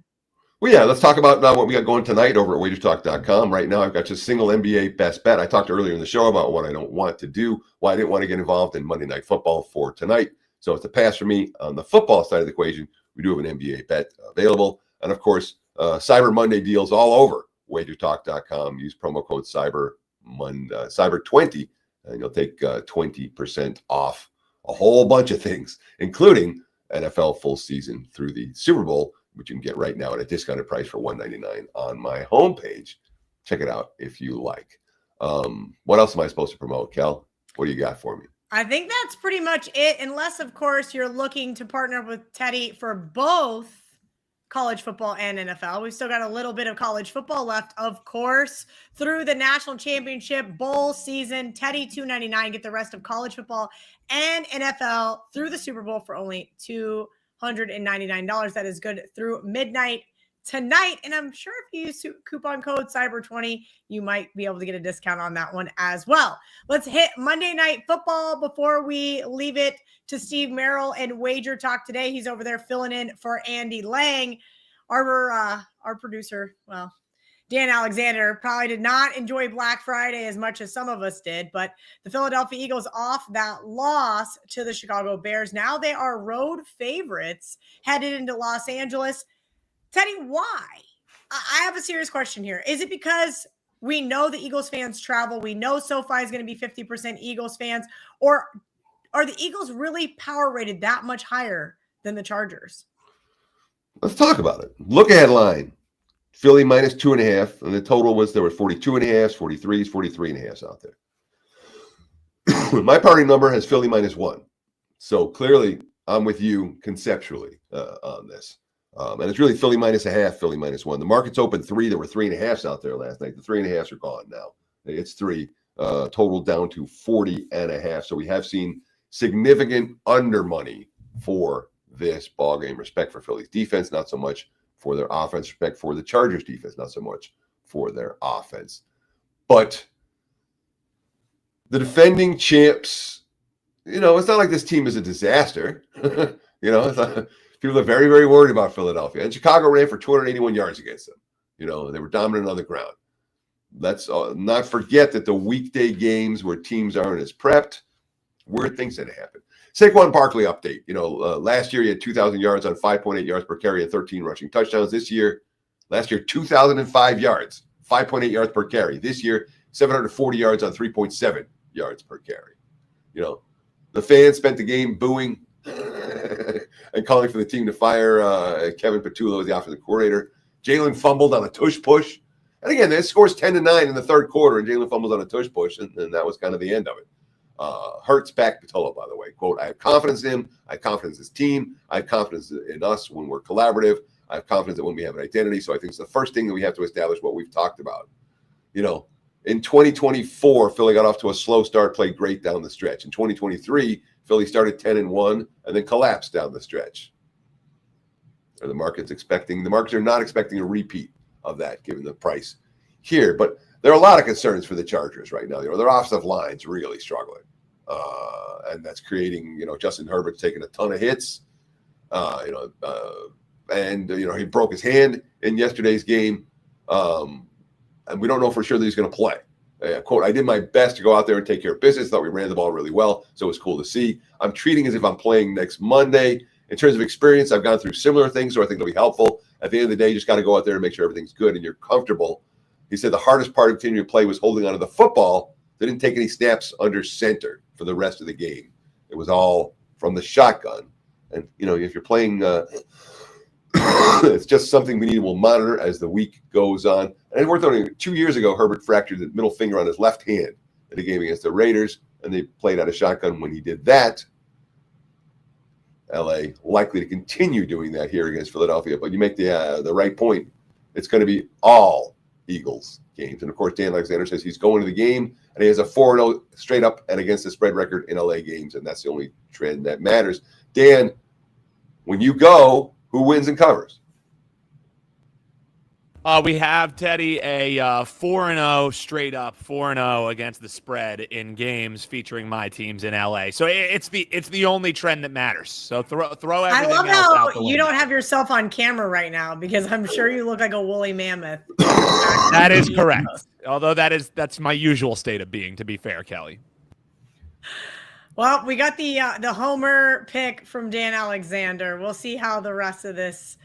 Well, yeah, let's talk about what we got going tonight over at WagerTalk.com. Right now, I've got just single NBA best bet. I talked earlier in the show about what I don't want to do, why I didn't want to get involved in Monday Night Football for tonight. So it's a pass for me on the football side of the equation. We do have an NBA bet available. And, of course, Cyber Monday deals all over WagerTalk.com. Use promo code Cyber20, and you'll take 20% off a whole bunch of things, including NFL full season through the Super Bowl, which you can get right now at a discounted price for $199 on my homepage. Check it out if you like. What else am I supposed to promote, Kel? What do you got for me? I think that's pretty much it, unless, of course, you're looking to partner with Teddy for both college football and NFL. We've still got a little bit of college football left, of course, through the national championship bowl season. Teddy $2.99. Get the rest of college football and NFL through the Super Bowl for only $299. That is good through midnight tonight. And I'm sure if you use coupon code Cyber20, you might be able to get a discount on that one as well. Let's hit Monday Night Football before we leave it to Steve Merrill and Wager Talk today. He's over there filling in for Andy Lang. Our producer, well, Dan Alexander probably did not enjoy Black Friday as much as some of us did, but the Philadelphia Eagles off that loss to the Chicago Bears. Now they are road favorites headed into Los Angeles. Teddy, why? I have a serious question here. Is it because we know the Eagles fans travel? We know SoFi is going to be 50% Eagles fans, or are the Eagles really power rated that much higher than the Chargers? Let's talk about it. Look ahead line. Philly minus 2.5. And the total was there were 42.5, 43s, 43.5 out there. My party number has Philly minus 1. So clearly I'm with you conceptually on this. And it's really Philly minus 0.5, Philly minus 1. The market's open 3. There were 3.5s out there last night. The 3.5s are gone now. It's 3. Total down to 40.5. So we have seen significant under money for this ball game. Respect for Philly's defense, not so much for their offense. Respect for the Chargers defense, not so much for their offense. But the defending champs, it's not like this team is a disaster. It's not, people are very, very worried about Philadelphia. And Chicago ran for 281 yards against them. And they were dominant on the ground. Let's not forget that the weekday games where teams aren't as prepped, weird things that happen. Saquon Barkley update. Last year he had 2,000 yards on 5.8 yards per carry and 13 rushing touchdowns. Last year, 2,005 yards, 5.8 yards per carry. This year, 740 yards on 3.7 yards per carry. The fans spent the game booing and calling for the team to fire Kevin Patullo as the offensive coordinator. Jalen fumbled on a tush push. And again, they scores 10-9 in the third quarter, and Jalen fumbles on a tush push, and that was kind of the end of it. Hurts back Patullo, by the way. Quote, I have confidence in him. I have confidence in his team. I have confidence in us when we're collaborative. I have confidence that when we have an identity. So I think it's the first thing that we have to establish what we've talked about. In 2024, Philly got off to a slow start, played great down the stretch. In 2023, Philly started 10-1 and then collapsed down the stretch. The markets are not expecting a repeat of that given the price here. But there are a lot of concerns for the Chargers right now. Their offensive line's really struggling. And that's creating, Justin Herbert's taking a ton of hits. He broke his hand in yesterday's game. And we don't know for sure that he's going to play. Quote, I did my best to go out there and take care of business. Thought we ran the ball really well. So it was cool to see. I'm treating as if I'm playing next Monday. In terms of experience, I've gone through similar things, so I think it'll be helpful. At the end of the day, you just got to go out there and make sure everything's good and you're comfortable. He said the hardest part of continuing to play was holding onto the football. They didn't take any snaps under center for the rest of the game. It was all from the shotgun. And, if you're playing, it's just something we'll monitor as the week goes on. And worth noting, 2 years ago, Herbert fractured the middle finger on his left hand in a game against the Raiders, and they played out of shotgun when he did that. LA likely to continue doing that here against Philadelphia. But you make the right point. It's going to be all Eagles games. And, of course, Dan Alexander says he's going to the game, and he has a 4-0 straight up and against the spread record in LA games, and that's the only trend that matters. Dan, when you go, who wins and covers? We have, Teddy, a 4-0 straight up, 4-0 against the spread in games featuring my teams in LA. So it's the only trend that matters. So throw everything else out the I love how you window. don't have yourself on camera right now because I'm sure you look like a woolly mammoth. That is correct. Although that's my usual state of being, to be fair, Kelly. Well, we got the homer pick from Dan Alexander. We'll see how the rest of this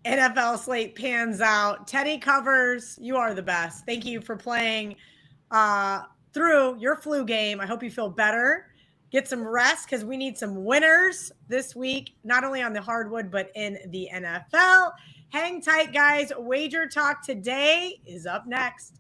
NFL slate pans out. Teddy covers. You are the best. Thank you for playing through your flu game. I hope you feel better. Get some rest because we need some winners this week, not only on the hardwood, but in the NFL. Hang tight, guys. Wager Talk today is up next.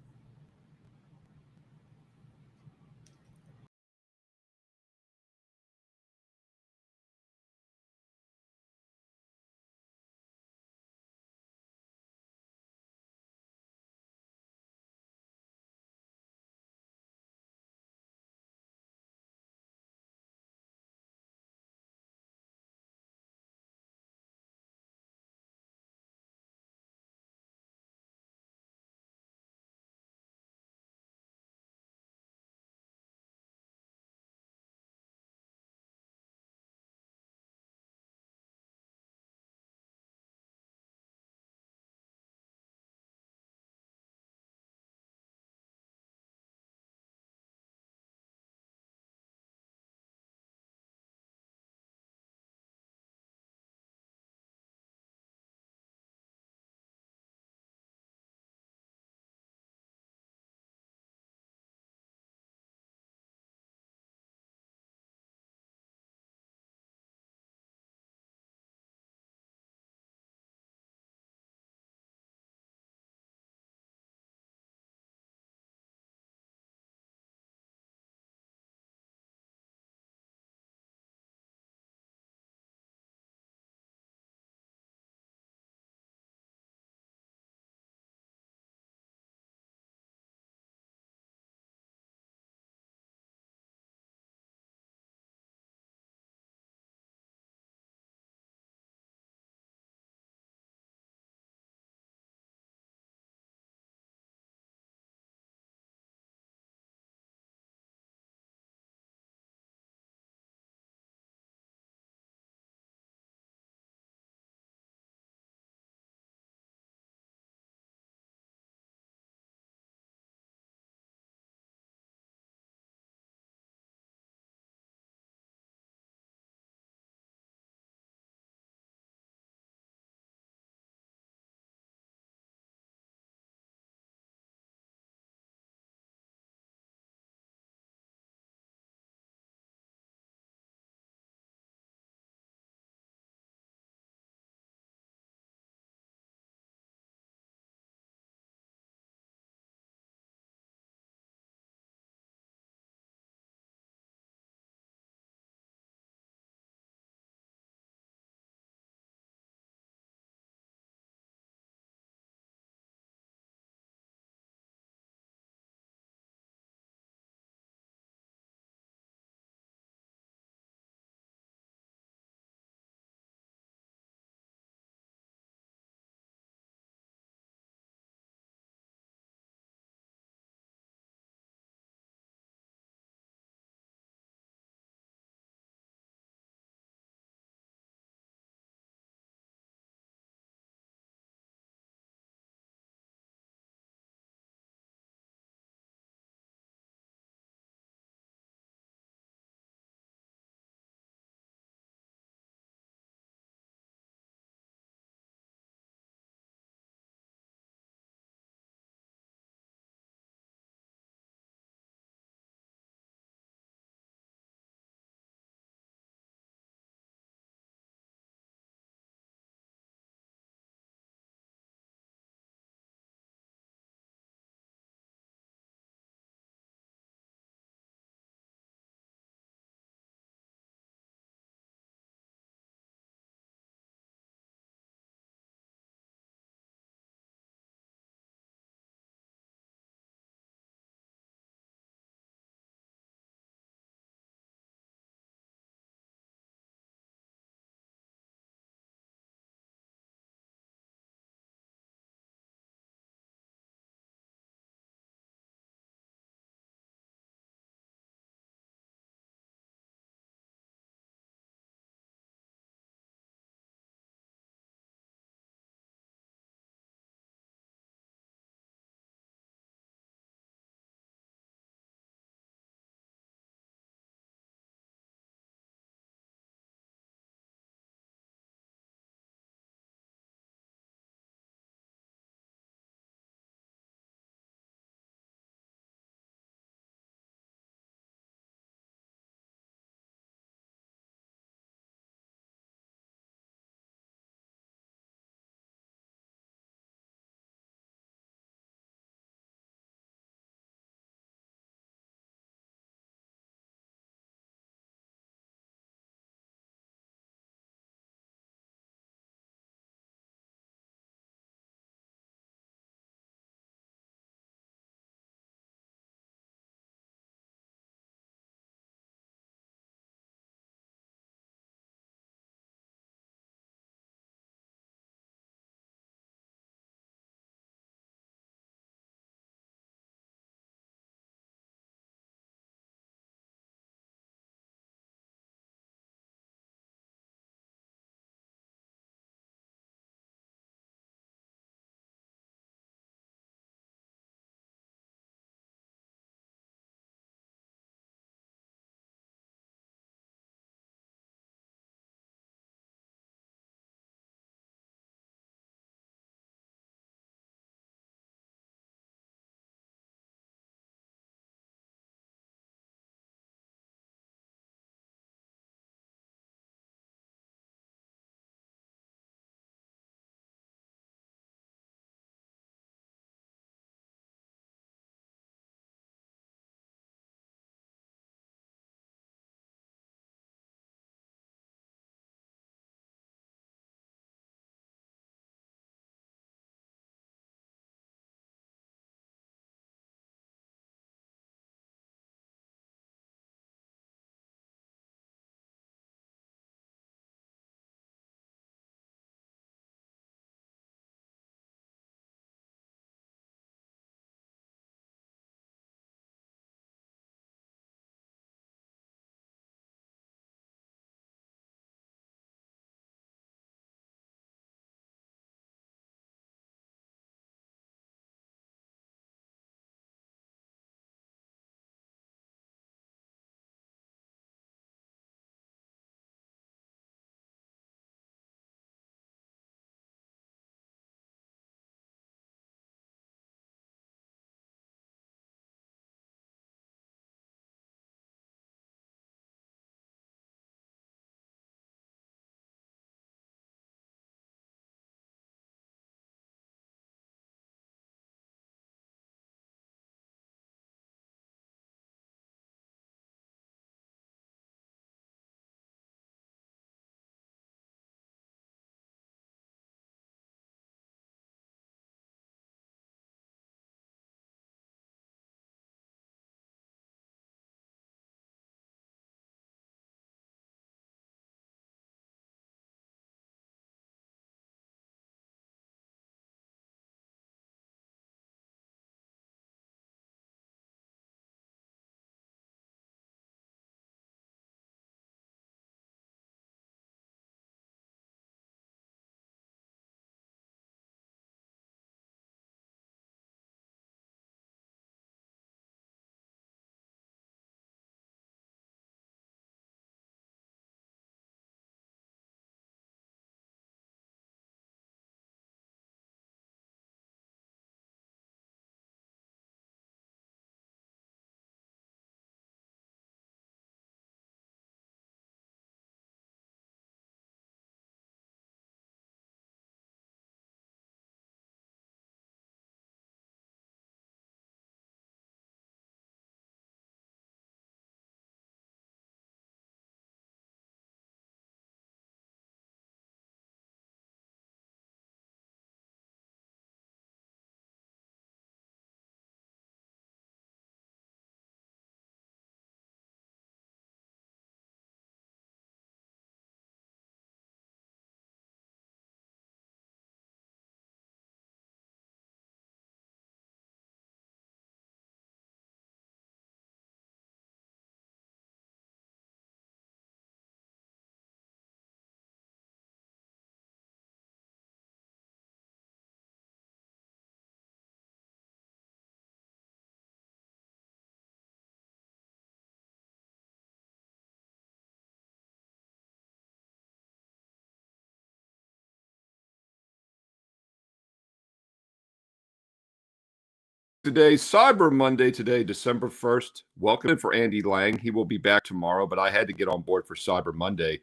Today, Cyber Monday today, December 1st. Welcome in for Andy Lang. He will be back tomorrow, but I had to get on board for Cyber Monday.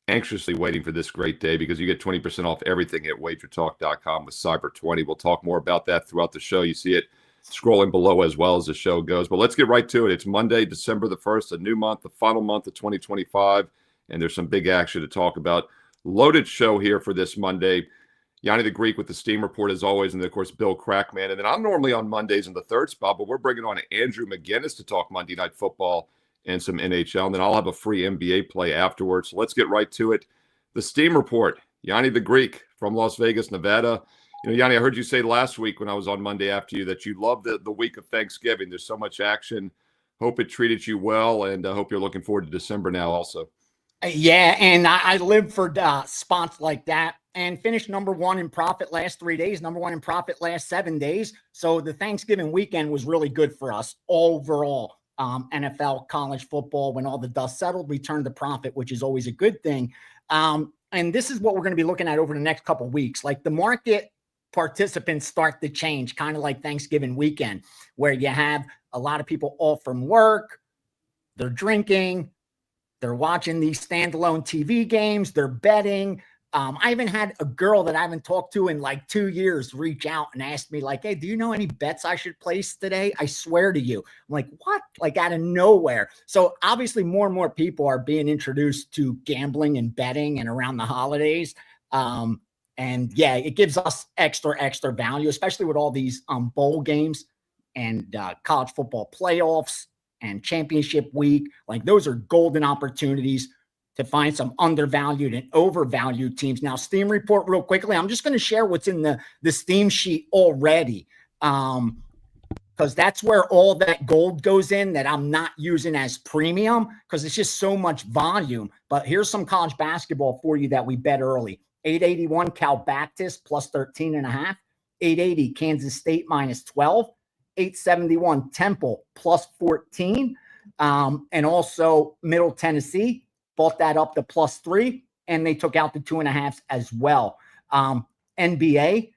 Anxiously waiting for this great day because you get 20% off everything at WagerTalk.com with Cyber 20. We'll talk more about that throughout the show. You see it scrolling below as well as the show goes. But let's get right to it. It's Monday, December the 1st, a new month, the final month of 2025, and there's some big action to talk about. Loaded show here for this Monday. Gianni The Greek with the Steam Report as always, and then, of course, Bill Crackman. And then I'm normally on Mondays in the third spot, but we're bringing on Andrew McGinnis to talk Monday Night Football and some NHL. And then I'll have a free NBA play afterwards. So let's get right to it. The Steam Report, Gianni The Greek from Las Vegas, Nevada. You know, Gianni, I heard you say last week when I was on Monday after you that you love the week of Thanksgiving. There's so much action. Hope it treated you well, and I hope you're looking forward to December now also. Yeah, and I live for spots like that and finished number one in profit last 3 days, number one in profit last 7 days. So the Thanksgiving weekend was really good for us overall. NFL, college football, when all the dust settled, we turned to profit, which is always a good thing. And this is what we're going to be looking at over the next couple of weeks. Like the market participants start to change, kind of like Thanksgiving weekend, where you have a lot of people off from work, they're drinking, they're watching these standalone TV games, they're betting. I even had a girl that I haven't talked to in like 2 years reach out and ask me like, hey, do you know any bets I should place today? I swear to you. I'm like, what? Like out of nowhere. So obviously more and more people are being introduced to gambling and betting and around the holidays. And yeah, it gives us extra value, especially with all these bowl games and college football playoffs and championship week. Like those are golden opportunities to find some undervalued and overvalued teams. Now, Steam Report real quickly. I'm just going to share what's in the Steam sheet already because that's where all that gold goes in that I'm not using as premium because it's just so much volume. But here's some college basketball for you that we bet early. 881 Cal Baptist plus 13.5. 880 Kansas State minus 12. 871 Temple plus 14. And also Middle Tennessee. Bought that up to plus 3, and they took out the 2.5s as well. NBA,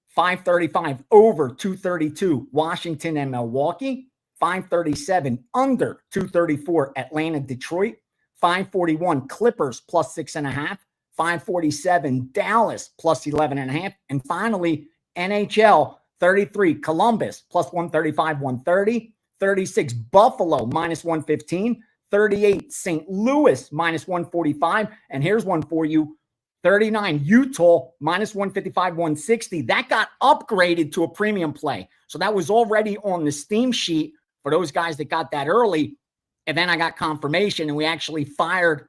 535 over 232, Washington and Milwaukee. 537 under 234, Atlanta, Detroit. 541 Clippers plus 6.5. 547 Dallas plus 11.5. And finally, NHL, 33 Columbus plus 135, 130. 36 Buffalo minus 115. 38 St. Louis minus 145. And here's one for you. 39 Utah minus 155, 160. That got upgraded to a premium play. So that was already on the Steam sheet for those guys that got that early. And then I got confirmation and we actually fired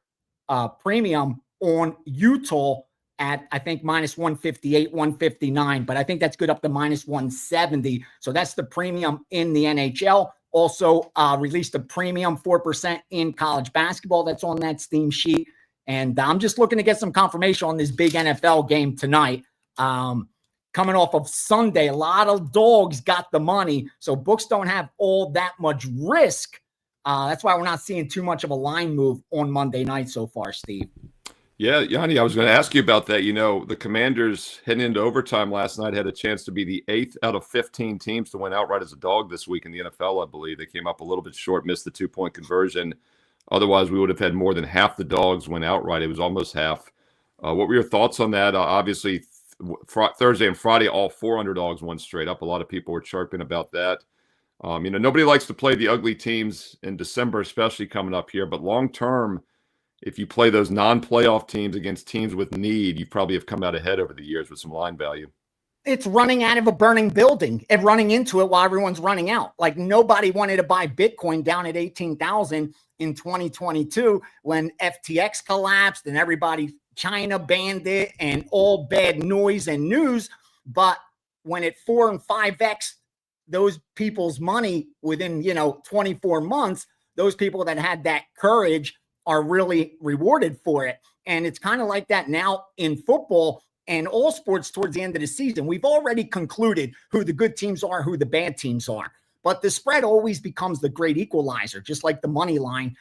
premium on Utah at, I think, minus 158, 159. But I think that's good up to minus 170. So that's the premium in the NHL. Also released a premium 4% in college basketball that's on that Steam sheet. And I'm just looking to get some confirmation on this big NFL game tonight. Coming off of Sunday, a lot of dogs got the money. So books don't have all that much risk. That's why we're not seeing too much of a line move on Monday night so far, Steve. Yeah, Yanni, I was going to ask you about that. You know, the Commanders heading into overtime last night had a chance to be the 8th out of 15 teams to win outright as a dog this week in the NFL, I believe. They came up a little bit short, missed the 2-point conversion. Otherwise, we would have had more than half the dogs win outright. It was almost half. What were your thoughts on that? Obviously, Thursday and Friday, all 4 underdogs won straight up. A lot of people were chirping about that. You know, nobody likes to play the ugly teams in December, especially coming up here. But long-term, if you play those non-playoff teams against teams with need, you probably have come out ahead over the years with some line value. It's running out of a burning building and running into it while everyone's running out. Like nobody wanted to buy Bitcoin down at 18,000 in 2022 when FTX collapsed and everybody China banned it and all bad noise and news. But when it 4 and 5x those people's money within, 24 months, those people that had that courage are really rewarded for it. And it's kind of like that now in football and all sports towards the end of the season. We've already concluded who the good teams are, who the bad teams are. But the spread always becomes the great equalizer, just like the money line.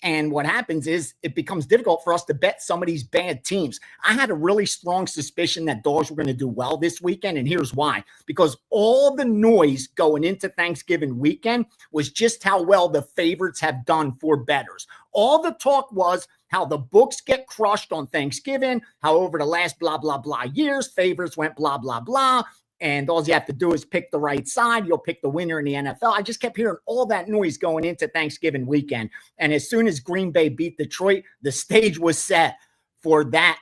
And what happens is it becomes difficult for us to bet some of these bad teams. I had a really strong suspicion that dogs were going to do well this weekend, and here's why. Because all the noise going into Thanksgiving weekend was just how well the favorites have done for bettors. All the talk was how the books get crushed on Thanksgiving, how over the last blah, blah, blah years, favorites went blah, blah, blah. And all you have to do is pick the right side. You'll pick the winner in the NFL. I just kept hearing all that noise going into Thanksgiving weekend. And as soon as Green Bay beat Detroit, the stage was set for that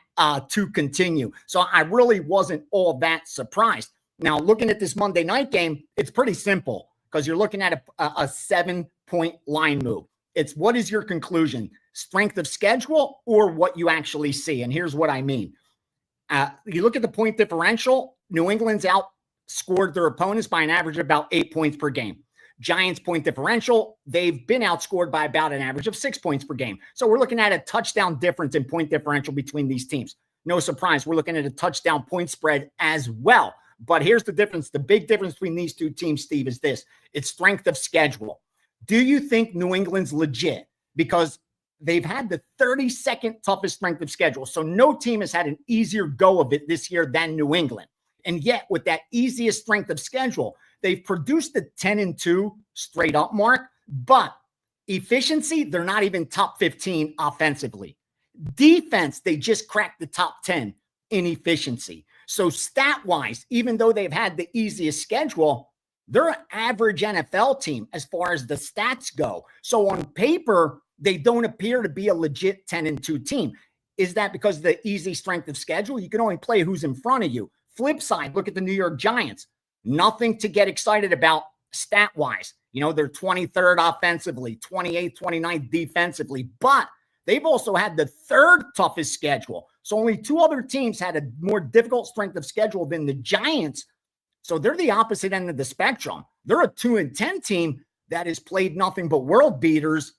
to continue. So I really wasn't all that surprised. Now, looking at this Monday night game, it's pretty simple because you're looking at a 7-point line move. It's what is your conclusion? Strength of schedule or what you actually see? And here's what I mean. You look at the point differential. New England's outscored their opponents by an average of about 8 points per game. Giants point differential, they've been outscored by about an average of 6 points per game. So we're looking at a touchdown difference in point differential between these teams. No surprise, we're looking at a touchdown point spread as well. But here's the difference. The big difference between these two teams, Steve, is this. It's strength of schedule. Do you think New England's legit? Because they've had the 32nd toughest strength of schedule. So no team has had an easier go of it this year than New England. And yet, with that easiest strength of schedule, they've produced the 10-2 straight up mark, but efficiency, they're not even top 15 offensively. Defense, they just cracked the top 10 in efficiency. So stat-wise, even though they've had the easiest schedule, they're an average NFL team as far as the stats go. So on paper, they don't appear to be a legit 10-2 team. Is that because of the easy strength of schedule? You can only play who's in front of you. Flip side, look at the New York Giants. Nothing to get excited about stat-wise. You know, they're 23rd offensively, 28th, 29th defensively, but they've also had the third toughest schedule. So only two other teams had a more difficult strength of schedule than the Giants. So they're the opposite end of the spectrum. They're a 2-10 team that has played nothing but world beaters.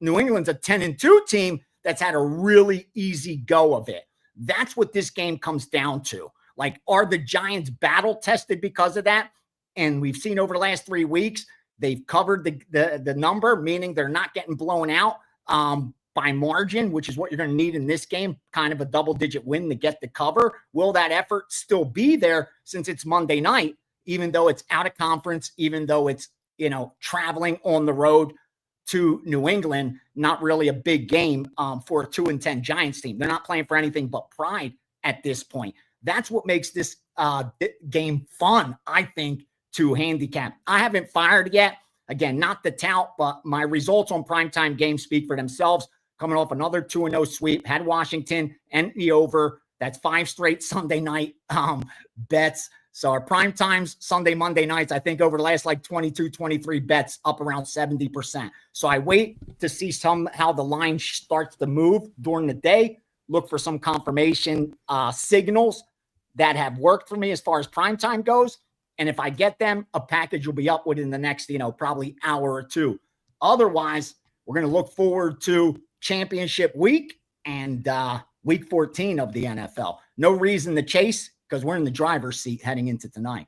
New England's a 10-2 team that's had a really easy go of it. That's what this game comes down to. Like, are the Giants battle tested because of that? And we've seen over the last 3 weeks, they've covered the number, meaning they're not getting blown out by margin, which is what you're going to need in this game, kind of a double-digit win to get the cover. Will that effort still be there since it's Monday night, even though it's out of conference, even though it's, you know, traveling on the road to New England, not really a big game for a 2-10 Giants team. They're not playing for anything but pride at this point. That's what makes this game fun, I think, to handicap. I haven't fired yet. Again, not the tout, but my results on primetime games speak for themselves. Coming off another 2-0 sweep, had Washington and the over. That's 5 straight Sunday night bets. So our prime times, Sunday, Monday nights, I think over the last like 22, 23 bets up around 70%. So I wait to see how the line starts to move during the day. Look for some confirmation signals that have worked for me as far as prime time goes. And if I get them, a package will be up within the next, probably hour or two. Otherwise, we're going to look forward to championship week and week 14 of the NFL. No reason to chase because we're in the driver's seat heading into tonight.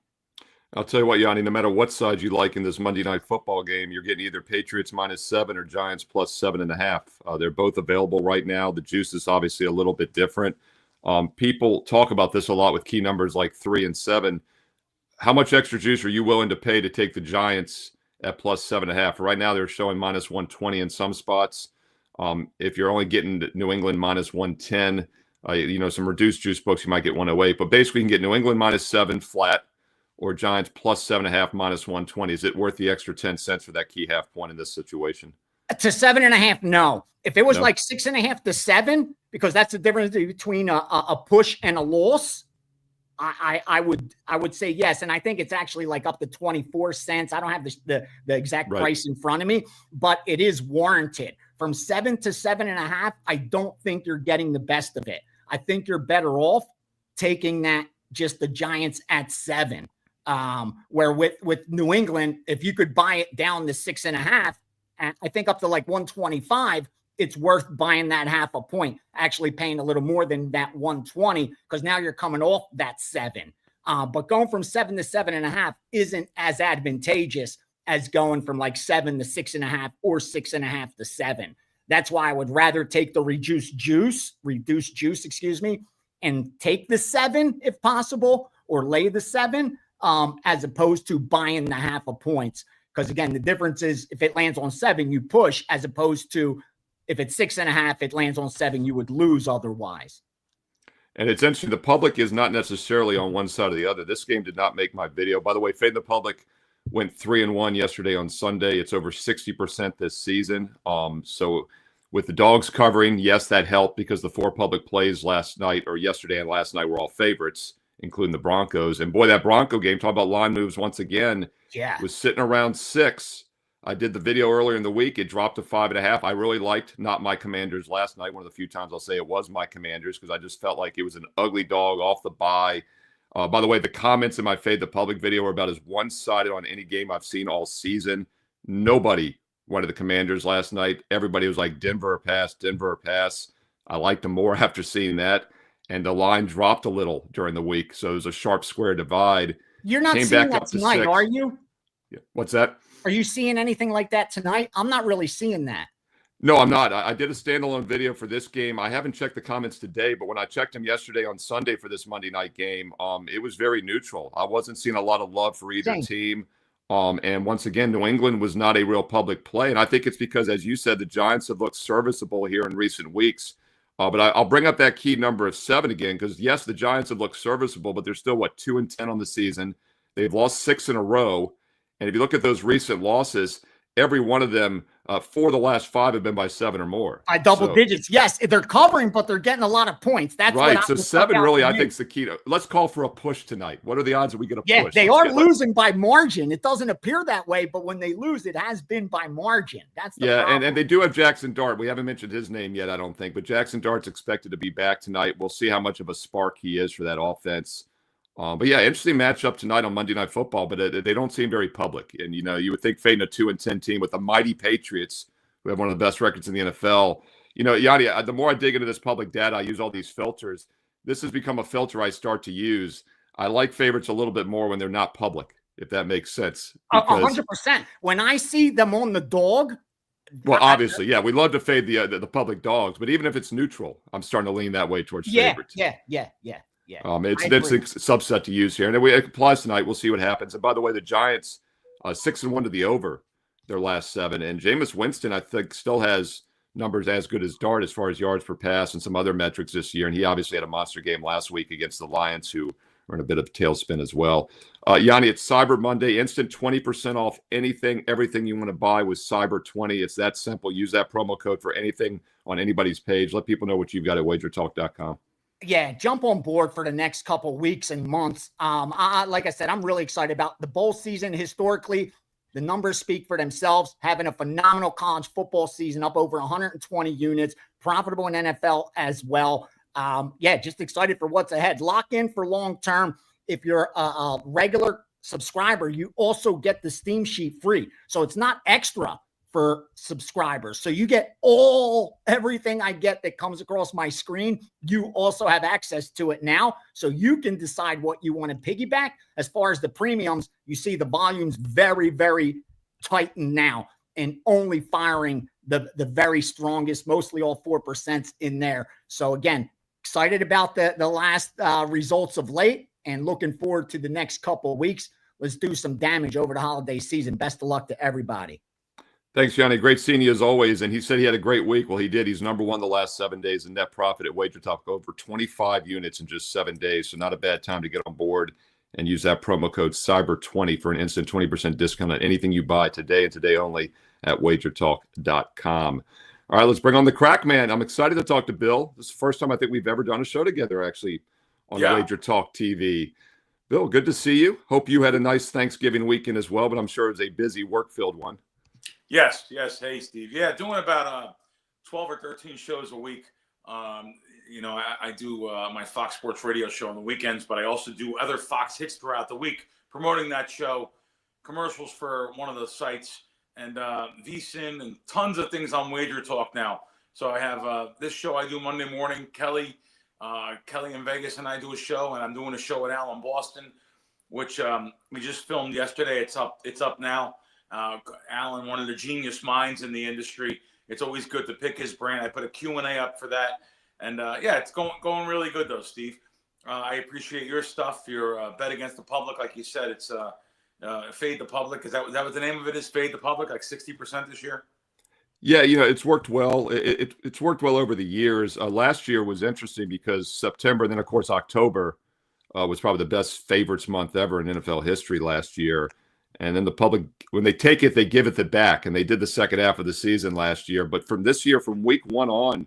I'll tell you what, Gianni, no matter what side you like in this Monday Night Football game, you're getting either Patriots -7 or Giants +7.5. They're both available right now. The juice is obviously a little bit different. People talk about this a lot with key numbers like 3 and 7. How much extra juice are you willing to pay to take the Giants at +7.5? Right now, they're showing -120 in some spots. If you're only getting New England -110, some reduced juice books, you might get 108. But basically, you can get New England -7 flat or Giants +7.5 -120. Is it worth the extra 10 cents for that key half point in this situation? To 7.5, no. If it was like 6.5 to 7, because that's the difference between a push and a loss, I would say yes. And I think it's actually like up to 24 cents. I don't have the exact price in front of me, but it is warranted. From 7 to 7.5, I don't think you're getting the best of it. I think you're better off taking that just the Giants at 7. Where with New England, if you could buy it down to 6.5, I think up to like 125, it's worth buying that half a point, actually paying a little more than that 120, because now you're coming off that 7. But going from 7 to 7.5 isn't as advantageous as going from like 7 to 6.5 or 6.5 to 7. That's why I would rather take the reduced juice, and take the 7 if possible, or lay the 7, as opposed to buying the half a points. Because again, the difference is if it lands on 7, you push, as opposed to if it's 6.5, it lands on 7, you would lose otherwise. And it's interesting. The public is not necessarily on one side or the other. This game did not make my video. By the way, Fade the Public went 3-1 yesterday on Sunday. It's over 60% this season. So with the dogs covering, yes, that helped because the 4 public plays last night or yesterday and last night were all favorites, including the Broncos. And boy, that Bronco game, talk about line moves once again, was sitting around 6. I did the video earlier in the week. It dropped to 5.5. I really liked not my Commanders last night. One of the few times I'll say it was my Commanders because I just felt like it was an ugly dog off the bye. By the way, the comments in my Fade the Public video were about as one-sided on any game I've seen all season. Nobody wanted the Commanders last night. Everybody was like, Denver pass, Denver pass. I liked them more after seeing that. And the line dropped a little during the week. So it was a sharp square divide. You're not seeing that tonight, are you? Yeah. What's that? Are you seeing anything like that tonight? I'm not really seeing that. No, I'm not. I did a standalone video for this game. I haven't checked the comments today, but when I checked them yesterday on Sunday for this Monday night game, it was very neutral. I wasn't seeing a lot of love for either team. And once again, New England was not a real public play. And I think it's because, as you said, the Giants have looked serviceable here in recent weeks. But I'll bring up that key number of 7 again, because yes, the Giants have looked serviceable, but they're still, 2-10 on the season. They've lost 6 in a row. And if you look at those recent losses, every one of them, 4 of the last 5 have been by 7 or more. By double digits. Yes, they're covering, but they're getting a lot of points. That's right. So 7 really, I think, is the key to. Let's call for a push tonight. What are the odds that we get a push? Yeah, they are losing by margin. It doesn't appear that way, but when they lose, it has been by margin. That's the problem. And they do have Jackson Dart. We haven't mentioned his name yet, I don't think, but Jackson Dart's expected to be back tonight. We'll see how much of a spark he is for that offense. But yeah, interesting matchup tonight on Monday Night Football, but they don't seem very public. And, you would think fading a 2-10 team with the mighty Patriots, who have one of the best records in the NFL. Yanni, the more I dig into this public data, I use all these filters. This has become a filter I start to use. I like favorites a little bit more when they're not public, if that makes sense. 100%. When I see them on the dog. Well, obviously, yeah, we love to fade the public dogs, but even if it's neutral, I'm starting to lean that way towards favorites. Yeah. It's an interesting subset to use here. And it applies tonight. We'll see what happens. And by the way, the Giants, 6-1 to the over their last 7. And Jameis Winston, I think, still has numbers as good as Dart as far as yards per pass and some other metrics this year. And he obviously had a monster game last week against the Lions, who are in a bit of a tailspin as well. Yanni, it's Cyber Monday. Instant 20% off everything you want to buy with Cyber 20. It's that simple. Use that promo code for anything on anybody's page. Let people know what you've got at WagerTalk.com. Yeah, jump on board for the next couple weeks and months. Like I said, I'm really excited about the bowl season. Historically, the numbers speak for themselves. Having a phenomenal college football season, up over 120 units, profitable in NFL as well. Just excited for what's ahead. Lock in for long term. If you're a regular subscriber, you also get the Steam Sheet free. So it's not extra for subscribers. So you get everything I get that comes across my screen. You also have access to it now. So you can decide what you want to piggyback. As far as the premiums, you see the volume's very, very tightened now and only firing the very strongest, mostly all 4% in there. So again, excited about the last results of late and looking forward to the next couple of weeks. Let's do some damage over the holiday season. Best of luck to everybody. Thanks, Gianni. Great seeing you as always. And he said he had a great week. Well, he did. He's number 1 the last 7 days in net profit at WagerTalk, over 25 units in just 7 days. So not a bad time to get on board and use that promo code CYBER20 for an instant 20% discount on anything you buy today and today only at WagerTalk.com. All right, let's bring on the Crack Man. I'm excited to talk to Bill. This is the first time I think we've ever done a show together, actually, on WagerTalk TV. Bill, good to see you. Hope you had a nice Thanksgiving weekend as well, but I'm sure it was a busy, work-filled one. Yes. Hey, Steve. Yeah, doing about 12 or 13 shows a week. I do my Fox Sports radio show on the weekends, but I also do other Fox hits throughout the week, promoting that show, commercials for one of the sites, and VSiN and tons of things on WagerTalk now. So I have this show I do Monday morning. Kelly in Vegas and I do a show, and I'm doing a show at Al in Boston, which we just filmed yesterday. It's up now. Alan, one of the genius minds in the industry. It's always good to pick his brain. I put a Q&A up for that. And it's going really good though, Steve. I appreciate your stuff. Your bet against the public, like you said, it's fade the public. Is that what the name of it is? Fade the public, like 60% this year. Yeah, it's worked well. It's worked well over the years. Last year was interesting because September, and then of course October was probably the best favorites month ever in NFL history last year. And then the public, when they take it, they give it back, and they did the second half of the season last year. But from this year, from week 1 on,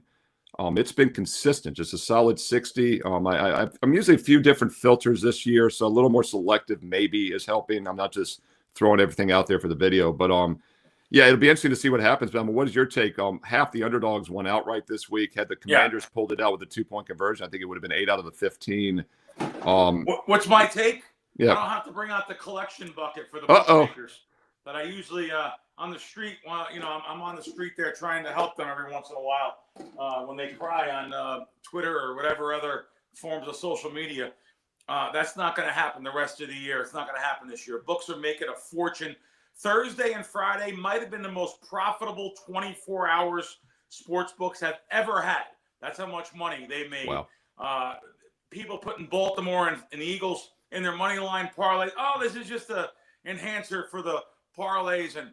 it's been consistent, just a solid 60. I'm using a few different filters this year, so a little more selective maybe is helping. I'm not just throwing everything out there for the video, but it'll be interesting to see what happens. But what is your take? Half the underdogs went outright this week. Had the Commanders pulled it out with a 2-point conversion, I think it would have been 8 out of the 15. What's my take? Yeah. I don't have to bring out the collection bucket for the bookmakers that I usually on the street. I'm on the street there trying to help them every once in a while when they cry on Twitter or whatever other forms of social media. That's not going to happen the rest of the year. It's not going to happen this year. Books are making a fortune. Thursday and Friday might have been the most profitable 24 hours sports books have ever had. That's how much money they made. Wow. People putting Baltimore and the Eagles in their money line parlay. Oh, this is just a enhancer for the parlays, and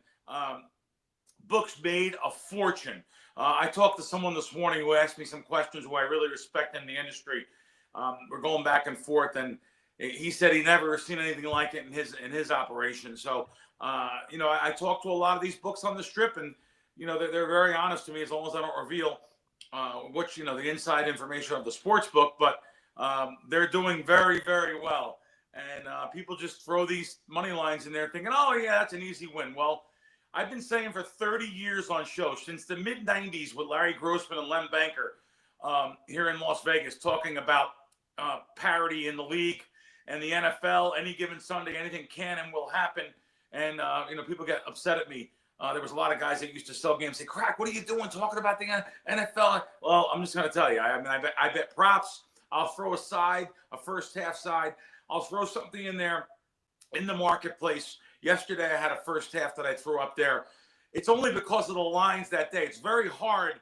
books made a fortune. I talked to someone this morning who asked me some questions who I really respect in the industry. We're going back and forth, and he said he never seen anything like it in his operation. So, I talked to a lot of these books on the strip, and they're very honest to me as long as I don't reveal the inside information of the sports book. But they're doing very, very well. And people just throw these money lines in there thinking, oh, yeah, that's an easy win. Well, I've been saying for 30 years on shows, since the mid-'90s with Larry Grossman and Lem Banker here in Las Vegas, talking about parity in the league and the NFL. Any given Sunday, anything can and will happen. And, people get upset at me. There was a lot of guys that used to sell games say, Crack, what are you doing talking about the NFL? Well, I'm just going to tell you. I bet props. I'll throw a side, a first half side. I'll throw something in there in the marketplace. Yesterday, I had a first half that I threw up there. It's only because of the lines that day. It's very hard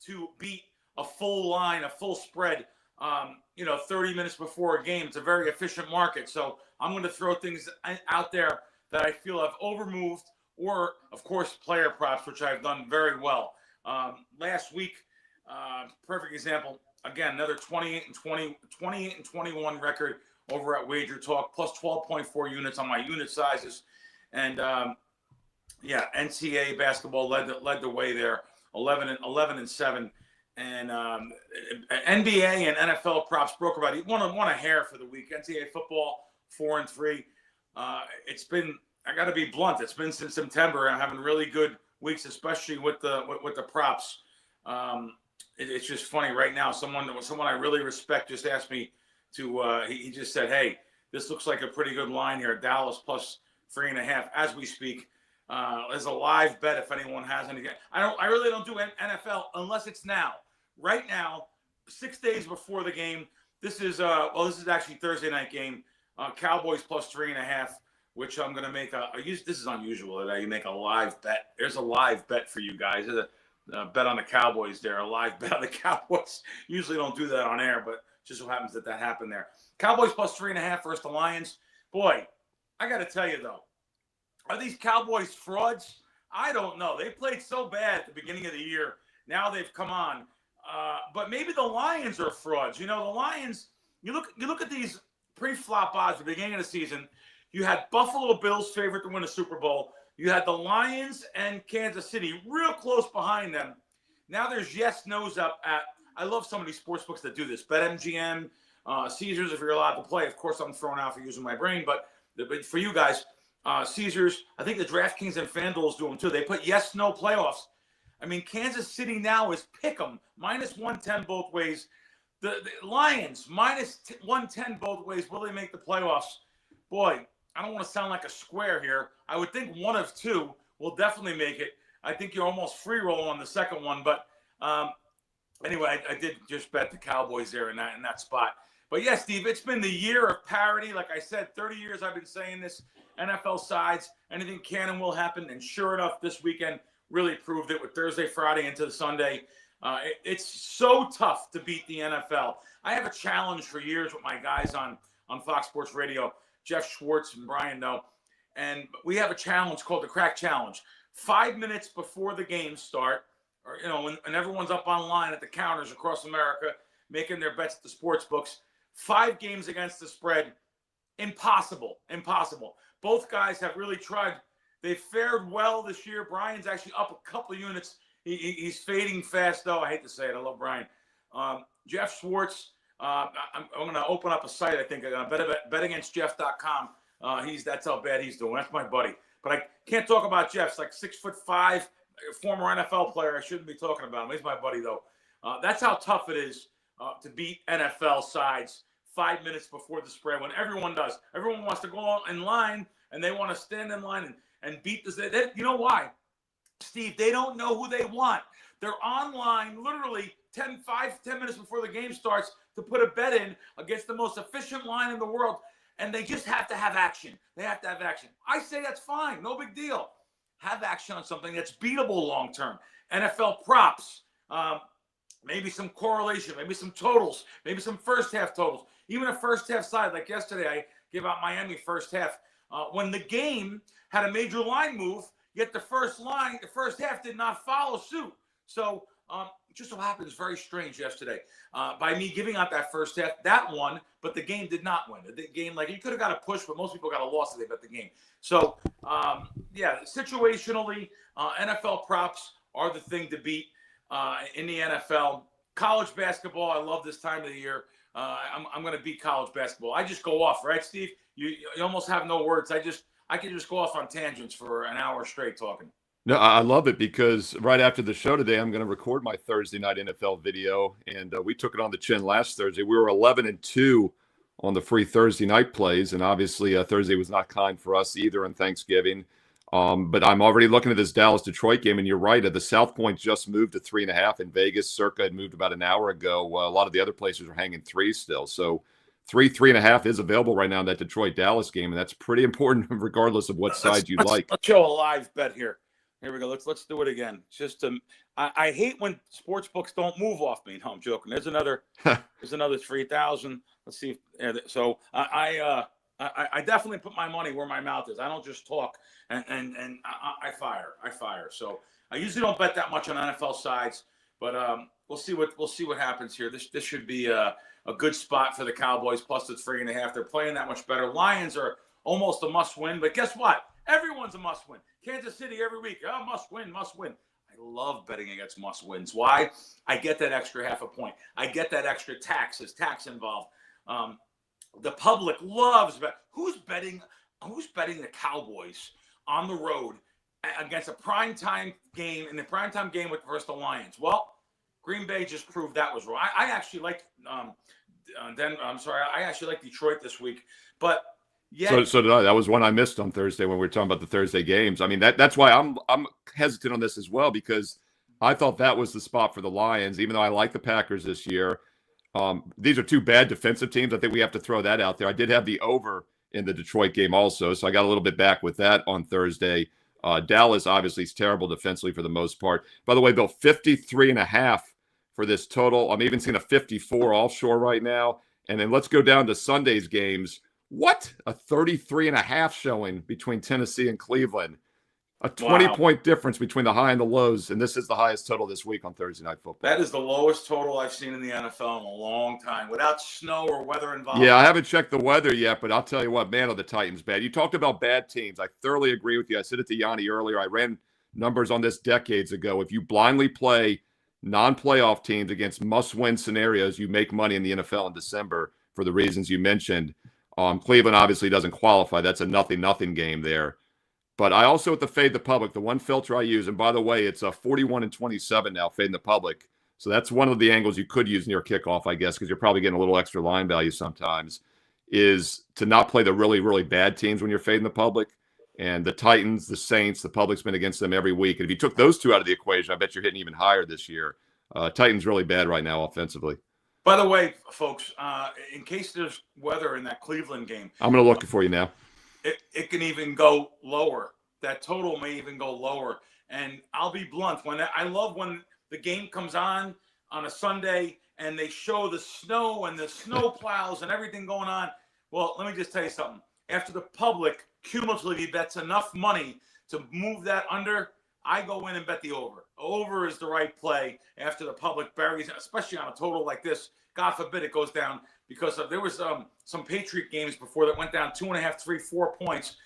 to beat a full line, a full spread, 30 minutes before a game. It's a very efficient market. So I'm going to throw things out there that I feel have overmoved, or, of course, player props, which I've done very well. Last week, perfect example, again, another 28 and 21 record over at WagerTalk, plus 12.4 units on my unit sizes. And NCAA basketball led the way there, 11 and 7. And NBA and NFL props broke about one a hair for the week. NCAA football 4 and 3. It's been, I got to be blunt, it's been since September. I'm having really good weeks, especially with the props. It's just funny right now. Someone I really respect just asked me to. He just said, "Hey, this looks like a pretty good line here. Dallas plus 3.5 as we speak." There's a live bet if anyone has any. I really don't do NFL unless it's now. Right now, 6 days before the game. This is actually Thursday night game. Cowboys plus 3.5, which I'm gonna make this is unusual that you make a live bet. There's a live bet for you guys. There's a bet on the Cowboys there. A live bet on the Cowboys. Usually don't do that on air, but just so happens that happened there. Cowboys plus 3.5 versus the Lions. Boy, I got to tell you, though, are these Cowboys frauds? I don't know. They played so bad at the beginning of the year. Now they've come on. But maybe the Lions are frauds. The Lions, you look at these pre-flop odds at the beginning of the season. You had Buffalo Bills favorite to win a Super Bowl. You had the Lions and Kansas City real close behind them. Now there's yes-nos up at, I love some of these sports books that do this. BetMGM, Caesars, if you're allowed to play. Of course, I'm thrown out for using my brain. But for you guys, Caesars, I think the DraftKings and FanDuel's do them too. They put yes-no playoffs. I mean, Kansas City now is pick 'em, minus 110 both ways. The Lions, minus 110 both ways. Will they make the playoffs? Boy, I don't want to sound like a square here. I would think one of two will definitely make it. I think you're almost free rolling on the second one. But anyway, I did just bet the Cowboys there in that spot. But yes, Steve, it's been the year of parity. Like I said, 30 years I've been saying this. NFL sides, anything can and will happen. And sure enough, this weekend really proved it with Thursday, Friday into the Sunday. It's so tough to beat the NFL. I have a challenge for years with my guys on Fox Sports Radio, Jeff Schwartz and Brian know. And we have a challenge called the Crack Challenge. 5 minutes before the games start, or when everyone's up online at the counters across America making their bets at the sports books, 5 games against the spread, impossible. Both guys have really tried. They've fared well this year. Brian's actually up a couple of units. He's fading fast, though. I hate to say it. I love Brian. Jeff Schwartz, I'm going to open up a site, I think. betagainstjeff.com. That's how bad he's doing. That's my buddy. But I can't talk about Jeff. It's like 6'5", former NFL player. I shouldn't be talking about him. He's my buddy, though. That's how tough it is to beat NFL sides 5 minutes before the spread when everyone does. Everyone wants to go in line, and they want to stand in line and beat this. You know why, Steve? They don't know who they want. They're online literally 10 minutes before the game starts to put a bet in against the most efficient line in the world, and they just have to have action. They have to have action. I say that's fine. No big deal. Have action on something that's beatable long term. NFL props, maybe some correlation, maybe some totals, maybe some first half totals, even a first half side. Like yesterday, I gave out Miami first half. When the game had a major line move, yet the first half did not follow suit. So it just so happens very strange yesterday. By me giving out that first half, that won, but the game did not win. The game, like you could have got a push, but most people got a loss if they bet the game. So situationally, NFL props are the thing to beat in the NFL. College basketball, I love this time of the year. I'm going to beat college basketball. I just go off, right, Steve? You almost have no words. I can just go off on tangents for an hour straight talking. No, I love it because right after the show today, I'm going to record my Thursday night NFL video, and we took it on the chin last Thursday. We were 11-2 on the free Thursday night plays, and obviously Thursday was not kind for us either on Thanksgiving. But I'm already looking at this Dallas-Detroit game, and you're right. The South Point just moved to 3.5 in Vegas. Circa had moved about an hour ago. A lot of the other places are hanging 3 still. So 3.5 is available right now in that Detroit-Dallas game, and that's pretty important regardless of what side you like. Let's show a live bet here. Here we go. Let's do it again. Just I hate when sports books don't move off me. No, I'm joking. There's another 3,000. Let's see. So I definitely put my money where my mouth is. I don't just talk and I fire. So I usually don't bet that much on NFL sides, but we'll see what happens here. This should be a good spot for the Cowboys. Plus it's 3.5. They're playing that much better. Lions are almost a must win, but guess what? Everyone's a must win. Kansas City every week. Oh, must win. I love betting against must wins. Why? I get that extra half a point. I get that extra tax. There's tax involved. The public loves bet. Who's betting the Cowboys on the road against a primetime game in the primetime game versus the Lions? Well, Green Bay just proved that was wrong. I actually like I actually like Detroit this week, but yeah. So did I. That was one I missed on Thursday when we were talking about the Thursday games. I mean, that's why I'm hesitant on this as well, because I thought that was the spot for the Lions, even though I like the Packers this year. These are 2 bad defensive teams. I think we have to throw that out there. I did have the over in the Detroit game also, so I got a little bit back with that on Thursday. Dallas obviously is terrible defensively for the most part. By the way, Bill, 53.5 for this total. I'm even seeing a 54 offshore right now. And then let's go down to Sunday's games. What? A 33.5 showing between Tennessee and Cleveland. A 20-point difference between the high and the lows, and this is the highest total this week on Thursday Night Football. That is the lowest total I've seen in the NFL in a long time, without snow or weather involved. Yeah, I haven't checked the weather yet, but I'll tell you what, man, are the Titans bad. You talked about bad teams. I thoroughly agree with you. I said it to Gianni earlier. I ran numbers on this decades ago. If you blindly play non-playoff teams against must-win scenarios, you make money in the NFL in December for the reasons you mentioned. Cleveland obviously doesn't qualify. That's a nothing game there. But I also have to fade the public, the one filter I use. And by the way, it's a 41-27 now, fading the public. So that's one of the angles you could use near kickoff, I guess, because you're probably getting a little extra line value sometimes, is to not play the really, really bad teams when you're fading the public. And the Titans, the Saints, the public's been against them every week. And if you took those 2 out of the equation, I bet you're hitting even higher this year. Titans really bad right now offensively. By the way, folks, in case there's weather in that Cleveland game, I'm going to look for you now. It can even go lower. That total may even go lower. And I'll be blunt. I love when the game comes on a Sunday and they show the snow and the snow plows and everything going on. Well, let me just tell you something. After the public cumulatively bets enough money to move that under, I go in and bet the over. Over is the right play after the public buries, especially on a total like this. God forbid it goes down, because there was some Patriot games before that went down 2.5, 3, 4 points.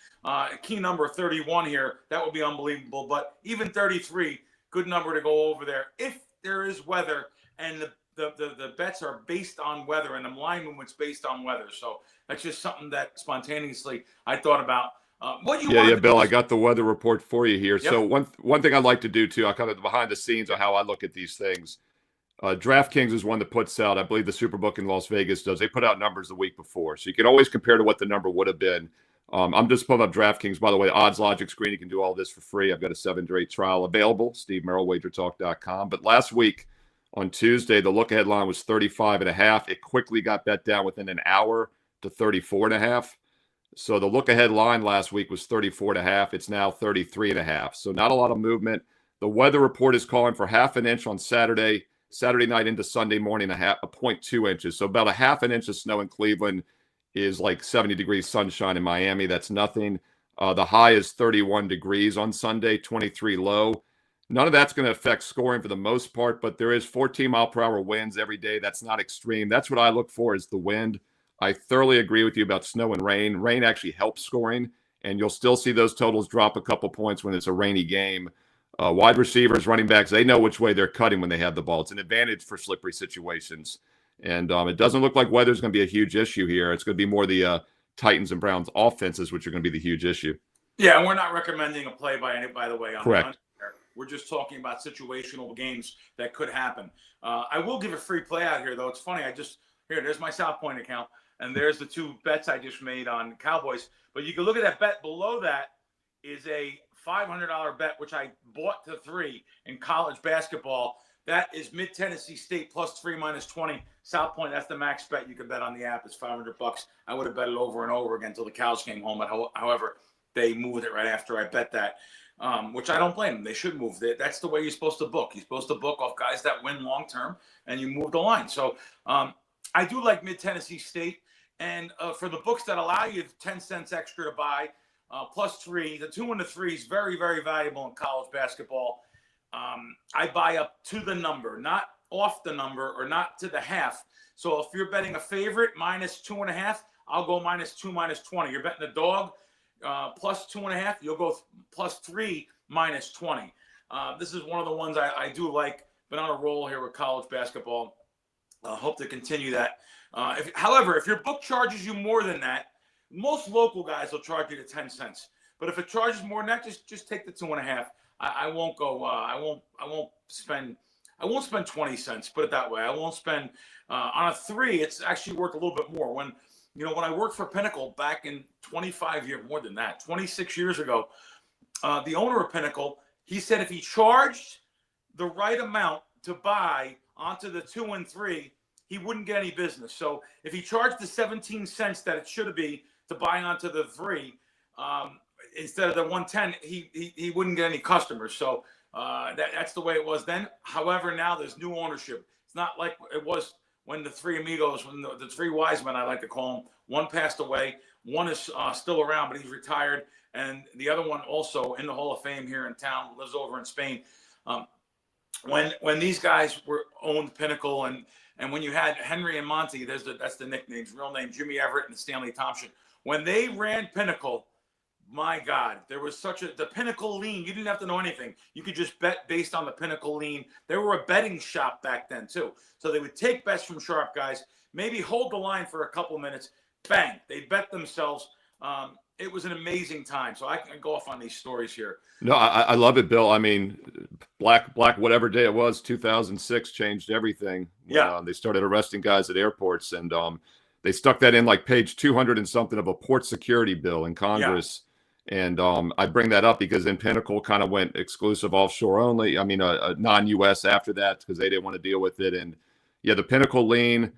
Key number 31 here. That would be unbelievable. But even 33, good number to go over there. If there is weather and the bets are based on weather and the line movement's based on weather. So that's just something that spontaneously I thought about. Yeah, Bill, I got the weather report for you here. Yep. So one thing I'd like to do too, I kind of behind the scenes on how I look at these things. DraftKings is one that puts out, I believe the Superbook in Las Vegas does. They put out numbers the week before. So you can always compare to what the number would have been. I'm just pulling up DraftKings. By the way, odds logic screen, you can do all this for free. I've got a 7-day trial available, Steve Merrill, WagerTalk.com. But last week on Tuesday, the look-ahead line was 35.5. It quickly got bet down within an hour to 34.5. So the look-ahead line last week was 34.5. It's now 33.5. So not a lot of movement. The weather report is calling for half an inch on Saturday night into Sunday morning, a 0.2 inches. So about a half an inch of snow in Cleveland is like 70 degrees sunshine in Miami. That's nothing. The high is 31 degrees on Sunday, 23 low. None of that's going to affect scoring for the most part, but there is 14-mile-per-hour winds every day. That's not extreme. That's what I look for, is the wind. I thoroughly agree with you about snow and rain. Rain actually helps scoring, and you'll still see those totals drop a couple points when it's a rainy game. Wide receivers, running backs, they know which way they're cutting when they have the ball. It's an advantage for slippery situations. And it doesn't look like weather's going to be a huge issue here. It's going to be more the Titans and Browns offenses, which are going to be the huge issue. Yeah, and we're not recommending a play by the way. Correct. We're just talking about situational games that could happen. I will give a free play out here, though. It's funny. There's my South Point account, and there's the two bets I just made on Cowboys. But you can look at that bet. Below that is a $500 bet, which I bought to 3 in college basketball. That is Mid-Tennessee State +3 -20. South Point, that's the max bet you can bet on the app. It's $500. I would have bet it over and over again until the cows came home. However, they moved it right after I bet that, which I don't blame them. They should move it. That's the way you're supposed to book. You're supposed to book off guys that win long-term, and you move the line. So I do like Mid-Tennessee State. And for the books that allow you 10 cents extra to buy, +3, the 2 and the 3 is very, very valuable in college basketball. I buy up to the number, not off the number or not to the half. So if you're betting a favorite -2.5, I'll go -2, -20. You're betting a dog +2.5, you'll go +3 -20. This is one of the ones I do like. Been on a roll here with college basketball. Hope to continue that. However, if your book charges you more than that, most local guys will charge you the 10 cents. But if it charges more than that, just take the 2.5. I won't go. I won't spend 20 cents. Put it that way. I won't spend on a 3. It's actually worth a little bit more. When I worked for Pinnacle back in 26 years ago, the owner of Pinnacle, he said if he charged the right amount to buy onto the 2 and 3, he wouldn't get any business. So if he charged the 17 cents that it should be to buy onto the 3, instead of the 110, he wouldn't get any customers. So that's the way it was then. However, now there's new ownership. It's not like it was when the 3 amigos, when the 3 wise men, I like to call them, one passed away, one is still around, but he's retired, and the other one also in the Hall of Fame here in town, lives over in Spain. When these guys owned Pinnacle, and when you had Henry and Monty, that's the nicknames, real name, Jimmy Everett and Stanley Thompson. When they ran Pinnacle, my God, there was the Pinnacle lean. You didn't have to know anything. You could just bet based on the Pinnacle lean. They were a betting shop back then too. So they would take bets from sharp guys, maybe hold the line for a couple of minutes, bang, they bet themselves. It was an amazing time. So I can go off on these stories here. No, I love it, Bill. I mean, black, whatever day it was, 2006 changed everything. Yeah. They started arresting guys at airports, and they stuck that in like page 200 and something of a port security bill in Congress. Yeah. And I bring that up because then Pinnacle kind of went exclusive offshore only. I mean, a non-U.S. after that because they didn't want to deal with it. And yeah, the Pinnacle lean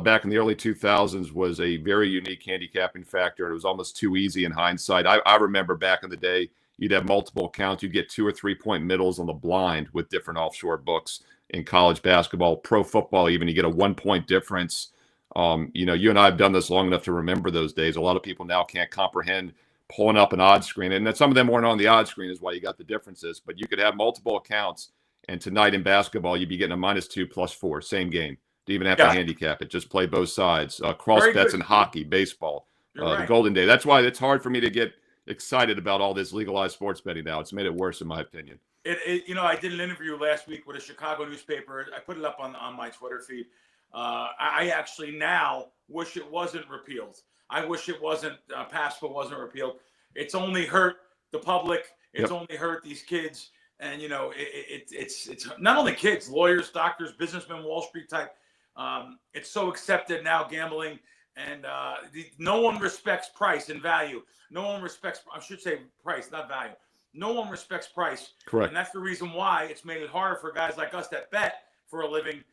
back in the early 2000s was a very unique handicapping factor. It was almost too easy in hindsight. I remember back in the day, you'd have multiple accounts. You'd get 2 or 3 point middles on the blind with different offshore books in college basketball, pro football, even you get a 1 point difference. You and I have done this long enough to remember those days. A lot of people now can't comprehend pulling up an odds screen. And that some of them weren't on the odds screen is why you got the differences. But you could have multiple accounts. And tonight in basketball, you'd be getting a -2, +4, same game. To even have to handicap it, just play both sides. Cross bets in hockey, baseball, the Golden Day. That's why it's hard for me to get excited about all this legalized sports betting now. It's made it worse, in my opinion. I did an interview last week with a Chicago newspaper. I put it up on my Twitter feed. I actually now wish it wasn't repealed. I wish it wasn't PASPA wasn't repealed. It's only hurt the public. It's only hurt these kids. And, it's not only kids, lawyers, doctors, businessmen, Wall Street type. It's so accepted now, gambling, and no one respects price and value. No one respects, I should say price, not value. No one respects price. Correct. And that's the reason why it's made it harder for guys like us that bet for a living.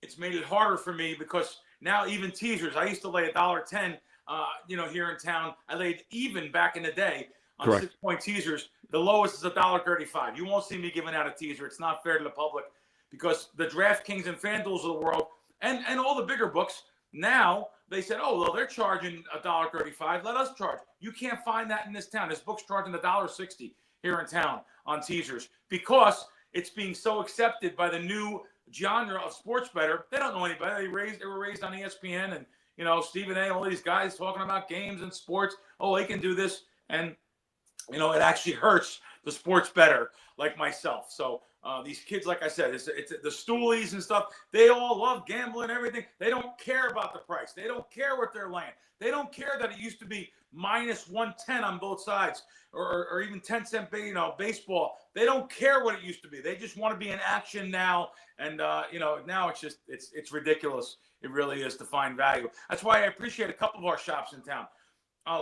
It's made it harder for me because now even teasers, I used to lay $1.10, here in town. I laid even back in the day on 6-point teasers. The lowest is $1.35. You won't see me giving out a teaser. It's not fair to the public because the DraftKings and FanDuels of the world and all the bigger books, now they said, oh, well, they're charging $1.35. Let us charge. You can't find that in this town. This book's charging $1.60 here in town on teasers because it's being so accepted by the new genre of sports bettor. They don't know any better. They were raised on ESPN and, Stephen A., all these guys talking about games and sports. Oh, they can do this. And, it actually hurts the sports bettor like myself. So these kids, like I said, it's the stoolies and stuff. They all love gambling and everything. They don't care about the price. They don't care what they're laying. They don't care that it used to be -110 on both sides or even 10-cent baseball. They don't care what it used to be. They just want to be in action now. And, now it's just it's ridiculous. It really is to find value. That's why I appreciate a couple of our shops in town.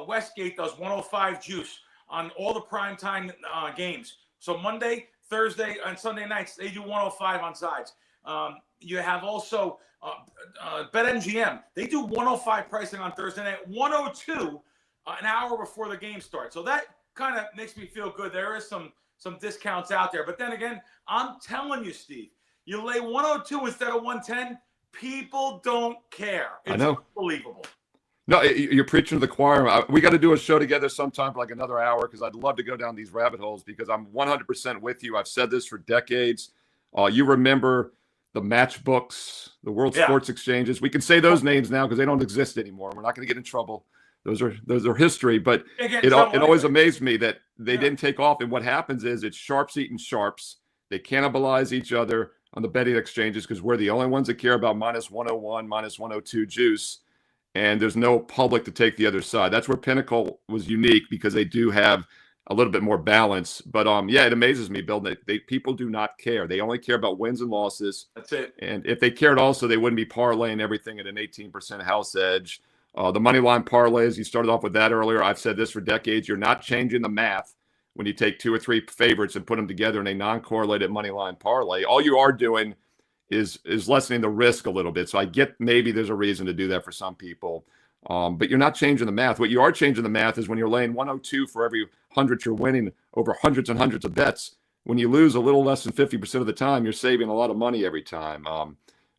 Westgate does 105 juice on all the primetime games. So Monday, Thursday, and Sunday nights, they do 105 on sides. You have also BetMGM. They do 105 pricing on Thursday night, 102 an hour before the game starts. So that kind of makes me feel good. There is some discounts out there. But then again, I'm telling you, Steve, you lay 102 instead of 110, people don't care. It's unbelievable. No, you're preaching to the choir. We got to do a show together sometime for like another hour because I'd love to go down these rabbit holes because I'm 100% with you. I've said this for decades. You remember the match books, the World Sports Exchanges. We can say those names now because they don't exist anymore. We're not going to get in trouble. Those are history. But it always amazed me that they didn't take off. And what happens is it's sharps eating sharps. They cannibalize each other on the betting exchanges because we're the only ones that care about -101, -102 juice. And there's no public to take the other side. That's where Pinnacle was unique because they do have a little bit more balance. But it amazes me, Bill, that people do not care. They only care about wins and losses. That's it. And if they cared also, they wouldn't be parlaying everything at an 18% house edge. The money line parlays, you started off with that earlier. I've said this for decades. You're not changing the math when you take 2 or 3 favorites and put them together in a non-correlated money line parlay. All you are doing is lessening the risk a little bit. So I get maybe there's a reason to do that for some people, but you're not changing the math. What you are changing the math is when you're laying 102 for every 100 you're winning over hundreds and hundreds of bets. When you lose a little less than 50% of the time, you're saving a lot of money every time.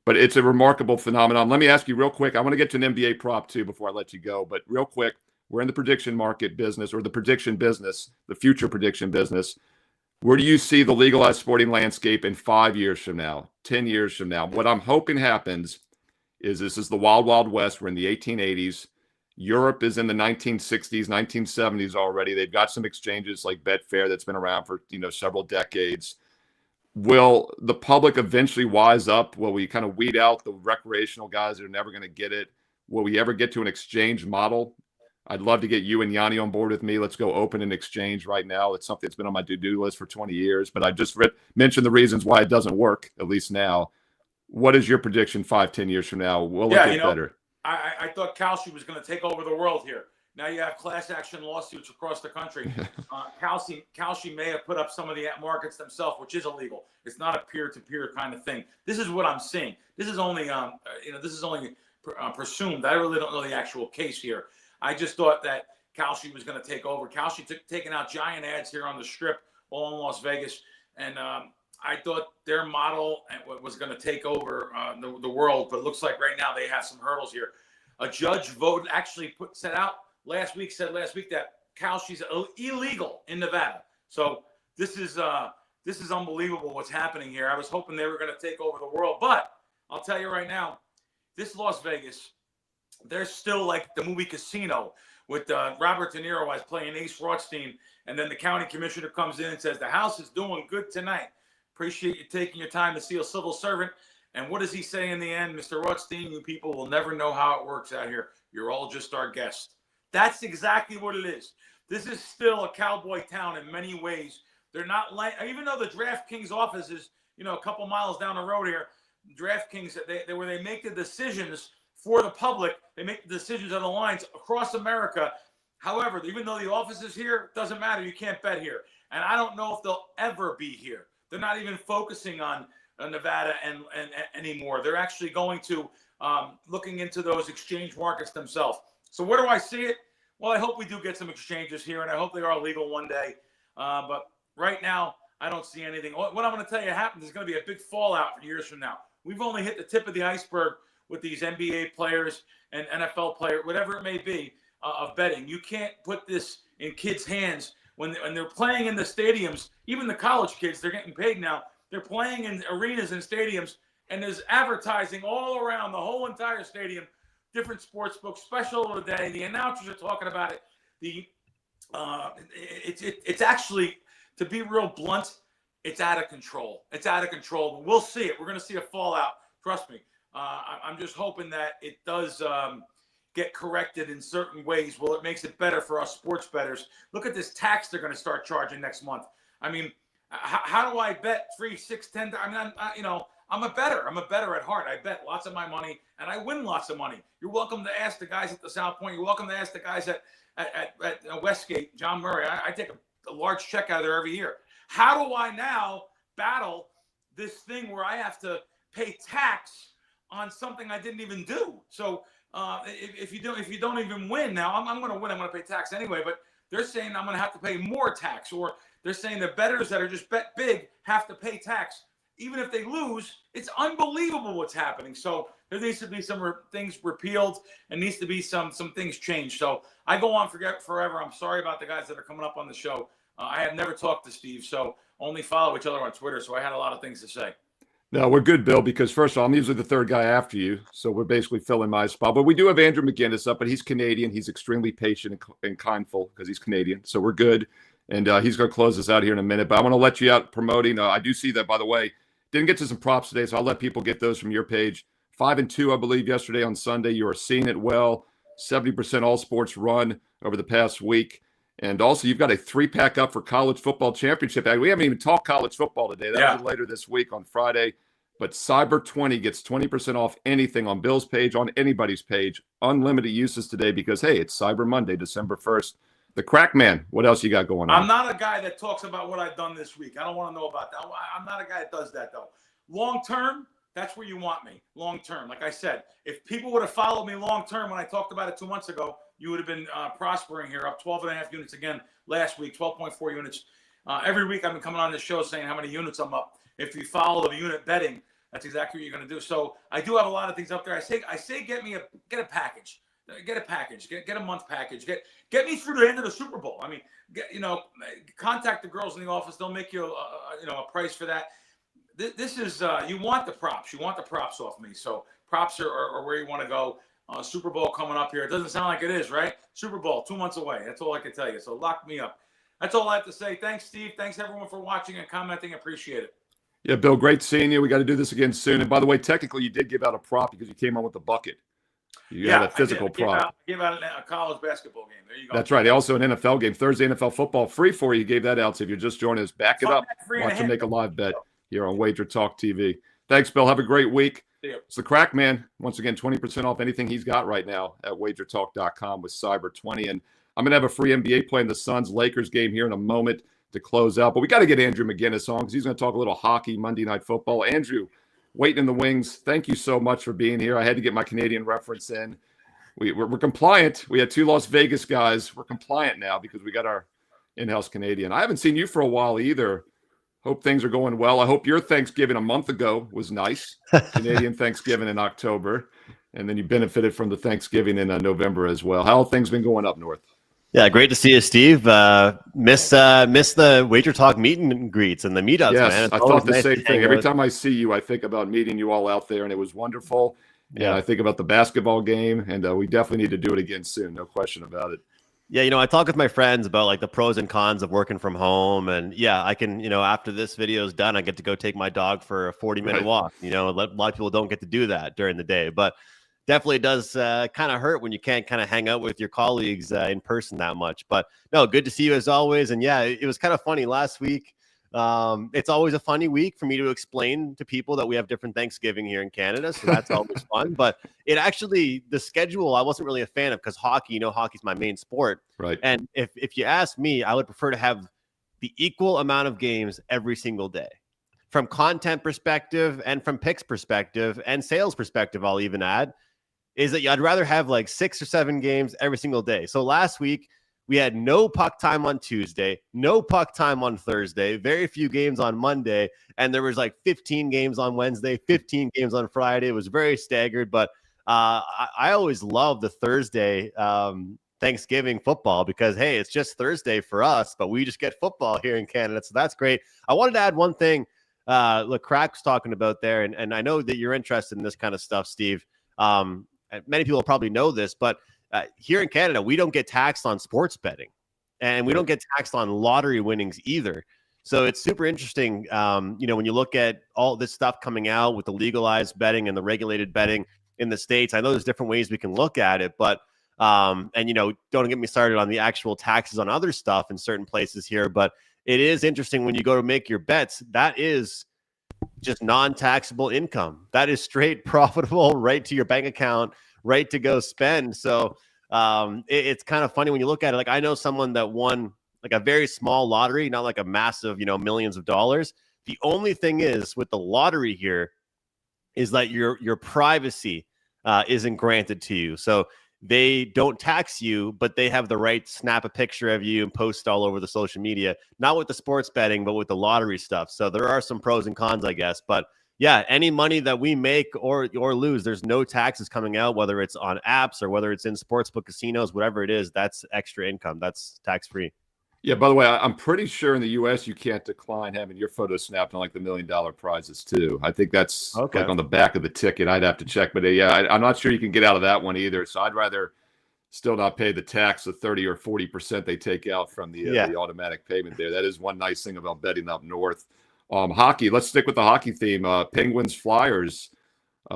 But it's a remarkable phenomenon. Let me ask you real quick. I want to get to an NBA prop too before I let you go, but real quick, we're in the prediction market business or the prediction business, the future prediction business. Where do you see the legalized sporting landscape in 5 years from now, 10 years from now? What I'm hoping happens is this is the wild, wild west. We're in the 1880s. Europe is in the 1960s, 1970s already. They've got some exchanges like Betfair that's been around for several decades. Will the public eventually wise up? Will we kind of weed out the recreational guys that are never going to get it? Will we ever get to an exchange model? I'd love to get you and Gianni on board with me. Let's go open an exchange right now. It's something that's been on my to-do list for 20 years, but I just mentioned the reasons why it doesn't work, at least now. What is your prediction 5-10 years from now? Will it get better? I thought Kalshi was going to take over the world here. Now you have class action lawsuits across the country. Kalshi may have put up some of the markets themselves, which is illegal. It's not a peer-to-peer kind of thing. This is what I'm seeing. This is only, presumed. I really don't know the actual case here. I just thought that Kalshi was going to take over. Kalshi taking out giant ads here on the Strip, all in Las Vegas, and I thought their model was going to take over the world, but it looks like right now they have some hurdles here. A judge said last week that Kalshi's illegal in Nevada. So this is unbelievable what's happening here. I was hoping they were going to take over the world, but I'll tell you right now, this Las Vegas, they're still like the movie Casino with Robert De Niro as playing Ace Rothstein, and then the county commissioner comes in and says, the house is doing good tonight. Appreciate you taking your time to see a civil servant. And what does he say in the end? Mr. Rothstein, you people will never know how it works out here. You're all just our guests. That's exactly what it is. This is still a cowboy town in many ways. They're not like, even though the DraftKings office is, a couple miles down the road here, DraftKings, where they make the decisions for the public, they make the decisions on the lines across America. However, even though the office is here, it doesn't matter. You can't bet here. And I don't know if they'll ever be here. They're not even focusing on Nevada and anymore. They're actually going to looking into those exchange markets themselves. So where do I see it? Well, I hope we do get some exchanges here, and I hope they are legal one day. But right now, I don't see anything. What I'm going to tell you happens is going to be a big fallout for years from now. We've only hit the tip of the iceberg with these NBA players and NFL players, whatever it may be, of betting. You can't put this in kids' hands when they're playing in the stadiums. Even the college kids, they're getting paid now. They're playing in arenas and stadiums, and there's advertising all around the whole entire stadium, different sports books, special of the day. The announcers are talking about it. It's actually, to be real blunt, it's out of control. It's out of control. But we'll see it. We're going to see a fallout. Trust me. I'm just hoping that it does get corrected in certain ways. Well, it makes it better for us sports bettors. Look at this tax they're going to start charging next month. I mean, how do I bet 3, 6, 10? I mean, I'm a bettor. I'm a bettor at heart. I bet lots of my money, and I win lots of money. You're welcome to ask the guys at the South Point. You're welcome to ask the guys at Westgate, John Murray. I take a large check out of there every year. How do I now battle this thing where I have to pay tax on something I didn't even do? So if you don't even win now, I'm going to win. I'm going to pay tax anyway. But they're saying I'm going to have to pay more tax, or they're saying the bettors that are just bet big have to pay tax. Even if they lose, it's unbelievable what's happening. So there needs to be some things repealed and needs to be some things changed. So I go on forever. I'm sorry about the guys that are coming up on the show. I have never talked to Steve, so only follow each other on Twitter. So I had a lot of things to say. No, we're good, Bill, because first of all, I'm usually the third guy after you. So we're basically filling my spot. But we do have Andrew McGinnis up, but he's Canadian. He's extremely patient and kindful because he's Canadian. So we're good. And he's going to close us out here in a minute. But I want to let you out promoting. I do see that, by the way. Didn't get to some props today, so I'll let people get those from your page. 5-2, I believe, yesterday on Sunday. You are seeing it well. 70% all sports run over the past week. And also, you've got a 3-pack up for college football championship. We haven't even talked college football today. That was later this week on Friday. But Cyber 20 gets 20% off anything on Bill's page, on anybody's page. Unlimited uses today because, hey, it's Cyber Monday, December 1st. The Crack Man, what else you got going on? I'm not a guy that talks about what I've done this week. I don't want to know about that. I'm not a guy that does that, though. Long term, that's where you want me. Long term. Like I said, if people would have followed me long term when I talked about it 2 months ago, you would have been prospering here, up 12.5 units again last week, 12.4 units. Every week I've been coming on this show saying how many units I'm up. If you follow the unit betting, that's exactly what you're going to do. So I do have a lot of things up there. I say get a package. Get a package. Get a month package. Get me through the end of the Super Bowl. I mean, contact the girls in the office. They'll make you a price for that. This is you want the props. You want the props off me. So props are where you want to go. Super Bowl coming up here. It doesn't sound like it is, right? Super Bowl 2 months away. That's all I can tell you. So lock me up. That's all I have to say. Thanks, Steve. Thanks everyone for watching and commenting. Appreciate it. Yeah, Bill, great seeing you. We got to do this again soon. And by the way, technically, you did give out a prop because you came on with the bucket. You had a physical prop. Give out a college basketball game. There you go. That's right. Also an NFL game. Thursday NFL football free for you. Gave that out. So if you're just joining us, back it up. Watch and make a live bet here on WagerTalk TV. Thanks, Bill. Have a great week. It's the Crack Man. Once again, 20% off anything he's got right now at WagerTalk.com with Cyber20. And I'm going to have a free NBA play in the Suns-Lakers game here in a moment to close out. But we got to get Andrew McGinnis on because he's going to talk a little hockey, Monday Night Football. Andrew, waiting in the wings, thank you so much for being here. I had to get my Canadian reference in. We're compliant. We had 2 Las Vegas guys. We're compliant now because we got our in-house Canadian. I haven't seen you for a while either. Hope things are going well. I hope your Thanksgiving a month ago was nice. Canadian Thanksgiving in October. And then you benefited from the Thanksgiving in November as well. How have things been going up north? Yeah, great to see you, Steve. Miss the Wager Talk meet and greets and the meetups, yes, man. I thought the same thing. Every time I see you, I think about meeting you all out there, and it was wonderful. Yeah, and I think about the basketball game, and we definitely need to do it again soon. No question about it. Yeah, I talk with my friends about like the pros and cons of working from home. And yeah, I can, after this video is done, I get to go take my dog for a 40-minute walk. A lot of people don't get to do that during the day, but definitely does kind of hurt when you can't kind of hang out with your colleagues in person that much. But no, good to see you as always. And yeah, it was kind of funny last week. It's always a funny week for me to explain to people that we have different Thanksgiving here in Canada. So that's always fun. But it actually, the schedule, I wasn't really a fan of because hockey, hockey's my main sport. Right. And if you ask me, I would prefer to have the equal amount of games every single day. From content perspective and from picks perspective and sales perspective, I'll even add, is that I'd rather have like 6 or 7 games every single day. So last week, we had no puck time on Tuesday, no puck time on Thursday, very few games on Monday, and there was like 15 games on Wednesday, 15 games on Friday. It was very staggered, but I always love the Thursday Thanksgiving football because, hey, it's just Thursday for us, but we just get football here in Canada, so that's great. I wanted to add one thing look, Crack's talking about there, and I know that you're interested in this kind of stuff, Steve. Many people probably know this, but here in Canada, we don't get taxed on sports betting, and we don't get taxed on lottery winnings either. So it's super interesting, when you look at all this stuff coming out with the legalized betting and the regulated betting in the States. I know there's different ways we can look at it, but don't get me started on the actual taxes on other stuff in certain places here. But it is interesting when you go to make your bets, that is just non-taxable income. That is straight profitable right to your bank account, right to go spend. So it's kind of funny when you look at it. Like I know someone that won like a very small lottery, not like a massive, millions of dollars. The only thing is with the lottery here is that your privacy isn't granted to you. So they don't tax you, but they have the right to snap a picture of you and post all over the social media, not with the sports betting, but with the lottery stuff. So there are some pros and cons, I guess. But yeah, any money that we make or lose, there's no taxes coming out, whether it's on apps or whether it's in sportsbook casinos, whatever it is, that's extra income. That's tax-free. Yeah, by the way, I'm pretty sure in the U.S. you can't decline having your photo snapped on like the $1 million prizes too. I think that's like on the back of the ticket. I'd have to check, but I'm not sure you can get out of that one either. So I'd rather still not pay the tax of 30 or 40% they take out from the automatic payment there. That is one nice thing about betting up north. Hockey, let's stick with the hockey theme. Penguins, Flyers.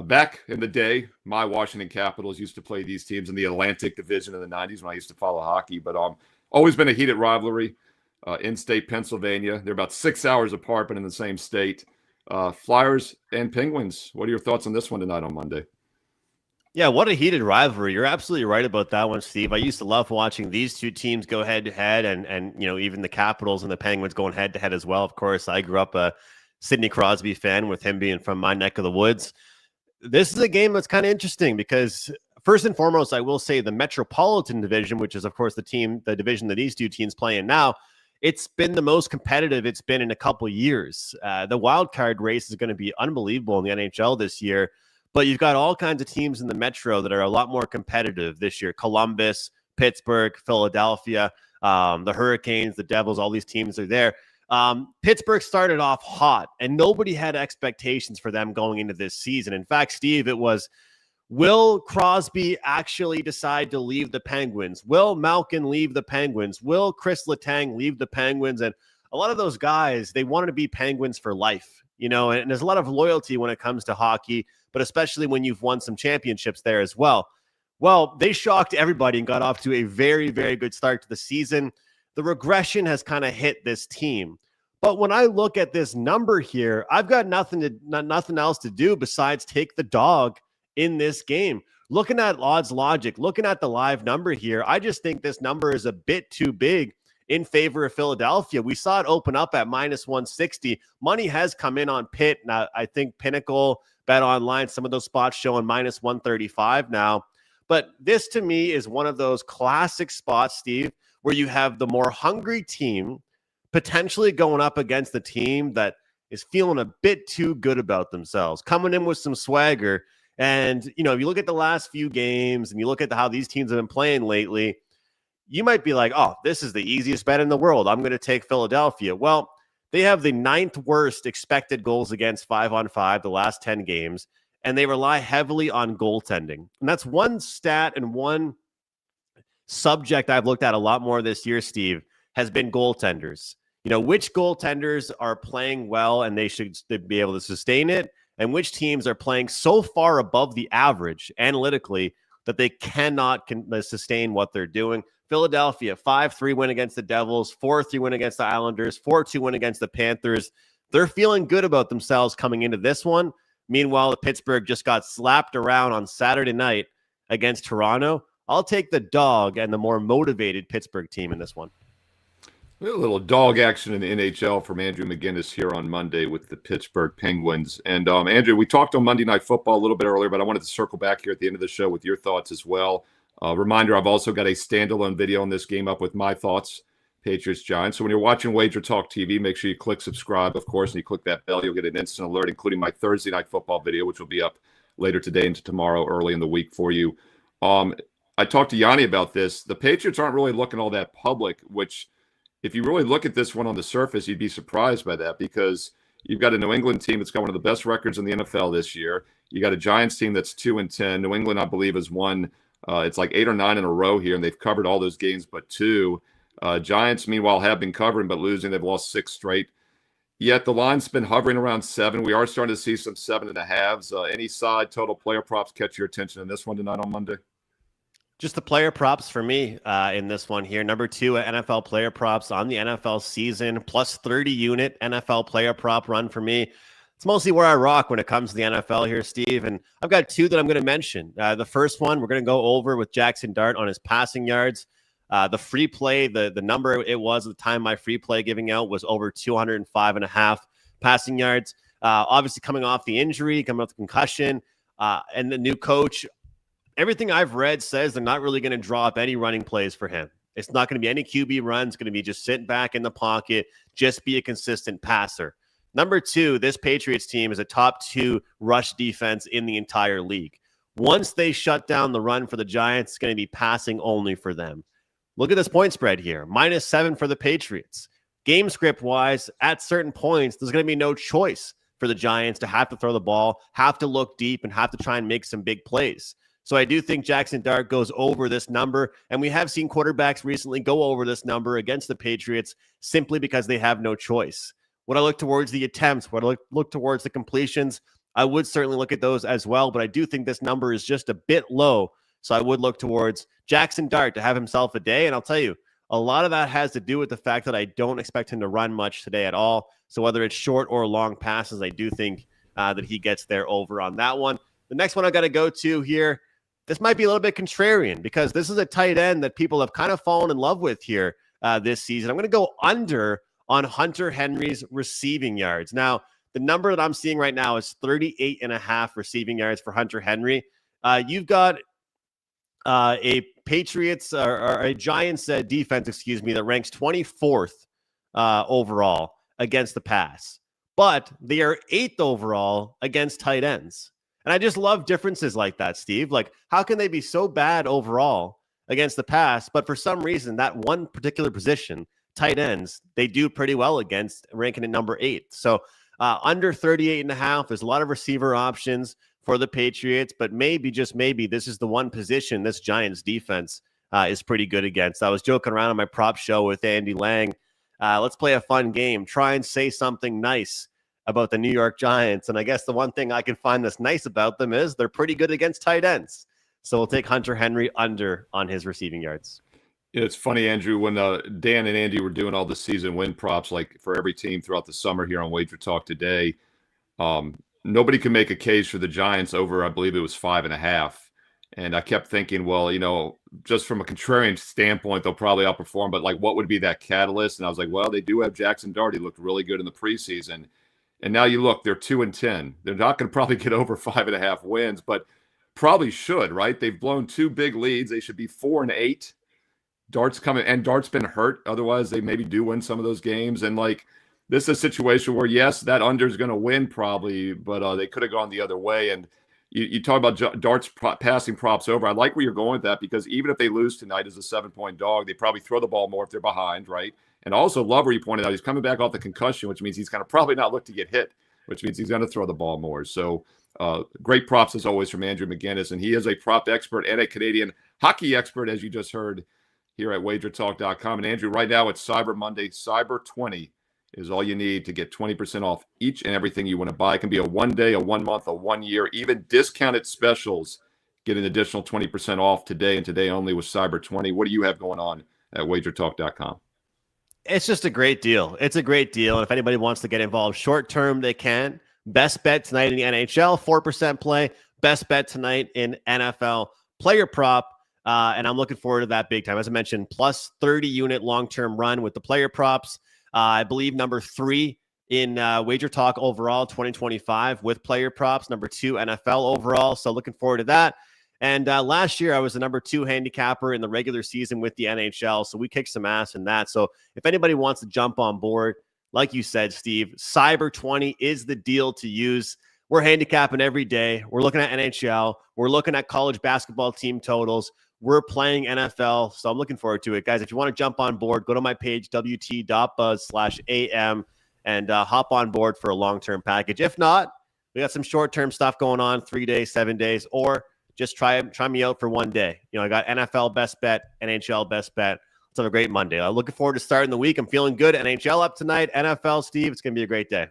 Back in the day, my Washington Capitals used to play these teams in the Atlantic Division in the 90s when I used to follow hockey, but always been a heated rivalry. In-state Pennsylvania. They're about 6 hours apart, but in the same state. Flyers and Penguins. What are your thoughts on this one tonight on Monday? Yeah, what a heated rivalry. You're absolutely right about that one, Steve. I used to love watching these two teams go head-to-head and even the Capitals and the Penguins going head-to-head as well. Of course, I grew up a Sidney Crosby fan with him being from my neck of the woods. This is a game that's kind of interesting because first and foremost, I will say the Metropolitan Division, which is, of course, the division that these two teams play in now, it's been the most competitive it's been in a couple of years. The wild card race is going to be unbelievable in the NHL this year, but you've got all kinds of teams in the Metro that are a lot more competitive this year. Columbus, Pittsburgh, Philadelphia, the Hurricanes, the Devils, all these teams are there. Pittsburgh started off hot, and nobody had expectations for them going into this season. In fact, Steve, it was, will Crosby actually decide to leave the Penguins? Will Malkin leave the Penguins? Will Chris Letang leave the Penguins? And a lot of those guys, they wanted to be Penguins for life, and there's a lot of loyalty when it comes to hockey, but especially when you've won some championships there as well. Well, they shocked everybody and got off to a very, very good start to the season. The regression has kind of hit this team. But when I look at this number here, I've got nothing else to do besides take the dog in this game. Looking at odds logic, looking at the live number here, I just think this number is a bit too big in favor of Philadelphia. We saw it open up at minus 160. Money has come in on Pitt. Now, I think Pinnacle, Bet Online, some of those spots showing minus 135 now. But this to me is one of those classic spots, Steve, where you have the more hungry team potentially going up against the team that is feeling a bit too good about themselves, coming in with some swagger. And, if you look at the last few games and you look at how these teams have been playing lately, you might be like, oh, this is the easiest bet in the world. I'm going to take Philadelphia. Well, they have the 9th worst expected goals against 5-on-5 the last 10 games, and they rely heavily on goaltending. And that's one stat and one subject I've looked at a lot more this year, Steve, has been goaltenders. Which goaltenders are playing well and they should be able to sustain it, and which teams are playing so far above the average analytically that they cannot sustain what they're doing. Philadelphia, 5-3 win against the Devils, 4-3 win against the Islanders, 4-2 win against the Panthers. They're feeling good about themselves coming into this one. Meanwhile, Pittsburgh just got slapped around on Saturday night against Toronto. I'll take the dog and the more motivated Pittsburgh team in this one. A little dog action in the NHL from Andrew McGinnis here on Monday with the Pittsburgh Penguins. And Andrew, we talked on Monday Night Football a little bit earlier, but I wanted to circle back here at the end of the show with your thoughts as well. Reminder, I've also got a standalone video on this game up with my thoughts, Patriots Giants. So when you're watching WagerTalk TV, make sure you click subscribe, of course, and you click that bell. You'll get an instant alert, including my Thursday Night Football video, which will be up later today into tomorrow, early in the week for you. I talked to Gianni about this. The Patriots aren't really looking all that public, which if you really look at this one on the surface, you'd be surprised by that because you've got a New England team that's got one of the best records in the NFL this year. You got a Giants team that's 2-10. New England, I believe, has won it's like 8 or 9 in a row here, and they've covered all those games but 2. Giants, meanwhile, have been covering but losing. They've lost 6 straight. Yet the line's been hovering around 7. We are starting to see some 7.5s. Any side total player props catch your attention in this one tonight on Monday? Just the player props for me in this one here. Number 2 at NFL player props on the NFL season, plus 30 unit NFL player prop run for me. It's mostly where I rock when it comes to the NFL here, Steve. And I've got 2 that I'm going to mention. The first one, we're going to go over with Jackson Dart on his passing yards. The free play, the number it was at the time my free play giving out was over 205.5 passing yards. Obviously coming off the injury, coming off the concussion, and the new coach. Everything I've read says they're not really going to draw up any running plays for him. It's not going to be any QB runs. It's going to be just sitting back in the pocket, just be a consistent passer. Number 2, this Patriots team is a top 2 rush defense in the entire league. Once they shut down the run for the Giants, it's going to be passing only for them. Look at this point spread here, -7 for the Patriots. Game script wise, at certain points, there's going to be no choice for the Giants to have to throw the ball, have to look deep, and have to try and make some big plays. So I do think Jackson Dart goes over this number, and we have seen quarterbacks recently go over this number against the Patriots simply because they have no choice. Would I look towards the attempts? Would I look towards the completions? I would certainly look at those as well, but I do think this number is just a bit low, so I would look towards Jackson Dart to have himself a day, and I'll tell you, a lot of that has to do with the fact that I don't expect him to run much today at all, so whether it's short or long passes, I do think that he gets there over on that one. The next one I got to go to here, this might be a little bit contrarian because this is a tight end that people have kind of fallen in love with here this season. I'm going to go under on Hunter Henry's receiving yards. Now, the number that I'm seeing right now is 38.5 receiving yards for Hunter Henry. You've got a Patriots or a Giants defense, that ranks 24th overall against the pass, but they are 8th overall against tight ends. And I just love differences like that, Steve. Like, how can they be so bad overall against the pass, but for some reason, that one particular position, tight ends, they do pretty well against, ranking at number 8. So under 38.5, there's a lot of receiver options for the Patriots, but maybe, just maybe, this is the one position this Giants defense is pretty good against. I was joking around on my prop show with Andy Lang. Let's play a fun game. Try and say something nice about the New York Giants. And I guess the one thing I can find that's nice about them is they're pretty good against tight ends. So we'll take Hunter Henry under on his receiving yards. It's funny, Andrew, when Dan and Andy were doing all the season win props, like for every team throughout the summer here on Wager Talk today, nobody can make a case for the Giants over, I believe it was 5.5. And I kept thinking, well, just from a contrarian standpoint, they'll probably outperform. But, like, what would be that catalyst? And I was like, well, they do have Jackson Dart. He looked really good in the preseason. And now you look, they're 2-10. They're not going to probably get over 5.5 wins, but probably should, right? They've blown 2 big leads. They should be 4-8. Dart's coming, and Dart's been hurt. Otherwise, they maybe do win some of those games. And, like, this is a situation where, yes, that under is going to win probably, but they could have gone the other way. And you talk about Dart's passing props over. I like where you're going with that, because even if they lose tonight as a 7-point dog, they probably throw the ball more if they're behind, right? And also, love where you pointed out, he's coming back off the concussion, which means he's going to probably not look to get hit, which means he's going to throw the ball more. So great props as always from Andrew McGinnis. And he is a prop expert and a Canadian hockey expert, as you just heard here at WagerTalk.com. And Andrew, right now it's Cyber Monday. Cyber 20 is all you need to get 20% off each and everything you want to buy. It can be a 1 day, a 1 month, a 1 year, even discounted specials. Get an additional 20% off today and today only with Cyber 20. What do you have going on at WagerTalk.com? It's just a great deal. It's a great deal. And if anybody wants to get involved short term, they can. Best bet tonight in the NHL, 4% play. Best bet tonight in NFL player prop. And I'm looking forward to that big time. As I mentioned, plus 30 unit long-term run with the player props. I believe number 3 in Wager Talk overall 2025 with player props. Number 2 NFL overall. So looking forward to that. And last year I was the number 2 handicapper in the regular season with the NHL. So we kicked some ass in that. So if anybody wants to jump on board, like you said, Steve, Cyber 20 is the deal to use. We're handicapping every day. We're looking at NHL. We're looking at college basketball team totals. We're playing NFL, so I'm looking forward to it. Guys, if you want to jump on board, go to my page, wt.buzz/am, and hop on board for a long-term package. If not, we got some short-term stuff going on, 3 days, 7 days, or just try me out for 1 day. I got NFL best bet, NHL best bet. Let's have a great Monday. I'm looking forward to starting the week. I'm feeling good. NHL up tonight. NFL, Steve, it's going to be a great day.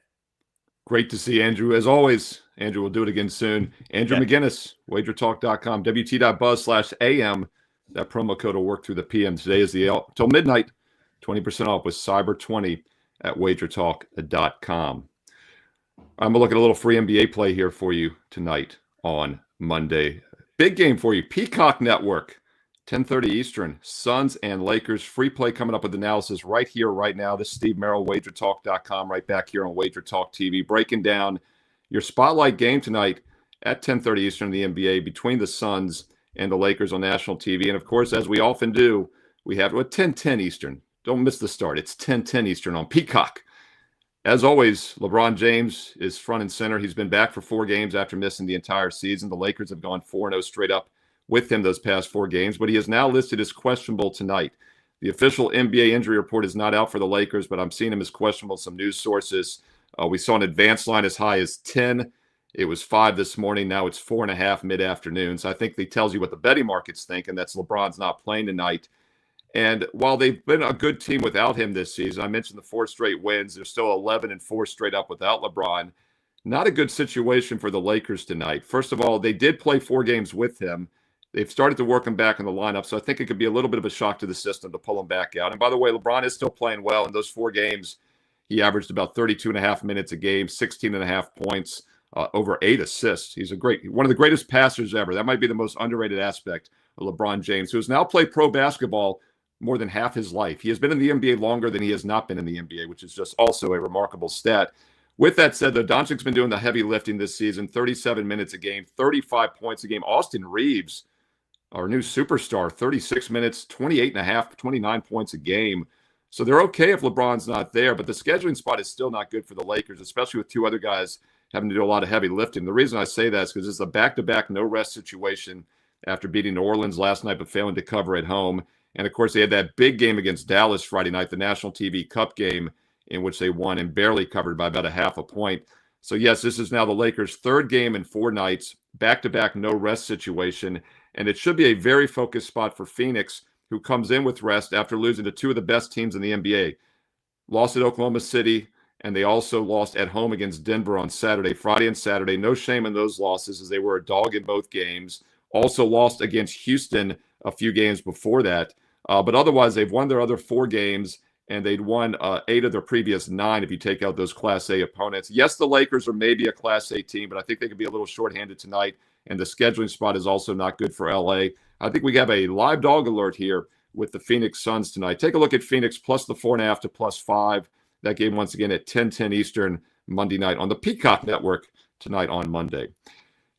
Great to see Andrew. As always, Andrew, we'll do it again soon. Andrew McGinnis, WagerTalk.com, wt.buzz/am. That promo code will work through the PM. Today is till midnight, 20% off with Cyber 20 at WagerTalk.com. I'm going to look at a little free NBA play here for you tonight on Monday. Big game for you. Peacock Network, 10:30 Eastern. Suns and Lakers. Free play coming up with analysis right here, right now. This is Steve Merrill, WagerTalk.com, right back here on Wager Talk TV, breaking down your spotlight game tonight at 10:30 Eastern in the NBA between the Suns and the Lakers on national TV. And, of course, as we often do, we have 10:10 Eastern. Don't miss the start. It's 10:10 Eastern on Peacock. As always, LeBron James is front and center. He's been back for 4 games after missing the entire season. The Lakers have gone 4-0 straight up with him those past 4 games, but he is now listed as questionable tonight. The official NBA injury report is not out for the Lakers, but I'm seeing him as questionable. Some news sources. We saw an advance line as high as 10. It was 5 this morning. Now it's 4.5 mid-afternoon. So I think that tells you what the betting markets think, and that's LeBron's not playing tonight. And while they've been a good team without him this season, I mentioned the 4 straight wins. They're still 11-4 straight up without LeBron. Not a good situation for the Lakers tonight. First of all, they did play 4 games with him. They've started to work him back in the lineup, so I think it could be a little bit of a shock to the system to pull him back out. And by the way, LeBron is still playing well. In those 4 games, he averaged about 32.5 minutes a game, 16.5 points, over 8 assists. He's one of the greatest passers ever. That might be the most underrated aspect of LeBron James, who has now played pro basketball more than half his life. He has been in the NBA longer than he has not been in the NBA, which is just also a remarkable stat. With that said, though, Doncic's been doing the heavy lifting this season, 37 minutes a game, 35 points a game. Austin Reeves, our new superstar, 36 minutes, 28.5, 29 points a game. So they're okay if LeBron's not there, but the scheduling spot is still not good for the Lakers, especially with 2 other guys having to do a lot of heavy lifting. The reason I say that is because it's a back-to-back no-rest situation after beating New Orleans last night but failing to cover at home. And, of course, they had that big game against Dallas Friday night, the National TV Cup game, in which they won and barely covered by about 0.5 point. So, yes, this is now the Lakers' 3rd game in 4 nights, back-to-back no-rest situation. And it should be a very focused spot for Phoenix, who comes in with rest after losing to 2 of the best teams in the NBA. Lost at Oklahoma City, and they also lost at home against Denver on Saturday, Friday and Saturday. No shame in those losses, as they were a dog in both games. Also lost against Houston a few games before that. But otherwise, they've won their other 4 games, and they'd won 8 of their previous 9 if you take out those Class A opponents. Yes, the Lakers are maybe a Class A team, but I think they could be a little shorthanded tonight, and the scheduling spot is also not good for LA. I think we have a live dog alert here with the Phoenix Suns tonight. Take a look at Phoenix plus the 4.5 to +5. That game once again at 10:10 Eastern Monday night on the Peacock Network tonight on Monday.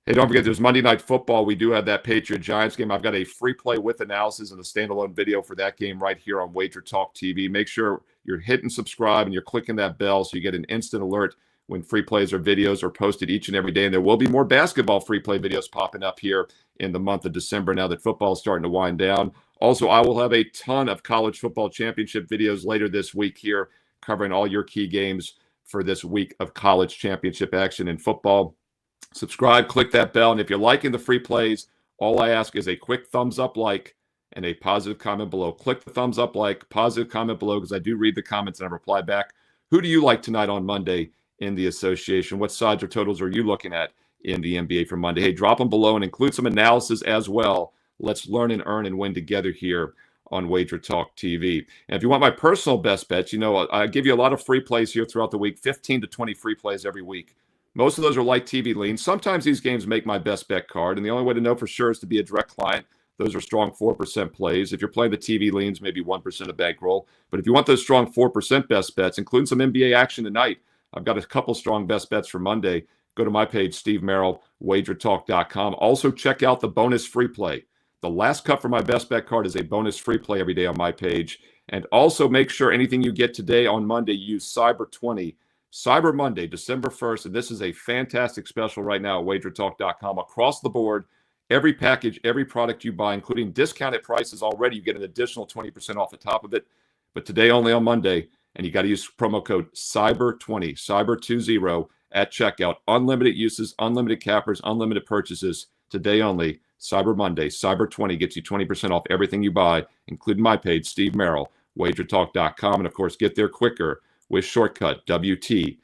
Hey, don't forget, there's Monday Night Football. We do have that Patriot-Giants game. I've got a free play with analysis and a standalone video for that game right here on WagerTalk TV. Make sure you're hitting subscribe and you're clicking that bell so you get an instant alert when free plays or videos are posted each and every day. And there will be more basketball free play videos popping up here in the month of December now that football is starting to wind down. Also, I will have a ton of college football championship videos later this week here covering all your key games for this week of college championship action in football. Subscribe, click that bell, and if you're liking the free plays, all I ask is a quick thumbs up like and a positive comment below. Click the thumbs up like, positive comment below, because I do read the comments and I reply back. Who do you like tonight on Monday in the association? What sides or totals are you looking at in the NBA for Monday? Hey, drop them below and include some analysis as well. Let's learn and earn and win together here on WagerTalk TV. And if you want my personal best bets, I give you a lot of free plays here throughout the week, 15 to 20 free plays every week. Most of those are light TV leans. Sometimes these games make my best bet card, and the only way to know for sure is to be a direct client. Those are strong 4% plays. If you're playing the TV leans, maybe 1% of bankroll. But if you want those strong 4% best bets, including some NBA action tonight, I've got a couple strong best bets for Monday. Go to my page, Steve Merrill, WagerTalk.com. Also, check out the bonus free play. The last cut for my best bet card is a bonus free play every day on my page. And also make sure anything you get today on Monday, use Cyber20. Cyber Monday, December 1st, and this is a fantastic special right now at WagerTalk.com. Across the board, every package, every product you buy, including discounted prices already, you get an additional 20% off the top of it. But today only on Monday, and you got to use promo code CYBER20, CYBER20 at checkout. Unlimited uses, unlimited cappers, unlimited purchases. Today only, Cyber Monday, Cyber20 gets you 20% off everything you buy, including my page, Steve Merrill, WagerTalk.com. And of course, get there quicker with shortcut wt.buzz/SM.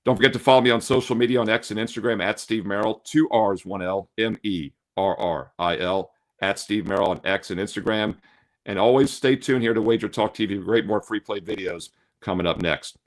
Don't forget to follow me on social media on X and Instagram at Steve Merrill, 2 R's, 1 L, MERRIL, at Steve Merrill on X and Instagram. And always stay tuned here to WagerTalk TV. Great more free play videos coming up next.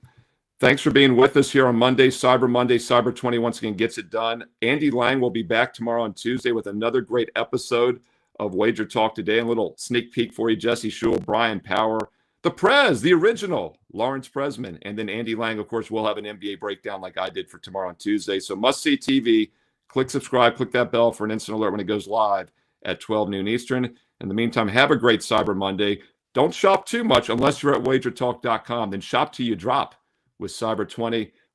Thanks for being with us here on Monday, Cyber Monday. Cyber20 once again gets it done. Andy Lang will be back tomorrow on Tuesday with another great episode of Wager Talk today. A little sneak peek for you. Jesse Shule, Brian Power, the Prez, the original, Lawrence Presman. And then Andy Lang, of course, will have an NBA breakdown like I did for tomorrow on Tuesday. So must-see TV. Click subscribe. Click that bell for an instant alert when it goes live at 12 noon Eastern. In the meantime, have a great Cyber Monday. Don't shop too much unless you're at WagerTalk.com. Then shop till you drop with Cyber20.